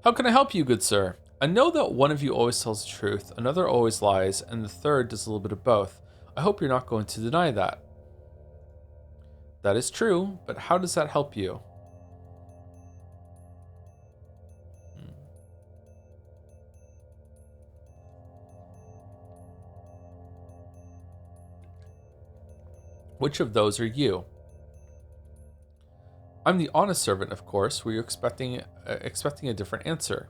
How can I help you, good sir? I know that one of you always tells the truth, another always lies, and the third does a little bit of both. I hope you're not going to deny that. That is true, but how does that help you? Which of those are you? I'm the honest servant, of course. Were you expecting a different answer?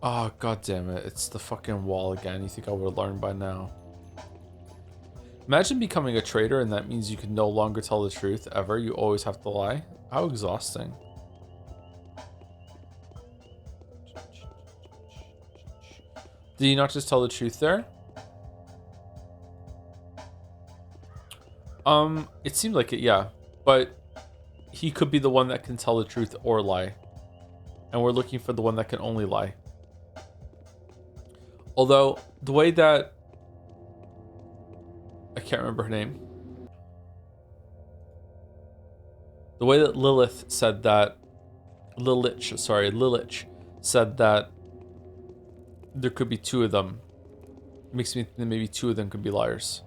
Oh, god damn it. It's the fucking wall again. You think I would have learned by now. Imagine becoming a traitor and that means you can no longer tell the truth ever. You always have to lie. How exhausting. Did you not just tell the truth there? It seemed like it, yeah. But he could be the one that can tell the truth or lie. And we're looking for the one that can only lie. Although, the way that... I can't remember her name. The way that Lilith said that... Lilich said that there could be two of them. Makes me think that maybe two of them could be liars.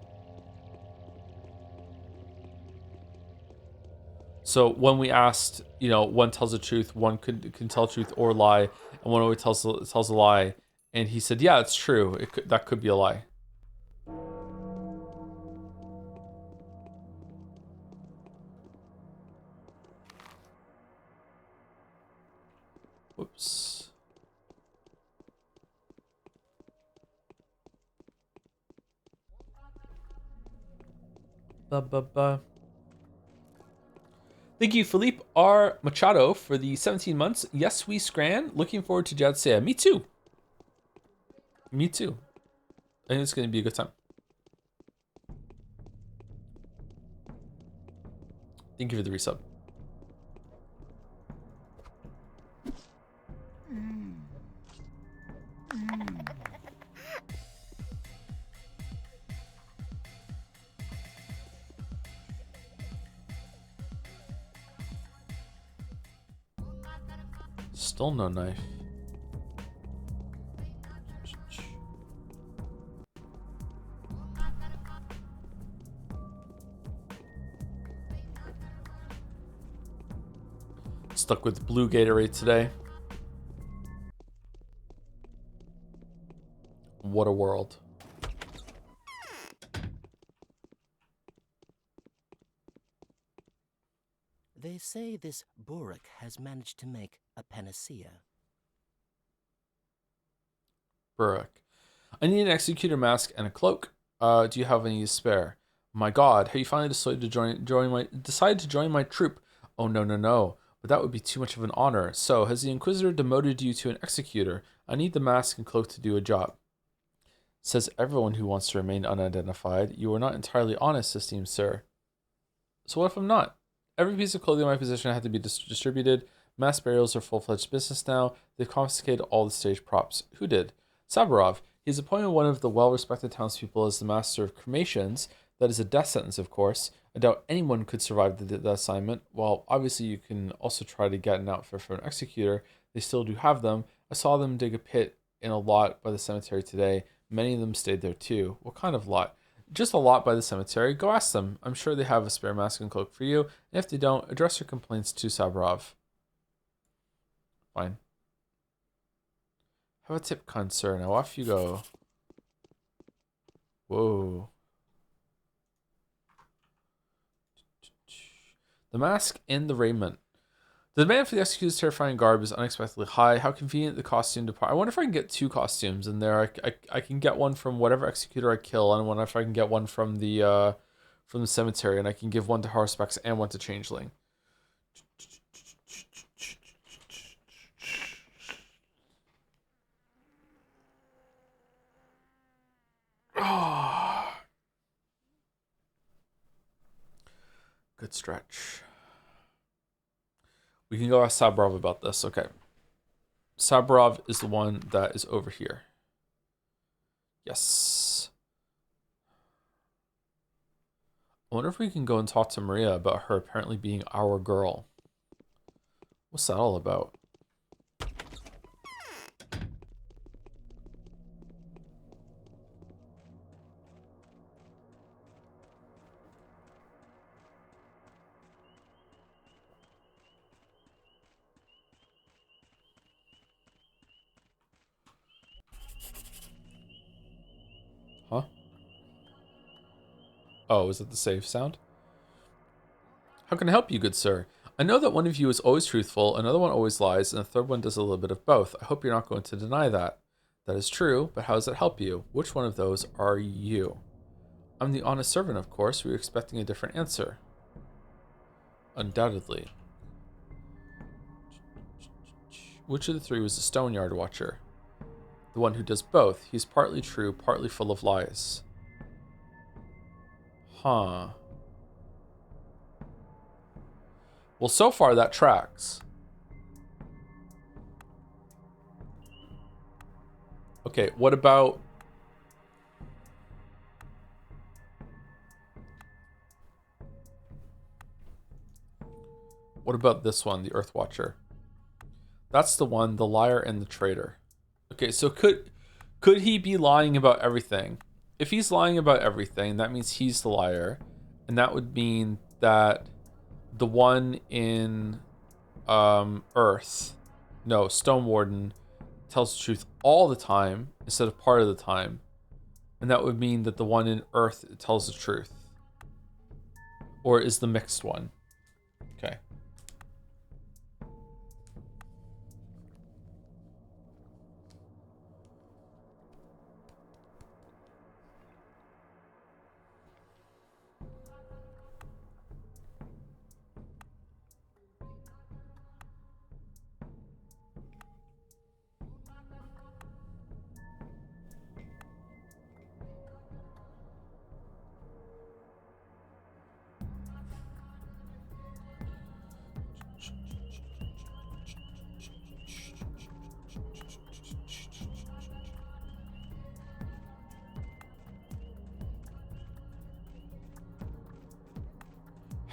So when we asked, you know, one tells the truth, one can tell truth or lie, and one always tells a lie, and he said, yeah, it's true. That could be a lie. Whoops. Thank you, Philippe R. Machado, for the 17 months. Yes, we scran. Looking forward to Jadsea. Me too. Me too. I think it's going to be a good time. Thank you for the resub. Still no knife. Stuck with blue Gatorade today. What a world. They say this Borak has managed to make a panacea. Burek. I need an executor mask and a cloak. Do you have any to spare? My god, have you finally decided to join my troop? Oh no. But that would be too much of an honor. So, has the Inquisitor demoted you to an executor? I need the mask and cloak to do a job. Says everyone who wants to remain unidentified. You are not entirely honest, esteemed sir. So what if I'm not? Every piece of clothing in my possession had to be distributed. Mass burials are full-fledged business now. They've confiscated all the stage props. Who did? Saburov. He's appointed one of the well-respected townspeople as the master of cremations. That is a death sentence, of course. I doubt anyone could survive the assignment. Well, obviously you can also try to get an outfit for an executor. They still do have them. I saw them dig a pit in a lot by the cemetery today. Many of them stayed there too. What kind of lot? Just a lot by the cemetery. Go ask them. I'm sure they have a spare mask and cloak for you. And if they don't, address your complaints to Saburov. Fine. Have a tip, kind sir. Now off you go. Whoa. The mask and the raiment. The demand for the executor's terrifying garb is unexpectedly high. How convenient the costume department. I wonder if I can get 2 costumes in there. I can get one from whatever executor I kill, and I wonder if I can get one from the cemetery, and I can give one to Harspex and one to Changeling. Good stretch. We can go ask Saburov about this. Okay. Saburov is the one that is over here. Yes. I wonder if we can go and talk to Maria about her apparently being our girl. What's that all about? Huh? Oh, is it the save sound? How can I help you, good sir? I know that one of you is always truthful, another one always lies, and the third one does a little bit of both. I hope you're not going to deny that. That is true, but how does that help you? Which one of those are you? I'm the honest servant, of course. Were you expecting a different answer? Undoubtedly. Which of the 3 was the Stoneyard Watcher? The one who does both. He's partly true, partly full of lies. Huh. Well, so far that tracks. Okay, what about... What about this one, the Earth Watcher? That's the one, the liar and the traitor. Okay, so could he be lying about everything? If he's lying about everything, that means he's the liar. And that would mean that the one in Stone Warden tells the truth all the time instead of part of the time. And that would mean that the one in Earth tells the truth. Or is the mixed one. Okay.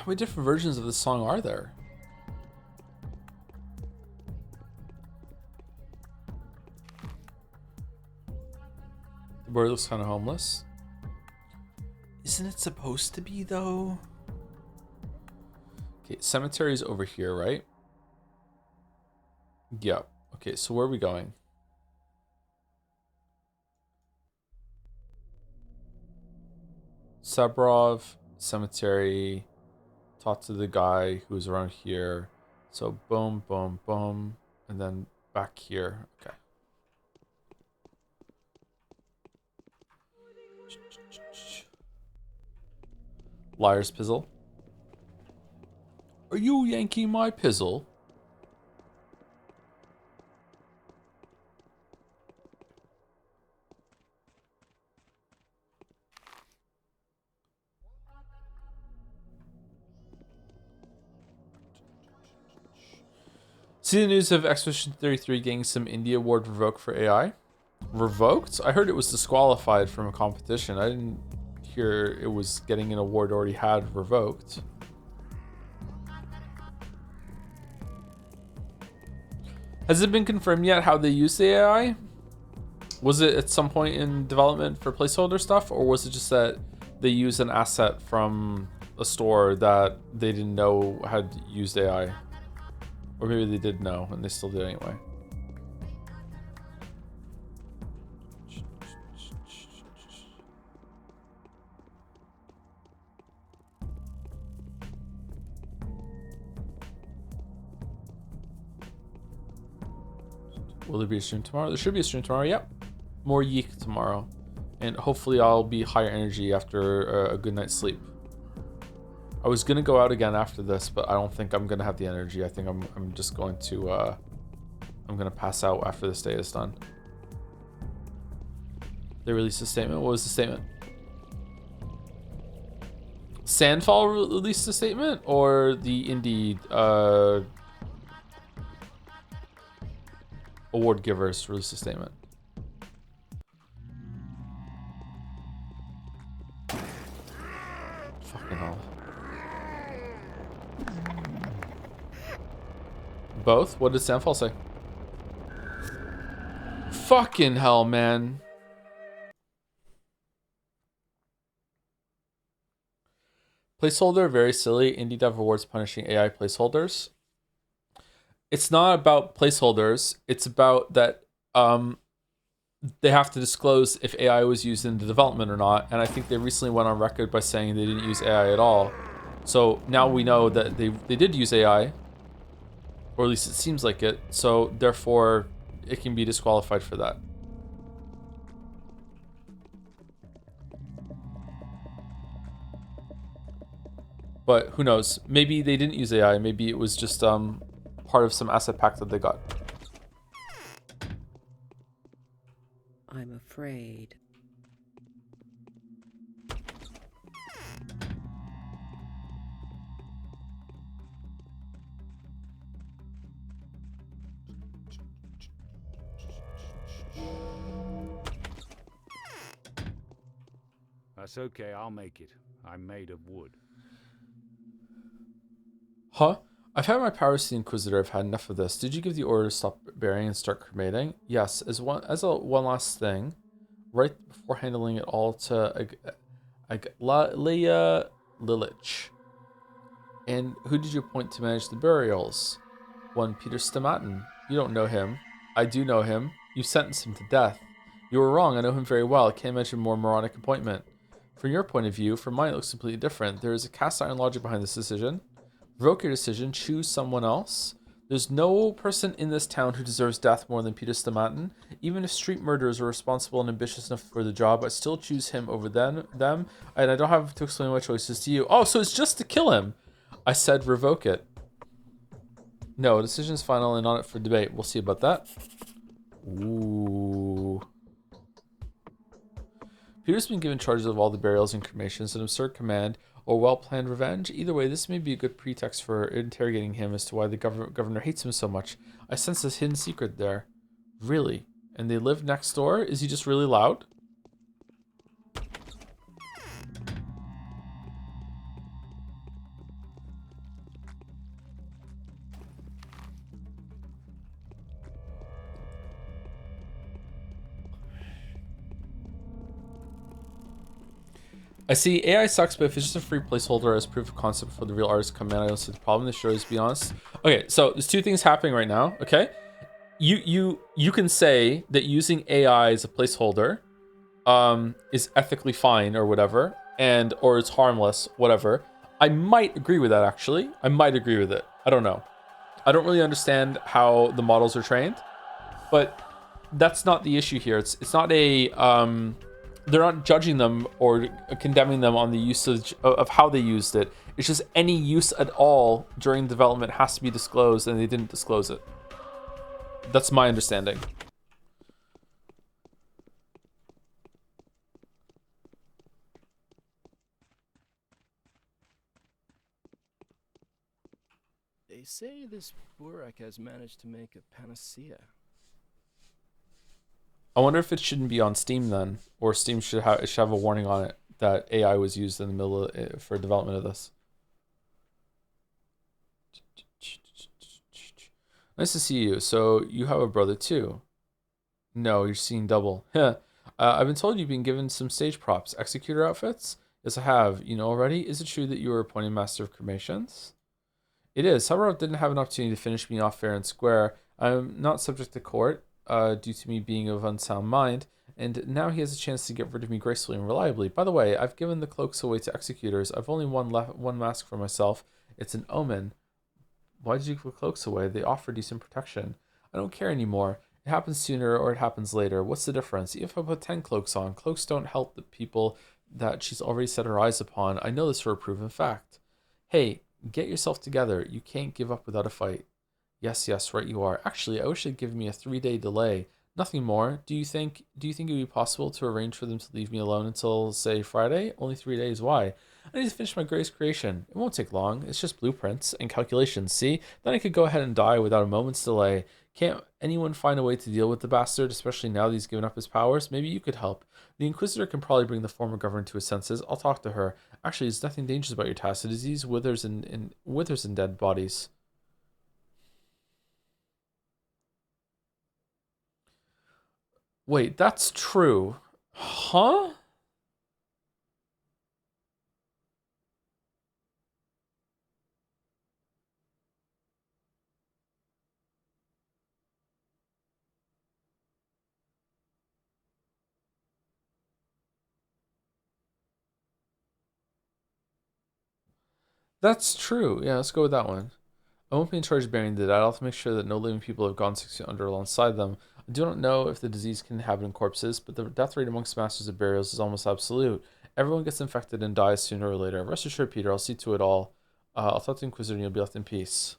How many different versions of this song are there? The boy looks kind of homeless. Isn't it supposed to be, though? Okay, cemetery is over here, right? Yep. Okay, so where are we going? Sabrov, cemetery. Talk to the guy who's around here. So boom, boom, boom. And then back here. Okay. Liar's pizzle. Are you yanking my pizzle? See the news of Expedition 33 getting some Indie Award revoked for AI? Revoked? I heard it was disqualified from a competition. I didn't hear it was getting an award already had revoked. Has it been confirmed yet how they use the AI? Was it at some point in development for placeholder stuff, or was it just that they used an asset from a store that they didn't know had used AI? Or maybe they did know and they still did anyway. Will there be a stream tomorrow? There should be a stream tomorrow, yep. More yeek tomorrow. And hopefully I'll be higher energy after a good night's sleep. I was gonna go out again after this, but I don't think I'm gonna have the energy. I think I'm just going to I'm gonna pass out after this day is done. They released a statement. What was the statement? Sandfall released a statement, or the indie award givers released a statement? Fucking hell. Both? What did Sandfall say? Fucking hell, man. Placeholder, very silly. Indie Dev Awards punishing AI placeholders. It's not about placeholders. It's about that they have to disclose if AI was used in the development or not. And I think they recently went on record by saying they didn't use AI at all. So now we know that they did use AI. Or at least it seems like it. So therefore, it can be disqualified for that. But who knows? Maybe they didn't use AI. Maybe it was just part of some asset pack that they got. I'm afraid. That's okay, I'll make it. I'm made of wood. Huh? I've had my powers to the Inquisitor. I've had enough of this. Did you give the order to stop burying and start cremating? Yes. As one last thing, right before handling it all to Leia Lilich. And who did you appoint to manage the burials? One Peter Stamatin. You don't know him. I do know him. You sentenced him to death. You were wrong. I know him very well. I can't imagine a more moronic appointment. From your point of view, from mine it looks completely different. There is a cast iron logic behind this decision. Revoke your decision. Choose someone else. There's no person in this town who deserves death more than Peter Stamatin. Even if street murderers are responsible and ambitious enough for the job, I still choose him over them. And I don't have to explain my choices to you. Oh, so it's just to kill him. I said revoke it. No, decision's final and not up for debate. We'll see about that. Ooh. Peter's been given charge of all the burials and cremations, an absurd command, or well-planned revenge. Either way, this may be a good pretext for interrogating him as to why the governor hates him so much. I sense this hidden secret there. Really? And they live next door? Is he just really loud? I see AI sucks, but if it's just a free placeholder as proof of concept for the real artists come in, I don't see the problem. This show is, to be honest. Okay, so there's two things happening right now. Okay, you can say that using AI as a placeholder is ethically fine or whatever, and or it's harmless, whatever. I might agree with that, actually. I might agree with it. I don't know. I don't really understand how the models are trained, but that's not the issue here. It's not a they're not judging them or condemning them on the usage of how they used it. It's just any use at all during development has to be disclosed, and they didn't disclose it. That's my understanding. They say this Burak has managed to make a panacea. I wonder if it shouldn't be on Steam then, or Steam should have a warning on it that AI was used in the middle of, for development of this. Nice to see you. So you have a brother too? No, you're seeing double. I've been told you've been given some stage props, executor outfits. Yes, I have. You know already. Is it true that you were appointed master of cremations? It is. However, I didn't have an opportunity to finish me off fair and square. I'm not subject to court, due to me being of unsound mind, and now he has a chance to get rid of me gracefully and reliably. By the way, I've given the cloaks away to executors. I've only one mask for myself. It's an omen. Why did you give the cloaks away? They offer decent protection. I don't care anymore. It happens sooner or it happens later. What's the difference? If I put 10 cloaks on, cloaks don't help the people that she's already set her eyes upon. I know this for a proven fact. Hey, get yourself together. You can't give up without a fight. Yes, right you are. Actually, I wish they'd given me a 3-day delay. Nothing more. Do you think it would be possible to arrange for them to leave me alone until, say, Friday? Only 3 days. Why? I need to finish my greatest creation. It won't take long. It's just blueprints and calculations, see? Then I could go ahead and die without a moment's delay. Can't anyone find a way to deal with the bastard, especially now that he's given up his powers? Maybe you could help. The Inquisitor can probably bring the former governor to his senses. I'll talk to her. Actually, there's nothing dangerous about your task. The disease withers in dead bodies. Wait, that's true. Huh? That's true. Yeah, let's go with that one. I won't be in charge of burying the dead. I'll have to make sure that no living people have gone 6 feet under alongside them. I do not know if the disease can inhabit in corpses, but the death rate amongst masters of burials is almost absolute. Everyone gets infected and dies sooner or later. Rest assured, Peter, I'll see to it all. I'll talk to the Inquisitor and you'll be left in peace.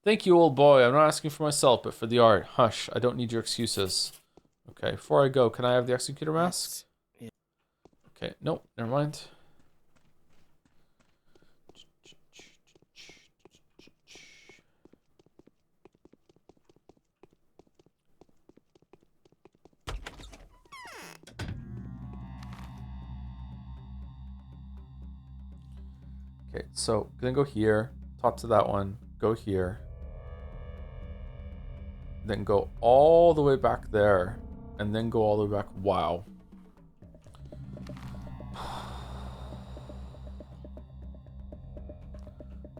Thank you, old boy. I'm not asking for myself, but for the art. Hush, I don't need your excuses. Okay, before I go, can I have the Executor mask? Yes. Okay, nope, never mind. Okay, so gonna go here, talk to that one, go here, then go all the way back there, and then go all the way back. Wow.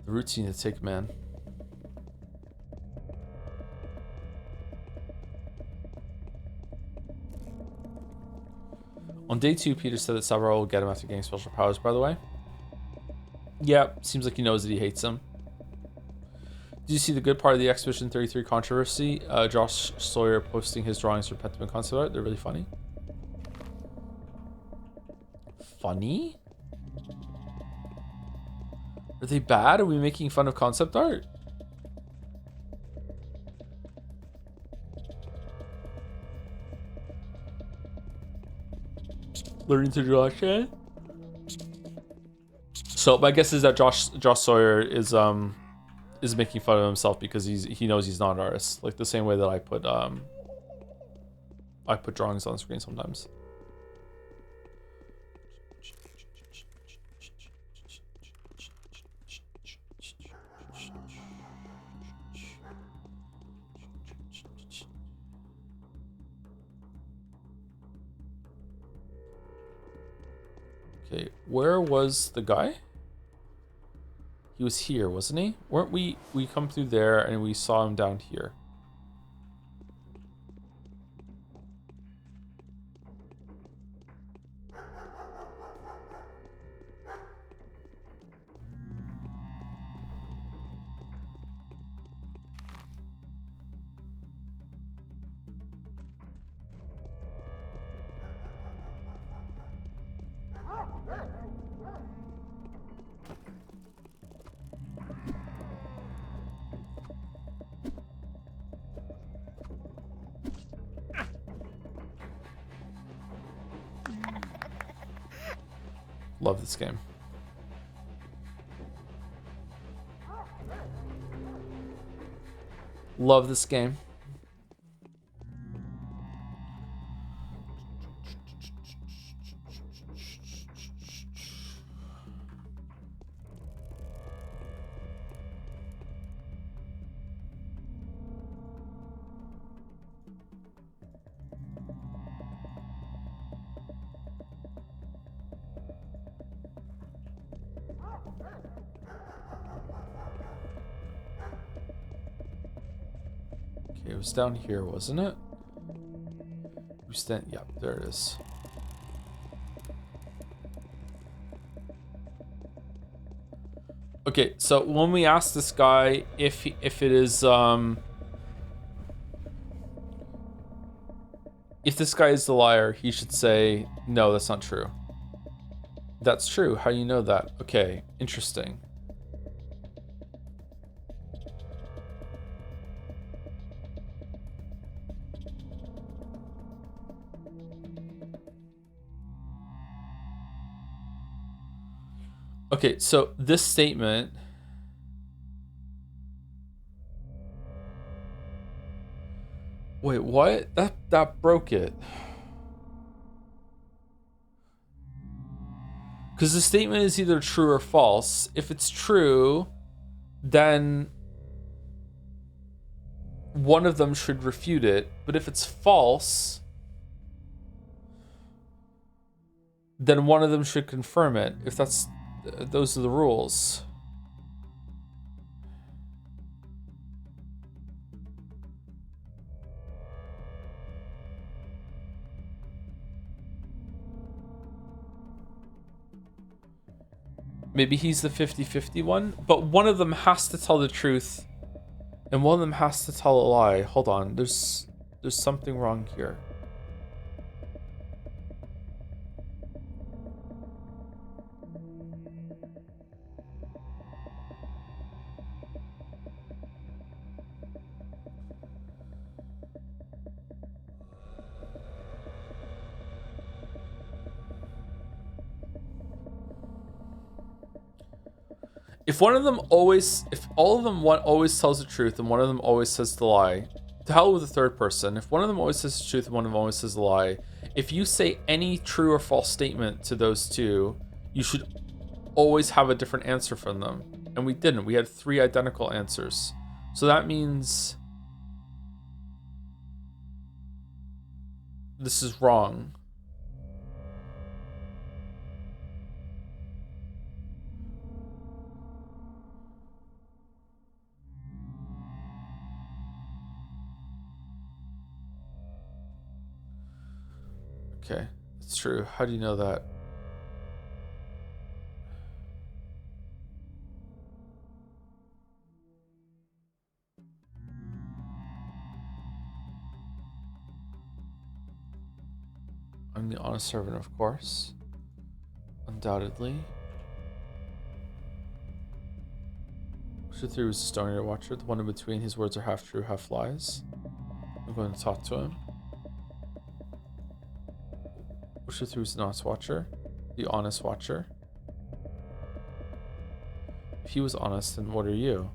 The routine to take, man. On day 2, Peter said that Savaro will get him after getting special powers, by the way. Yeah, seems like he knows that he hates him. Did you see the good part of the Expedition 33 controversy? Josh Sawyer posting his drawings for Pentiment concept art. They're really funny. Funny? Are they bad? Are we making fun of concept art? Learning to draw shit? So my guess is that Josh Sawyer is making fun of himself because he knows he's not an artist. Like the same way that I put drawings on screen sometimes. Okay, where was the guy? He was here, wasn't he? Weren't we come through there and we saw him down here? Love this game. Love this game. Okay, it was down here, wasn't it? We stand. Yep, there it is. Okay, so when we ask this guy if it is if this guy is the liar, he should say no, that's not true. That's true. How do you know that? Okay, interesting. Okay, so this statement. Wait, what? That broke it. Because the statement is either true or false. If it's true, then one of them should refute it. But if it's false, then one of them should confirm it. If that's those are the rules. Maybe he's the 50-50 one, but one of them has to tell the truth and one of them has to tell a lie. Hold on, there's something wrong here. If one of them always, if all of them one always tells the truth and one of them always says the lie, to hell with the third person. If one of them always says the truth and one of them always says the lie, if you say any true or false statement to those two, you should always have a different answer from them. And we didn't. We had 3 identical answers. So that means this is wrong. Okay, it's true. How do you know that? I'm the honest servant, of course. Undoubtedly. Through was a stoner watcher. The one in between, his words are half true, half lies. I'm going to talk to him. Through was the honest watcher. The honest watcher. If he was honest, then what are you?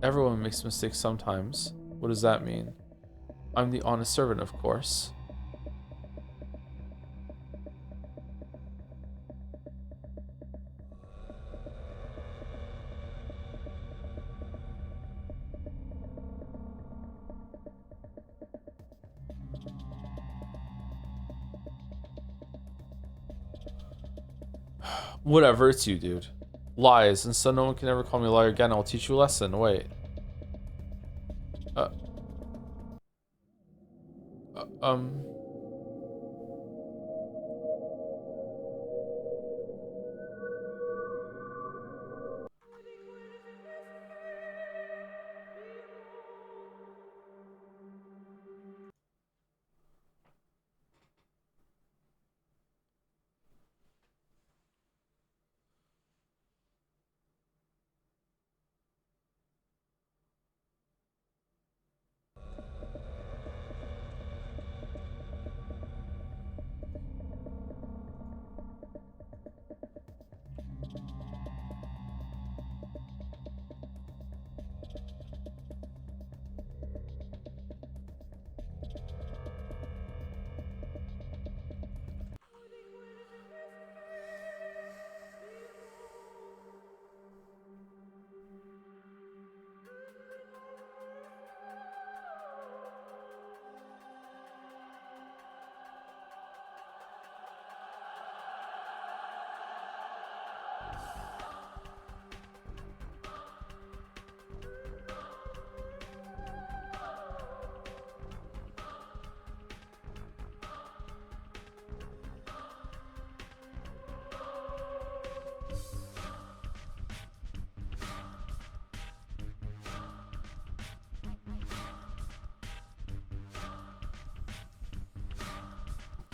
Everyone makes mistakes sometimes. What does that mean? I'm the honest servant, of course. Whatever, it's you, dude. Lies, and so no one can ever call me a liar again. I'll teach you a lesson. Wait. Uh, um...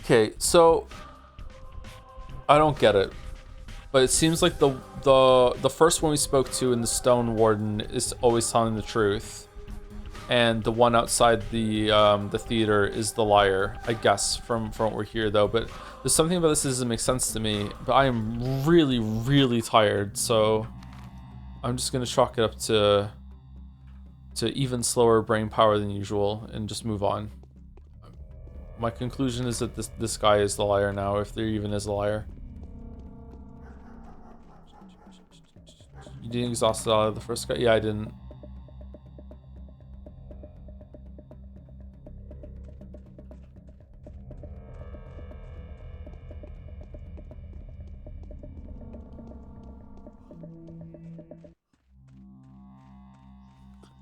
Okay, so I don't get it, but it seems like the first one we spoke to in the Stone Warden is always telling the truth, and the one outside the theater is the liar, I guess, from what we're here though. But there's something about this that doesn't make sense to me. But I am really, really tired, so I'm just gonna chalk it up to even slower brain power than usual and just move on. My conclusion is that this guy is the liar now, if there even is a liar. You didn't exhaust the first guy? Yeah, I didn't.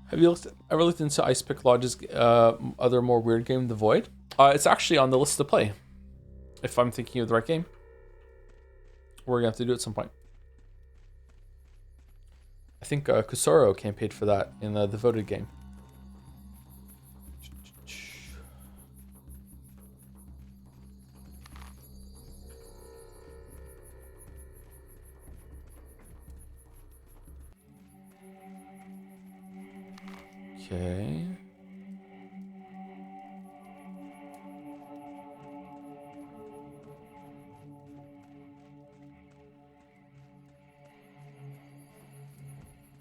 Have you ever looked into Ice Pick Lodge's other more weird game, The Void? It's actually on the list to play. If I'm thinking of the right game. We're gonna have to do it at some point. I think Kusoro campaigned for that in the Devoted game. Okay.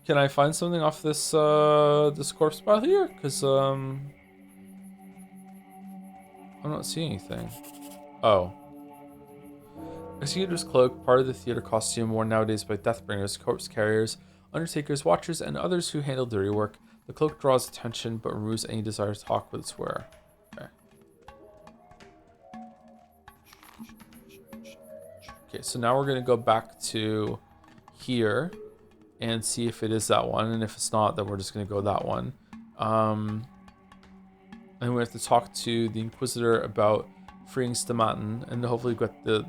Can I find something off this this corpse pile here? Cause I'm not seeing anything. Oh. Executor's cloak, part of the theater costume worn nowadays by deathbringers, corpse carriers, undertakers, watchers, and others who handle dirty work. The cloak draws attention but removes any desire to talk with its wearer. Okay. Okay, so now we're gonna go back to here and see if it is that one, and if it's not, then we're just gonna go that one. And we have to talk to the Inquisitor about freeing Stamatin, and hopefully get the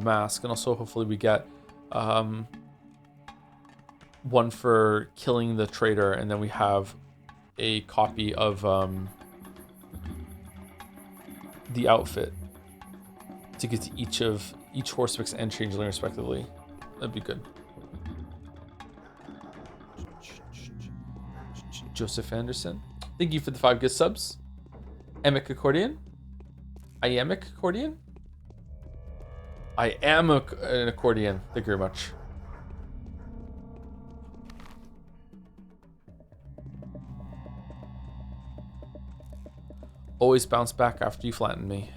mask, and also hopefully we get one for killing the traitor, and then we have a copy of the outfit to get to each Horsefix and Changeling respectively. That'd be good. Joseph Anderson, thank you for the 5 gift subs. Emic Accordion. Iamic Accordion? I am an accordion. Thank you very much. Always bounce back after you flatten me.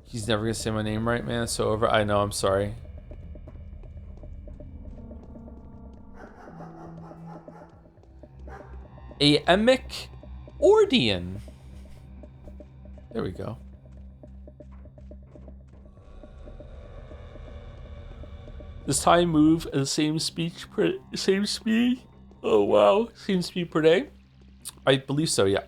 He's never gonna say my name right, man. It's so over. I know, I'm sorry. Iamic Ordian. There we go. Does time move at the same speed? Oh wow, same speed per day? I believe so, yeah.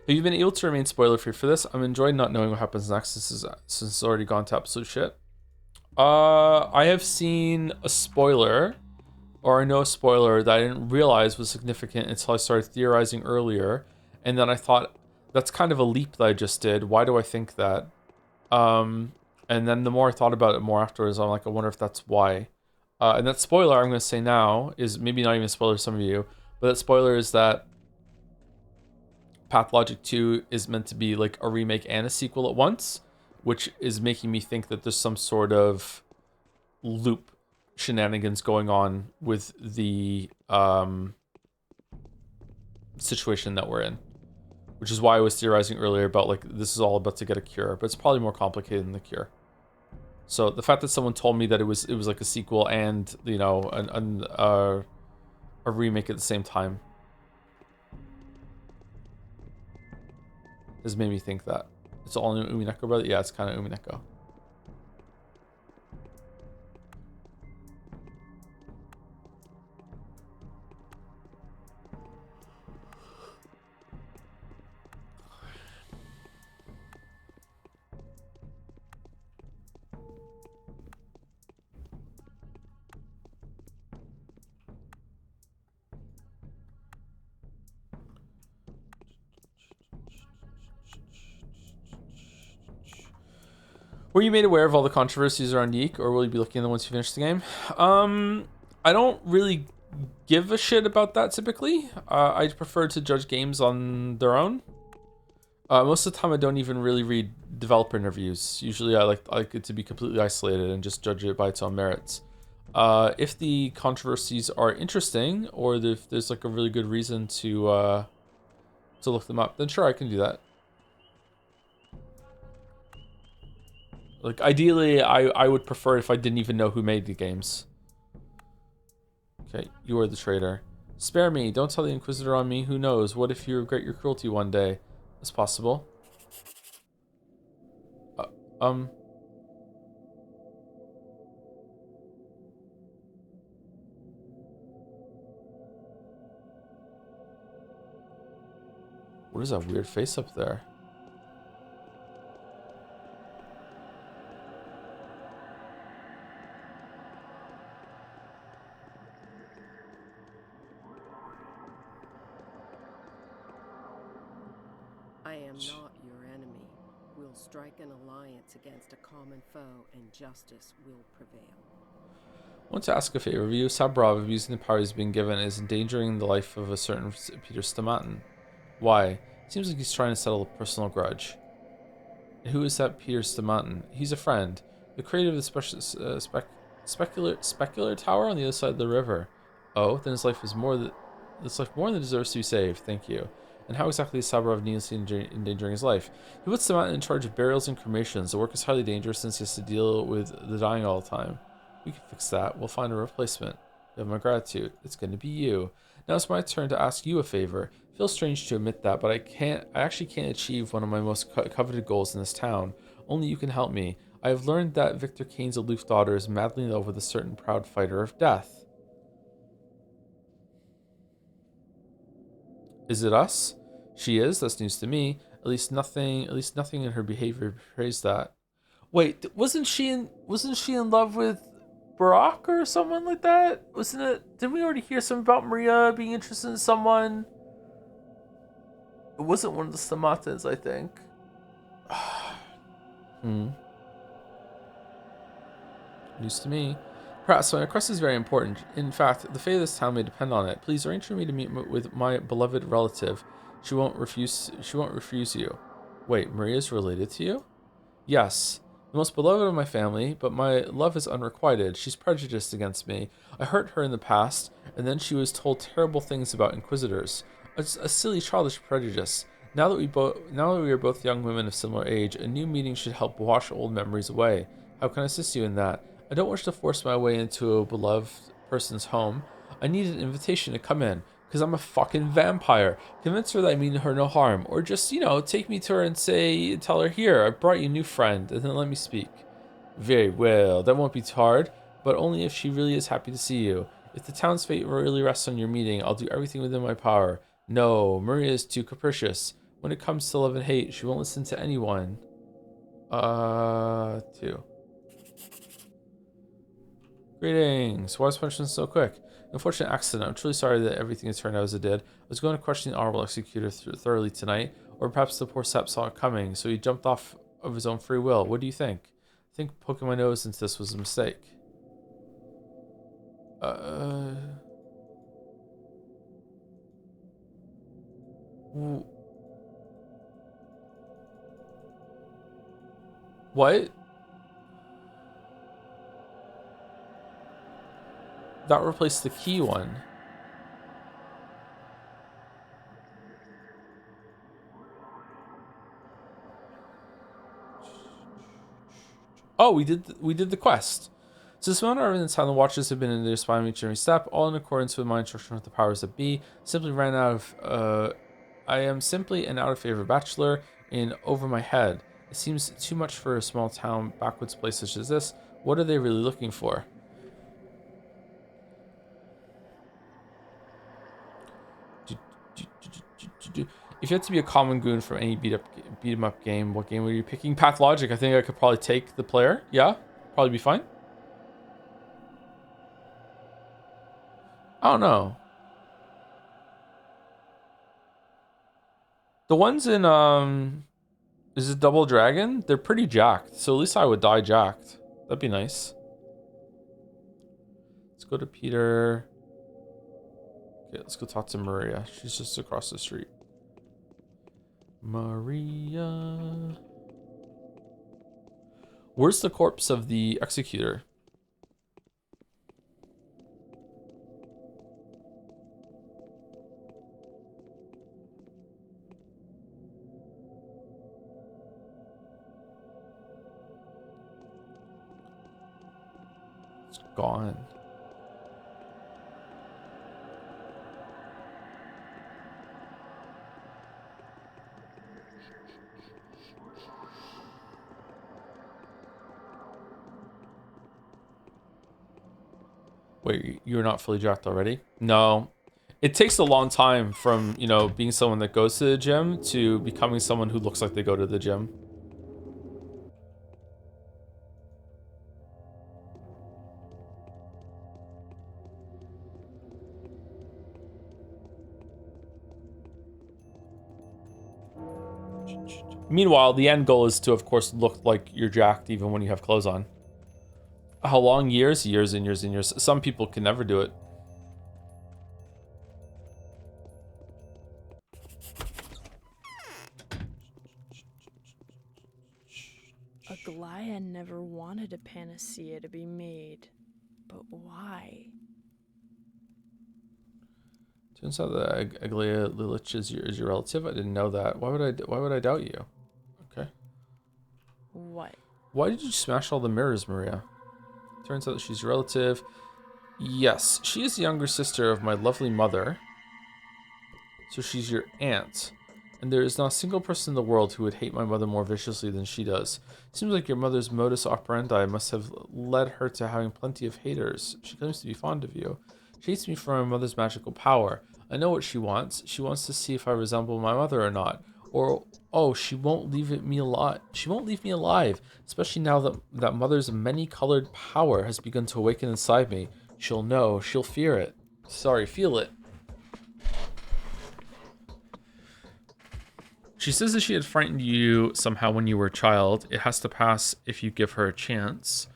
Have you been able to remain spoiler free for this? I'm enjoying not knowing what happens next since it's already gone to absolute shit. I have seen a spoiler, or I know a spoiler that I didn't realize was significant until I started theorizing earlier, and then I thought, that's kind of a leap that I just did. Why do I think that? And then the more I thought about it more afterwards, I'm like, I wonder if that's why. And that spoiler I'm going to say now is maybe not even a spoiler to some of you, but that spoiler is that Pathologic 2 is meant to be like a remake and a sequel at once, which is making me think that there's some sort of loop shenanigans going on with the situation that we're in. Which is why I was theorizing earlier about like this is all about to get a cure, but it's probably more complicated than the cure. So the fact that someone told me that it was like a sequel and, you know, a remake at the same time has made me think that it's all in Umineko, brother. Yeah, it's kind of Umineko. Were you made aware of all the controversies around Yeek, or will you be looking at them once you finish the game? I don't really give a shit about that typically. I prefer to judge games on their own. Most of the time, I don't even really read developer interviews. Usually, I like it to be completely isolated and just judge it by its own merits. If the controversies are interesting, or if there's like a really good reason to look them up, then sure, I can do that. Like, ideally, I would prefer if I didn't even know who made the games. Okay, you are the traitor. Spare me, don't tell the Inquisitor on me, who knows? What if you regret your cruelty one day? It's possible. What is that weird face up there? I am not your enemy. We'll strike an alliance against a common foe, and justice will prevail. I want to ask a favor of you. Sabrov, abusing the power he's been given, is endangering the life of a certain Peter Stamatin. Why? Seems like he's trying to settle a personal grudge. And who is that Peter Stamatin? He's a friend. The creator of the specular tower on the other side of the river. Oh, then his life is more than deserves to be saved. Thank you. And how exactly is Sabrov needlessly endangering his life? He puts Stamatin in charge of burials and cremations. The work is highly dangerous since he has to deal with the dying all the time. We can fix that. We'll find a replacement. You have my gratitude. It's going to be you. Now it's my turn to ask you a favor. It feels strange to admit that, but I actually can't achieve one of my most coveted goals in this town. Only you can help me. I have learned that Victor Kain's aloof daughter is madly in love with a certain proud fighter of death. Is it us? She is. That's news to me. At least nothing in her behavior betrays that. Wait, wasn't she in love with Barack or someone like that? Wasn't it? Didn't we already hear something about Maria being interested in someone? It wasn't one of the Stamatins, I think. News to me. Perhaps my request is very important. In fact, the fate of this town may depend on it. Please arrange for me to meet with my beloved relative. She won't refuse you. Wait, Maria's related to you? Yes. The most beloved of my family, but my love is unrequited. She's prejudiced against me. I hurt her in the past, and then she was told terrible things about inquisitors. A silly, childish prejudice. Now that we are both young women of similar age, a new meeting should help wash old memories away. How can I assist you in that? I don't wish to force my way into a beloved person's home. I need an invitation to come in. Because I'm a fucking vampire. Convince her that I mean her no harm. Or just, take me to her and tell her, here, I brought you a new friend, and then let me speak. Very well, that won't be too hard, but only if she really is happy to see you. If the town's fate really rests on your meeting, I'll do everything within my power. No, Maria is too capricious. When it comes to love and hate, she won't listen to anyone. 2. Greetings. Why was punishment so quick? Unfortunate accident. I'm truly sorry that everything has turned out as it did. I was going to question the honorable executor thoroughly tonight, or perhaps the poor sap saw it coming, so he jumped off of his own free will. What do you think? I think poking my nose into this was a mistake. What? That replaced the key one. Oh, we did the quest. Since the moment in time the watchers have been in their spine each every step, all in accordance with my instruction with the powers that be, simply ran out of I am simply an out of favor bachelor and over my head. It seems too much for a small town backwoods place such as this. What are they really looking for? If you had to be a common goon from any beat 'em up game, what game were you picking? Pathologic. I think I could probably take the player. Yeah, probably be fine. I don't know. The ones in is it Double Dragon? They're pretty jacked, so at least I would die jacked. That'd be nice. Let's go to Peter. Okay, let's go talk to Maria. She's just across the street. Maria. Where's the corpse of the executor? It's gone. Wait, you're not fully jacked already? No. It takes a long time from, being someone that goes to the gym to becoming someone who looks like they go to the gym. Meanwhile, the end goal is to, of course, look like you're jacked even when you have clothes on. How long? Years? Years and years and years. Some people can never do it. Aglaia never wanted a panacea to be made. But why? Turns out that Aglaia Lilich is your relative. I didn't know that. Why would I doubt you? Okay. What? Why did you smash all the mirrors, Maria? Turns out that she's your relative. Yes, she is the younger sister of my lovely mother. So she's your aunt. And there is not a single person in the world who would hate my mother more viciously than she does. Seems like your mother's modus operandi must have led her to having plenty of haters. She claims to be fond of you. She hates me for my mother's magical power. I know what she wants. She wants to see if I resemble my mother or not. Or, oh, she won't leave me alive. She won't leave me alive, especially now that mother's many-colored power has begun to awaken inside me. She'll know. She'll fear it. Sorry, feel it. She says that she had frightened you somehow when you were a child. It has to pass if you give her a chance.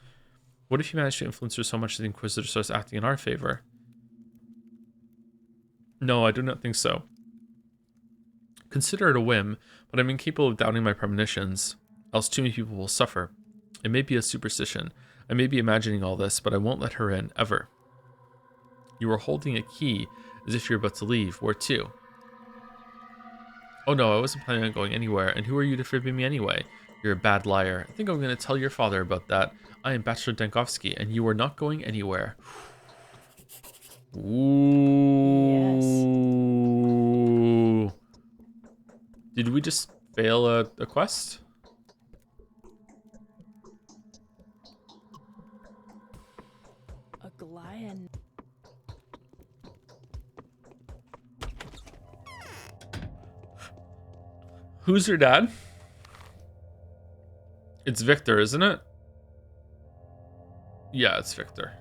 What if you manage to influence her so much that the Inquisitor starts acting in our favor? No, I do not think so. Consider it a whim, but I'm incapable of doubting my premonitions, else too many people will suffer. It may be a superstition. I may be imagining all this, but I won't let her in, ever. You are holding a key as if you're about to leave. Where to? Oh no, I wasn't planning on going anywhere, and who are you to forbid me anyway? You're a bad liar. I think I'm going to tell your father about that. I am Bachelor Dankovsky, and you are not going anywhere. Ooh. Yes. Did we just fail a quest? A Goliath. Who's your dad? It's Victor, isn't it? Yeah, it's Victor.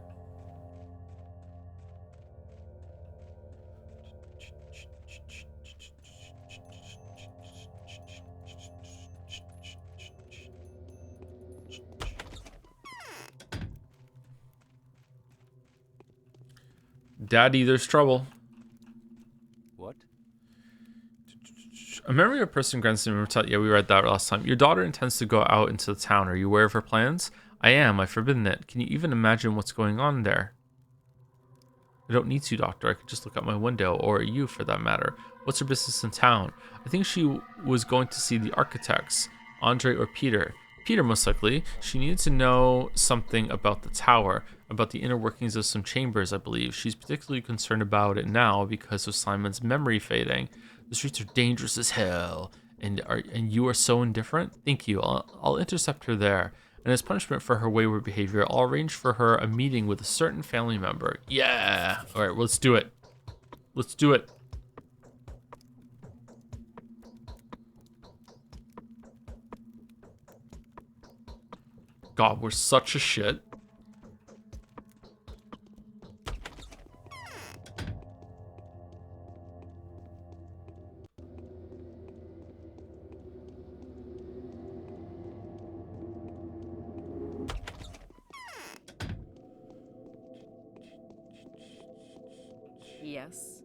Daddy, there's trouble. What? A memory of a person grandson. Yeah, we read that last time. Your daughter intends to go out into the town. Are you aware of her plans? I am. I've forbidden it. Can you even imagine what's going on there? I don't need to, Doctor. I could just look out my window, or you for that matter. What's her business in town? I think she was going to see the architects, Andre or Peter. Peter, most likely. She needed to know something about the tower, about the inner workings of some chambers, I believe. She's particularly concerned about it now because of Simon's memory fading. The streets are dangerous as hell, and you are so indifferent? Thank you. I'll intercept her there. And as punishment for her wayward behavior, I'll arrange for her a meeting with a certain family member. Yeah! Alright, well, let's do it. Let's do it. God, we're such a shit. Yes.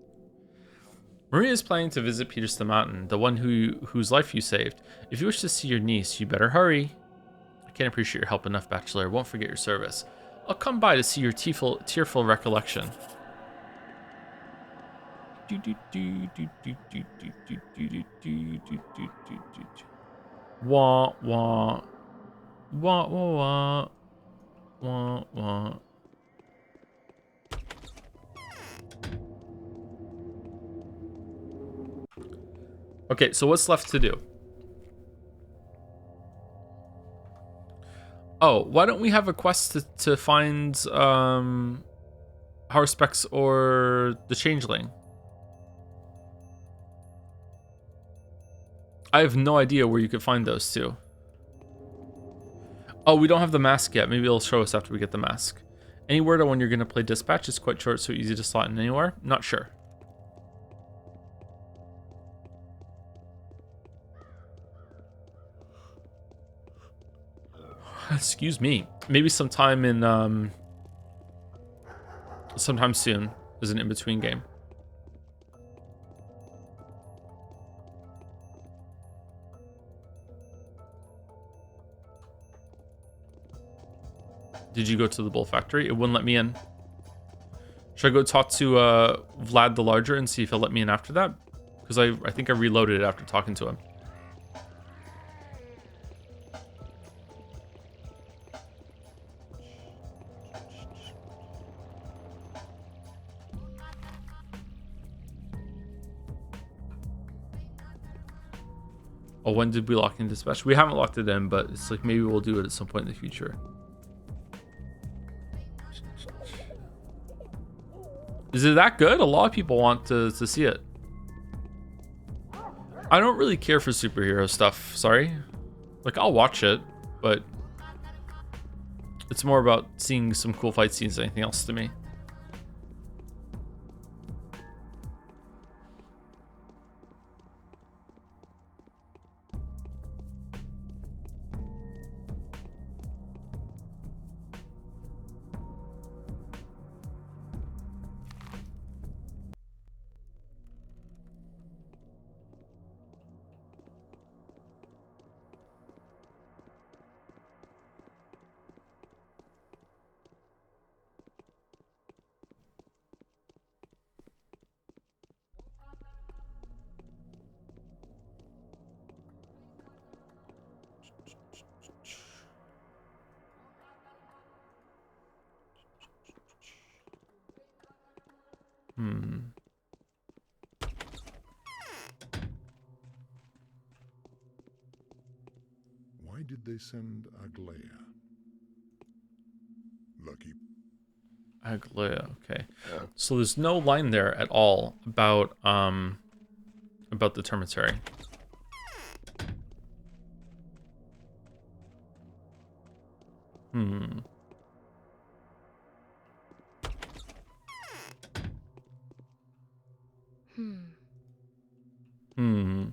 Maria is planning to visit Peter's the Mountain, the one whose life you saved. If you wish to see your niece, you better hurry. I can't appreciate your help enough, Bachelor. Won't forget your service. I'll come by to see your tearful recollection. Wah wah wah wah wah wah wah. Okay, so what's left to do? Oh, why don't we have a quest to find Haruspex or the Changeling? I have no idea where you could find those two. Oh, we don't have the mask yet. Maybe it'll show us after we get the mask. Any word on when you're going to play Dispatch? It's quite short, so easy to slot in anywhere. Not sure. Excuse me. Maybe sometime in sometime soon is an in-between game. Did you go to the Bull Factory? It wouldn't let me in. Should I go talk to Vlad the Larger and see if he'll let me in after that? Because I think I reloaded it after talking to him. Oh, when did we lock in Dispatch? We haven't locked it in, but it's like maybe we'll do it at some point in the future. Is it that good? A lot of people want to see it. I don't really care for superhero stuff, sorry. Like, I'll watch it, but it's more about seeing some cool fight scenes than anything else to me. did they send Aglaya? Lucky. Aglaya, okay. So there's no line there at all about the termitary. Hmm. Hmm.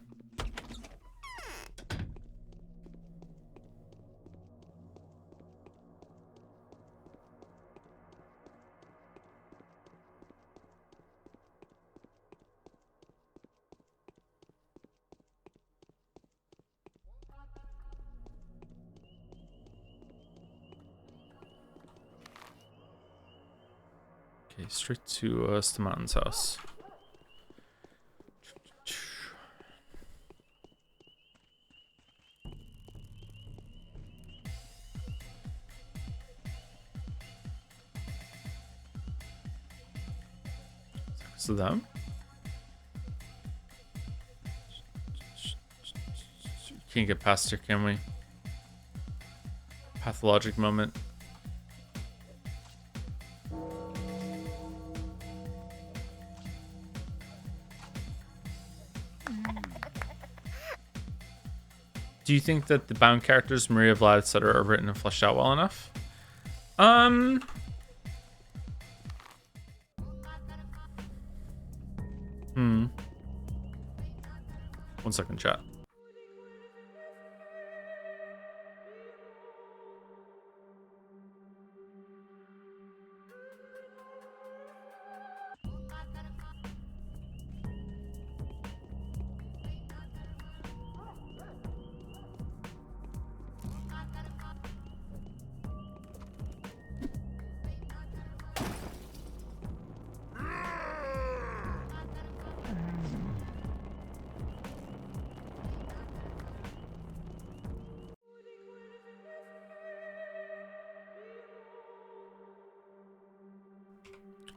Okay, straight to Staman's house. So them? Can't get past her, can we? Pathologic moment. Do you think that the bound characters, Maria, Vlad, etc., are written and fleshed out well enough? One second, chat.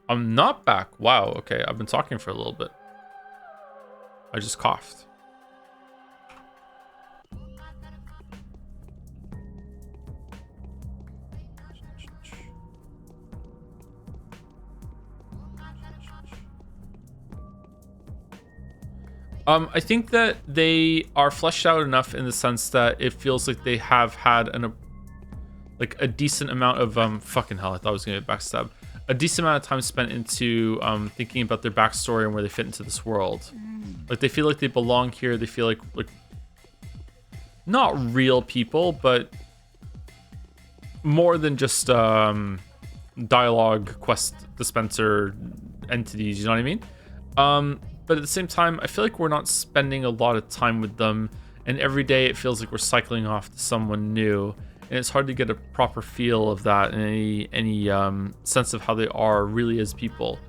I'm not back. Wow, okay. I've been talking for a little bit. I just coughed. I think that they are fleshed out enough in the sense that it feels like they have had a decent amount of fucking hell. I thought I was gonna get backstab. A decent amount of time spent into thinking about their backstory and where they fit into this world. Like they feel like they belong here. They feel like not real people, but more than just dialogue quest dispenser entities. You know what I mean? But at the same time, I feel like we're not spending a lot of time with them, and every day it feels like we're cycling off to someone new, and it's hard to get a proper feel of that and any sense of how they are really as people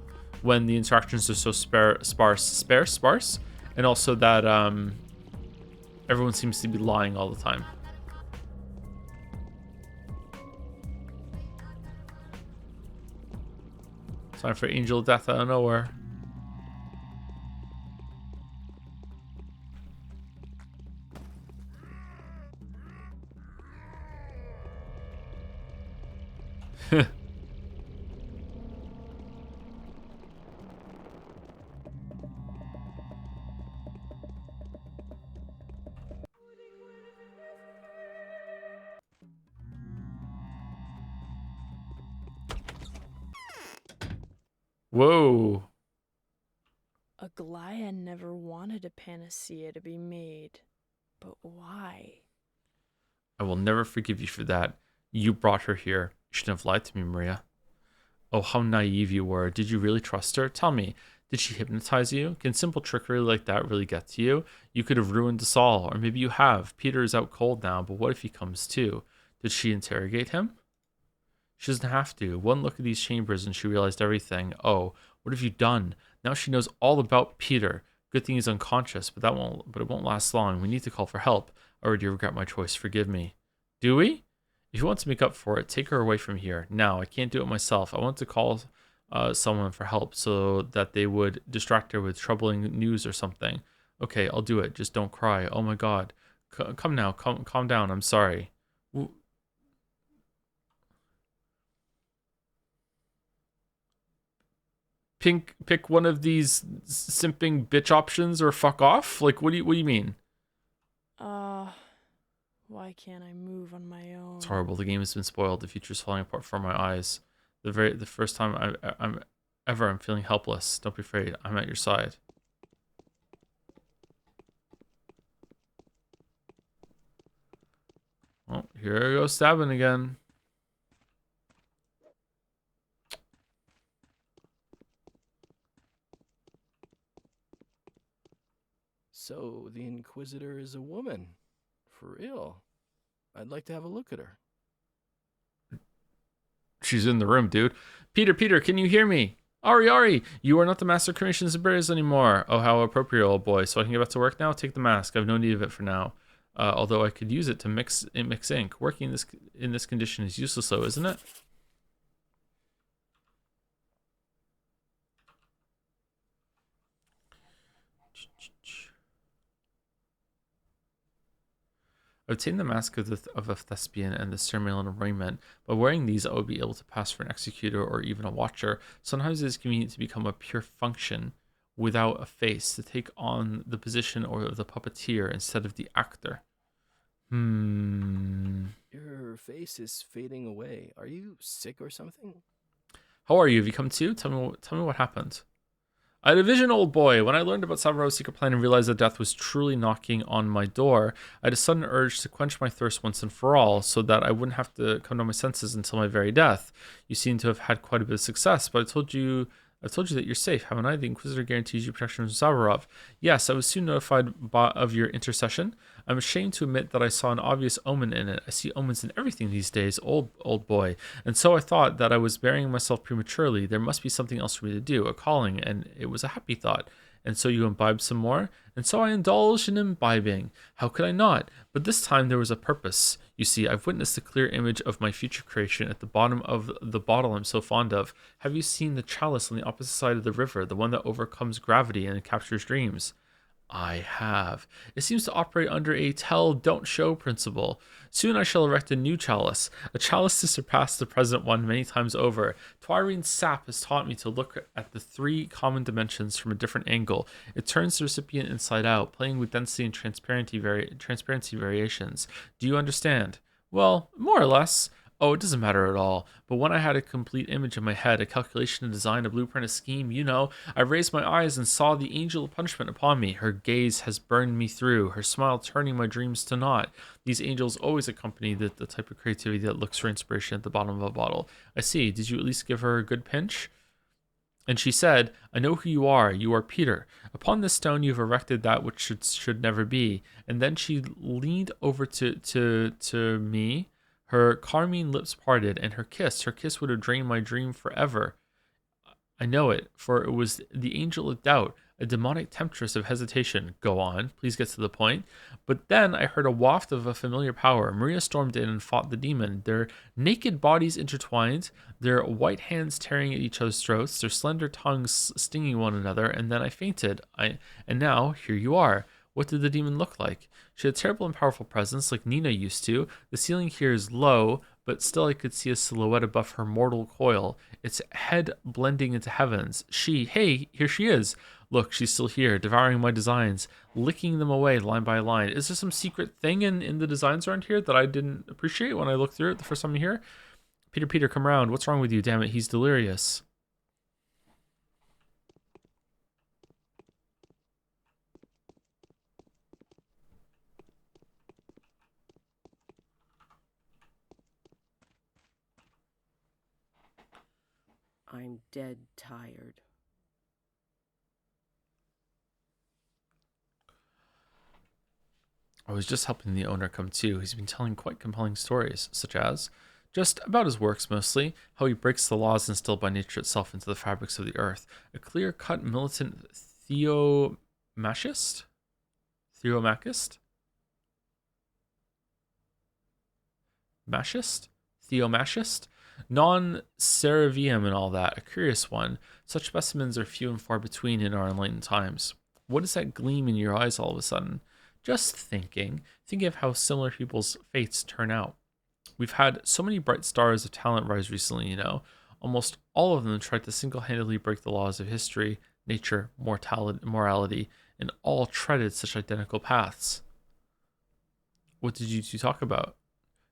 when the interactions are so sparse, and also that everyone seems to be lying all the time. Time for angel death out of nowhere. Whoa. Aglaya never wanted a panacea to be made. But why? I will never forgive you for that. You brought her here. You shouldn't have lied to me, Maria. Oh, how naive you were. Did you really trust her? Tell me, did she hypnotize you? Can simple trickery like that really get to you? You could have ruined us all, or maybe you have. Peter is out cold now, but what if he comes too? Did she interrogate him? She doesn't have to. One look at these chambers and she realized everything. Oh, what have you done? Now she knows all about Peter. Good thing he's unconscious, but it won't last long. We need to call for help. I already regret my choice. Forgive me. Do we? If you want to make up for it, take her away from here. Now, I can't do it myself. I want to call someone for help so that they would distract her with troubling news or something. Okay, I'll do it. Just don't cry. Oh my god. Come now. Calm down. I'm sorry. Pick one of these simping bitch options or fuck off. Like, what do you mean? Why can't I move on my own? It's horrible. The game has been spoiled. The future's falling apart before my eyes. The first time I'm feeling helpless. Don't be afraid. I'm at your side. Oh, here I go stabbing again. So, the Inquisitor is a woman. For real. I'd like to have a look at her. She's in the room, dude. Peter, can you hear me? Ari, you are not the master of cremations and burials anymore. Oh, how appropriate, old boy. So I can get back to work now? Take the mask. I have no need of it for now. Although I could use it to mix ink. Working in this condition is useless, though, isn't it? Obtain the mask of a thespian and the ceremonial raiment. By wearing these, I would be able to pass for an executor or even a watcher. Sometimes it is convenient to become a pure function without a face, to take on the position of the puppeteer instead of the actor. Your face is fading away. Are you sick or something? How are you? Have you come to? Tell me what happened. I had a vision, old boy. When I learned about Savaro's secret plan and realized that death was truly knocking on my door, I had a sudden urge to quench my thirst once and for all, so that I wouldn't have to come to my senses until my very death. You seem to have had quite a bit of success, but I've told you that you're safe, haven't I? The Inquisitor guarantees you protection from Savarov. Yes, I was soon notified of your intercession. I'm ashamed to admit that I saw an obvious omen in it. I see omens in everything these days, old boy. And so I thought that I was burying myself prematurely. There must be something else for me to do, a calling, and it was a happy thought. And so you imbibed some more? And so I indulged in imbibing. How could I not? But this time there was a purpose. You see, I've witnessed a clear image of my future creation at the bottom of the bottle I'm so fond of. Have you seen the chalice on the opposite side of the river, the one that overcomes gravity and captures dreams? I have. It seems to operate under a tell, don't show principle. Soon I shall erect a new chalice, a chalice to surpass the present one many times over. Twyrine's sap has taught me to look at the three common dimensions from a different angle. It turns the recipient inside out, playing with density and transparency variations. Do you understand? Well, more or less. Oh, it doesn't matter at all. But when I had a complete image in my head, a calculation, a design, a blueprint, a scheme, I raised my eyes and saw the angel of punishment upon me. Her gaze has burned me through, her smile turning my dreams to naught. These angels always accompany the type of creativity that looks for inspiration at the bottom of a bottle. I see. Did you at least give her a good pinch? And she said, I know who you are. You are Peter. Upon this stone you have erected that which should never be. And then she leaned over to me. Her carmine lips parted, and her kiss would have drained my dream forever. I know it, for it was the angel of doubt, a demonic temptress of hesitation. Go on, please get to the point. But then I heard a waft of a familiar power. Maria stormed in and fought the demon, their naked bodies intertwined, their white hands tearing at each other's throats, their slender tongues stinging one another, and then I fainted. And now, here you are. What did the demon look like? She had a terrible and powerful presence, like Nina used to. The ceiling here is low, but still I could see a silhouette above her mortal coil, its head blending into heavens. Hey, here she is. Look, she's still here, devouring my designs, licking them away line by line. Is there some secret thing in the designs around here that I didn't appreciate when I looked through it the first time I'm here? Peter, come around. What's wrong with you? Damn it, he's delirious. I'm dead tired. I was just helping the owner come to. He's been telling quite compelling stories, such as just about his works mostly, how he breaks the laws instilled by nature itself into the fabrics of the earth. A clear-cut militant theomachist? Theomachist? Machist? Theomachist? Non-Seravium and all that. A curious one. Such specimens are few and far between in our enlightened times. What is that gleam in your eyes all of a sudden? Just thinking of how similar people's fates turn out. We've had so many bright stars of talent rise recently, you know. Almost all of them tried to single-handedly break the laws of history, nature, morality, and all treaded such identical paths. What did you two talk about?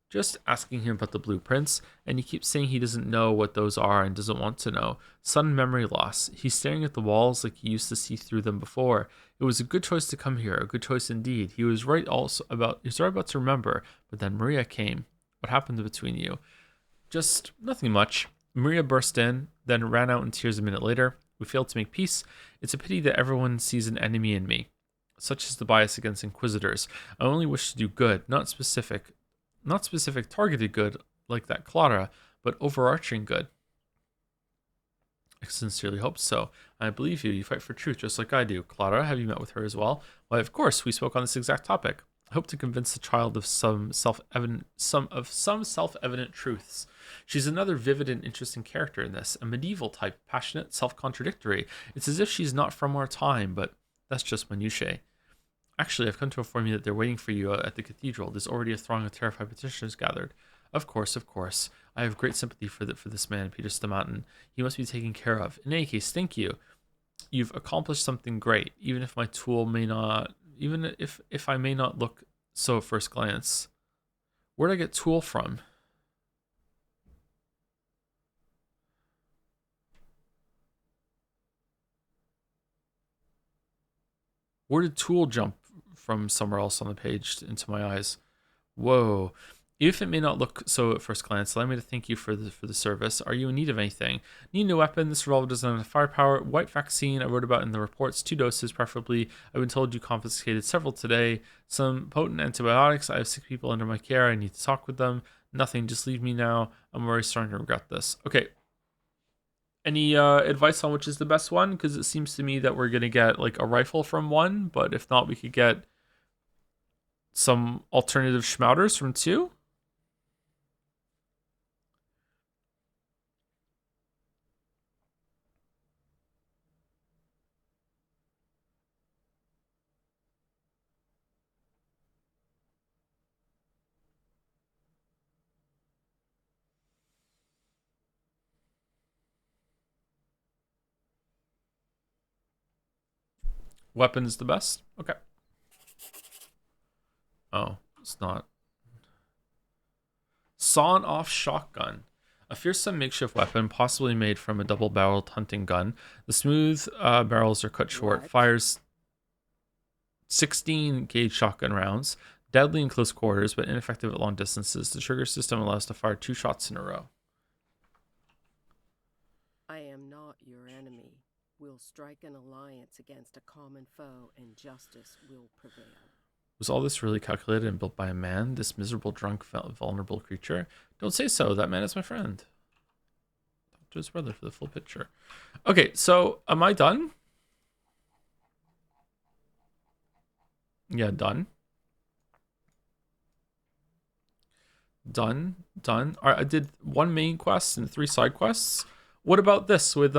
Just asking him about the blueprints, and he keeps saying he doesn't know what those are and doesn't want to know. Sudden memory loss. He's staring at the walls like he used to see through them before. It was a good choice to come here, a good choice indeed. He was right about to remember, but then Maria came. What happened between you? Just nothing much. Maria burst in, then ran out in tears a minute later. We failed to make peace. It's a pity that everyone sees an enemy in me. Such is the bias against Inquisitors. I only wish to do good, not specific targeted good like that Clara, but overarching good. I sincerely hope so. I believe you. You fight for truth just like I do. Clara, have you met with her as well? Why, of course. We spoke on this exact topic. I hope to convince the child of some self-evident truths. She's another vivid and interesting character in this, a medieval type, passionate, self-contradictory. It's as if she's not from our time, but that's just minutiae. Actually, I've come to inform you that they're waiting for you at the cathedral. There's already a throng of terrified petitioners gathered. Of course. I have great sympathy for this man, Peter Stamatin. He must be taken care of. In any case, thank you. You've accomplished something great, even if I may not look so at first glance. Where'd I get Tool from? Where did Tool jump from somewhere else on the page into my eyes? Whoa. If it may not look so at first glance, allow me to thank you for the service. Are you in need of anything? Need a new weapon? This revolver doesn't have firepower. White vaccine I wrote about in the reports. 2 doses, preferably. I've been told you confiscated several today. Some potent antibiotics. I have 6 people under my care. I need to talk with them. Nothing. Just leave me now. I'm already starting to regret this. Okay. Any advice on which is the best one? Because it seems to me that we're going to get like a rifle from 1, but if not, we could get some alternative schmouters from 2. Weapon is the best? Okay. Oh, it's not. Sawn-off shotgun. A fearsome makeshift weapon, possibly made from a double-barreled hunting gun. The smooth barrels are cut short. What? Fires 16-gauge shotgun rounds. Deadly in close quarters, but ineffective at long distances. The trigger system allows to fire 2 shots in a row. I am not your enemy. We'll strike an alliance against a common foe, and justice will prevail. Was all this really calculated and built by a man? This miserable, drunk, vulnerable creature? Don't say so. That man is my friend. Talk to his brother for the full picture. Okay, so am I done? Yeah, done. Done. All right, I did 1 main quest and 3 side quests. What about this with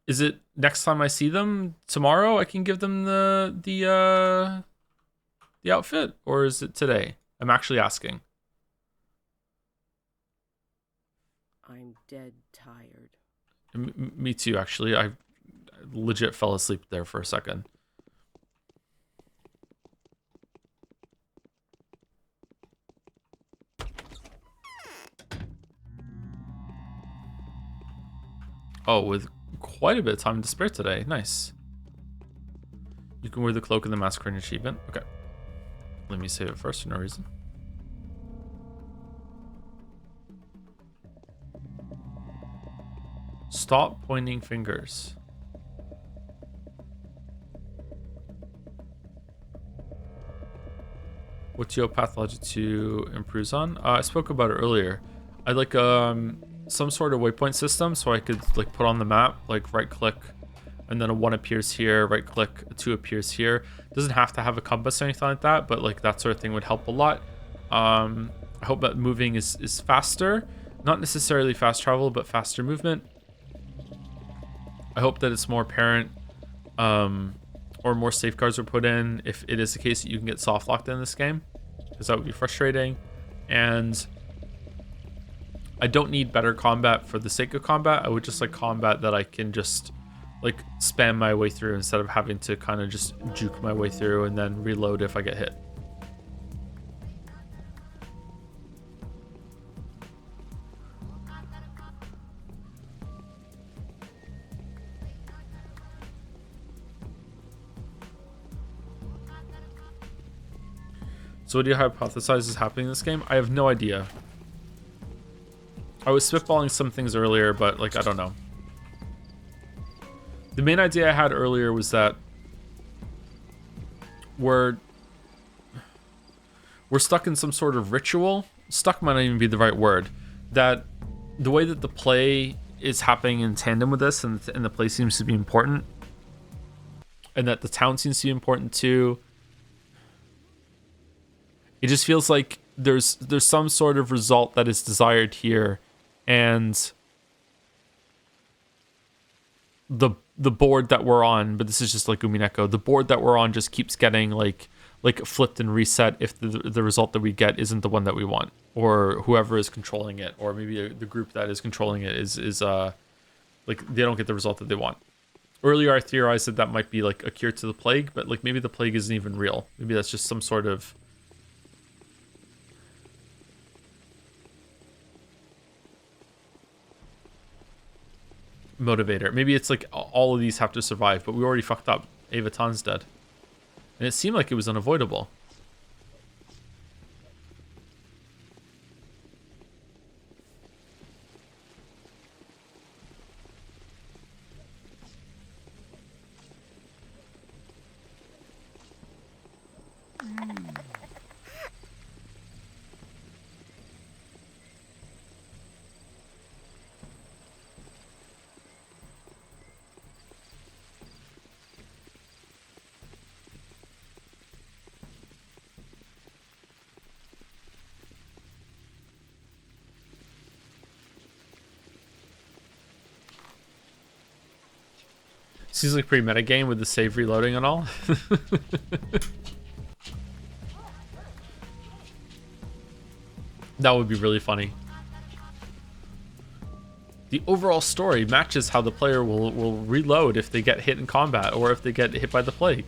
Is it next time I see them tomorrow I can give them the outfit, or is it today? I'm actually asking. I'm dead tired. Me too, actually. I legit fell asleep there for a second. Oh, with quite a bit of time to spare today. Nice. You can wear the cloak and the masquerade achievement. Okay. Let me save it first for no reason. Stop pointing fingers. What's your Pathologic 2 improves on? I spoke about it earlier. I'd like some sort of waypoint system so I could like put on the map, like right click and then a 1 appears here, right click, a 2 appears here. Doesn't have to have a compass or anything like that, but like that sort of thing would help a lot. I hope that moving is faster, not necessarily fast travel, but faster movement. I hope that it's more apparent or more safeguards were put in if it is the case that you can get soft locked in this game, because that would be frustrating. And I don't need better combat for the sake of combat. I would just like combat that I can just like spam my way through instead of having to kind of just juke my way through and then reload if I get hit. So what do you hypothesize is happening in this game? I have no idea. I was spitballing some things earlier, but like, I don't know. The main idea I had earlier was that we're stuck in some sort of ritual. Stuck might not even be the right word. That the way that the play is happening in tandem with this, and the play seems to be important, and that the town seems to be important too. It just feels like there's some sort of result that is desired here, and the board that we're on, but this is just like Umineko, the board that we're on just keeps getting like flipped and reset if the result that we get isn't the one that we want, or whoever is controlling it, or maybe the group that is controlling it is like they don't get the result that they want. Earlier I theorized that might be like a cure to the plague, but like maybe the plague isn't even real. Maybe that's just some sort of motivator. Maybe it's like all of these have to survive, but we already fucked up. Ava Tan's dead. And it seemed like it was unavoidable. Seems like pretty meta game with the save reloading and all. That would be really funny. The overall story matches how the player will reload if they get hit in combat or if they get hit by the plague.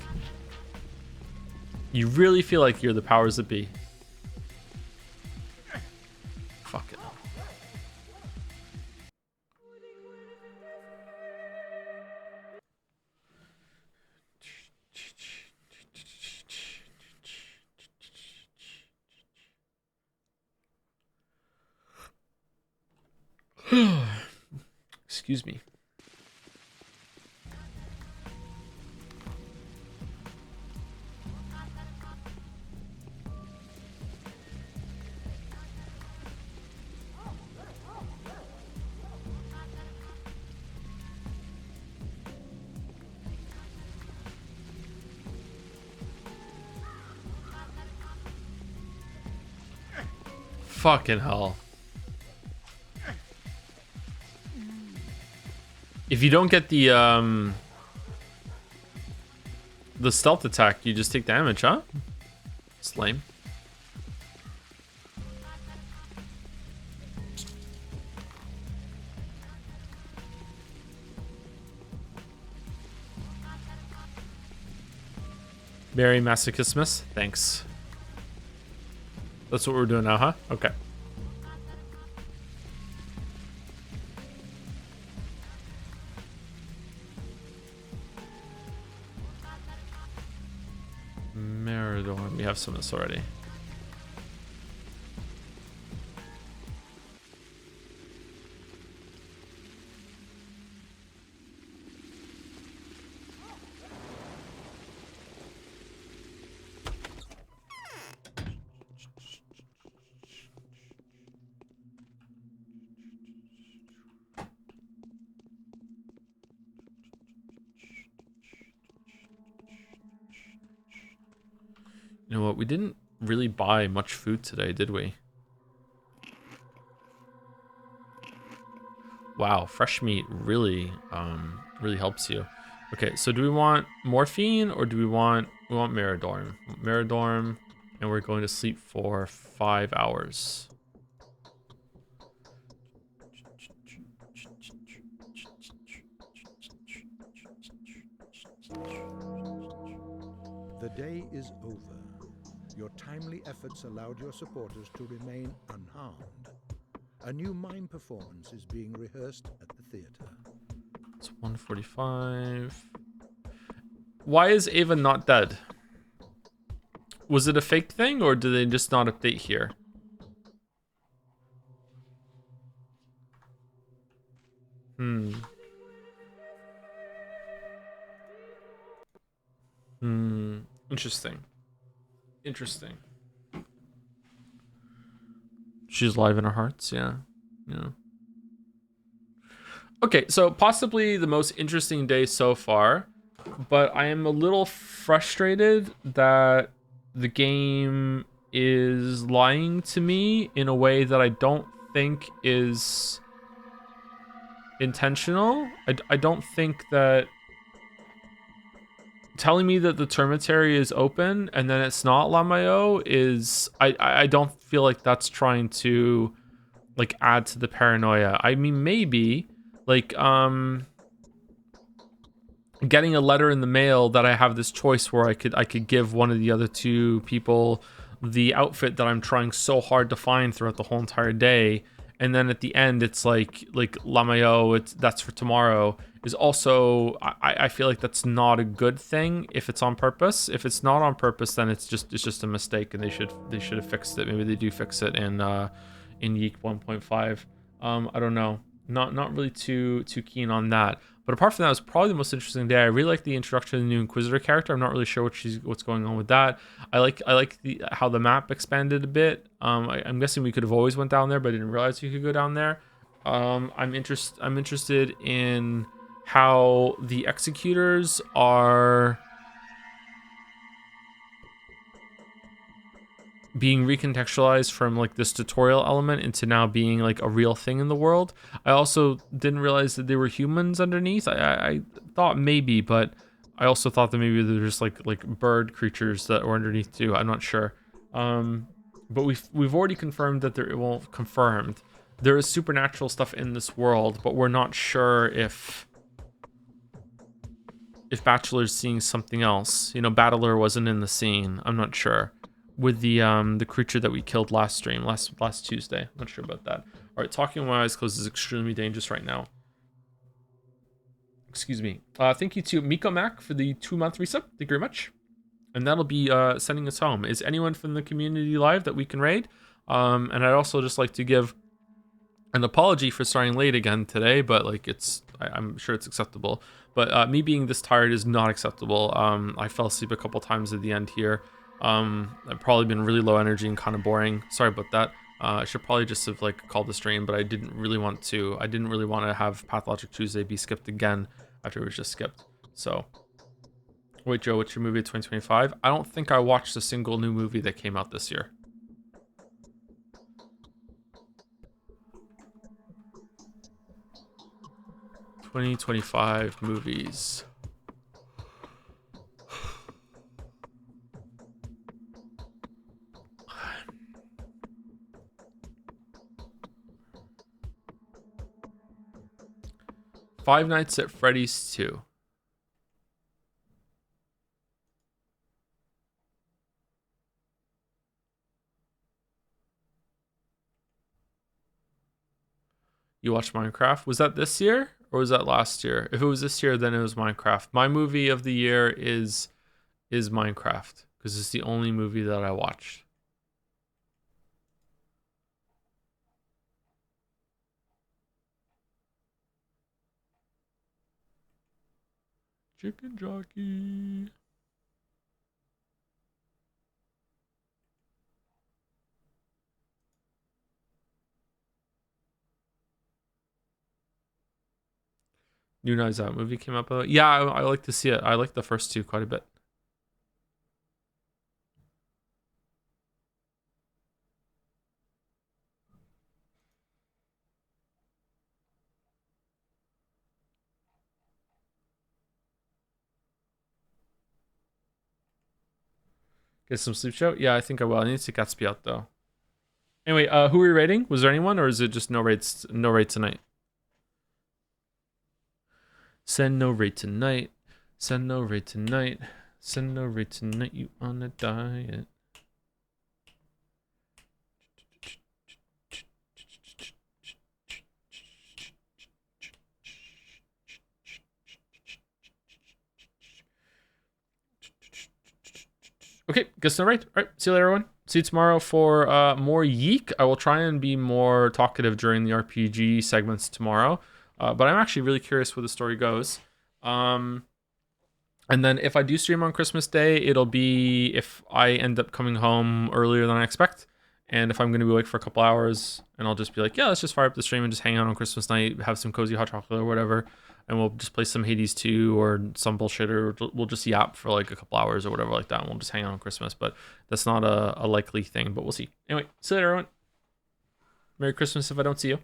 You really feel like you're the powers that be. Fuck it. Excuse me. Fucking hell. If you don't get the stealth attack, you just take damage, huh? It's lame. Merry Masochismus, thanks. That's what we're doing now, huh? Okay. Meridorn, we have some of this already. You know what? We didn't really buy much food today, did we? Wow, fresh meat really really helps you. Okay, so do we want morphine or do we want Meridorm? Meridorm, and we're going to sleep for 5 hours. The day is over. Your timely efforts allowed your supporters to remain unharmed. A new mime performance is being rehearsed at the theater. It's 1:45. Why is Ava not dead? Was it a fake thing or did they just not update here? Interesting. Interesting. She's alive in our hearts, yeah. Yeah. Okay, so possibly the most interesting day so far, but I am a little frustrated that the game is lying to me in a way that I don't think is intentional. I don't think that telling me that the termitary is open and then it's not Lamayo is I don't feel like that's trying to like add to the paranoia. I mean maybe like getting a letter in the mail that I have this choice where I could give one of the other two people the outfit that I'm trying so hard to find throughout the whole entire day, and then at the end it's like Lamayo, that's for tomorrow, is also I feel like that's not a good thing if it's on purpose. If it's not on purpose, then it's just a mistake, and they should have fixed it. Maybe they do fix it in Yeek 1.5. I don't know. Not really too keen on that. But apart from that, it was probably the most interesting day. I really like the introduction of the new Inquisitor character. I'm not really sure what's going on with that. I like how the map expanded a bit. I'm guessing we could have always went down there, but I didn't realize you could go down there. I'm interested in how the executors are being recontextualized from like this tutorial element into now being like a real thing in the world. I also didn't realize that they were humans underneath. I thought maybe, but I also thought that maybe they're just like bird creatures that were underneath too. I'm not sure. But we've already confirmed that there is supernatural stuff in this world, but we're not sure if Bachelor's seeing something else. You know, Battler wasn't in the scene. I'm not sure. With the creature that we killed last Tuesday. I'm not sure about that. All right, talking with my eyes closed is extremely dangerous right now. Excuse me. Thank you to Miko Mac for the 2-month resub. Thank you very much. And that'll be sending us home. Is anyone from the community live that we can raid? And I'd also just like to give an apology for starting late again today, but like I'm sure it's acceptable. But me being this tired is not acceptable. I fell asleep a couple times at the end here. I've probably been really low energy and kind of boring. Sorry about that. I should probably just have like called the stream, but I didn't really want to have Pathologic Tuesday be skipped again after it was just skipped. So wait, Joe, what's your movie of 2025? I don't think I watched a single new movie that came out this year. '25 movies. Five Nights at Freddy's 2. You watched Minecraft? Was that this year or was that last year? If it was this year, then it was Minecraft. My movie of the year is Minecraft because it's the only movie that I watched. Chicken jockey. New Knives Out movie came up. Yeah, I like to see it. I like the first two quite a bit. Get some sleep, Joe? Yeah, I think I will. I need to get Gatsby out, though. Anyway, who are we rating? Was there anyone, or is it just no rates? No rate tonight. Send no rate tonight. Send no rate tonight. Send no rate tonight. You on a diet. Okay, guess no rate. All right, see you later, everyone. See you tomorrow for more Yeek. I will try and be more talkative during the RPG segments tomorrow. But I'm actually really curious where the story goes. And then if I do stream on Christmas Day, it'll be if I end up coming home earlier than I expect. And if I'm going to be awake for a couple hours, and I'll just be like, yeah, let's just fire up the stream and just hang out on Christmas night, have some cozy hot chocolate or whatever. And we'll just play some Hades 2 or some bullshit, or we'll just yap for like a couple hours or whatever like that. And we'll just hang out on Christmas. But that's not a likely thing, but we'll see. Anyway, see you later, everyone. Merry Christmas if I don't see you.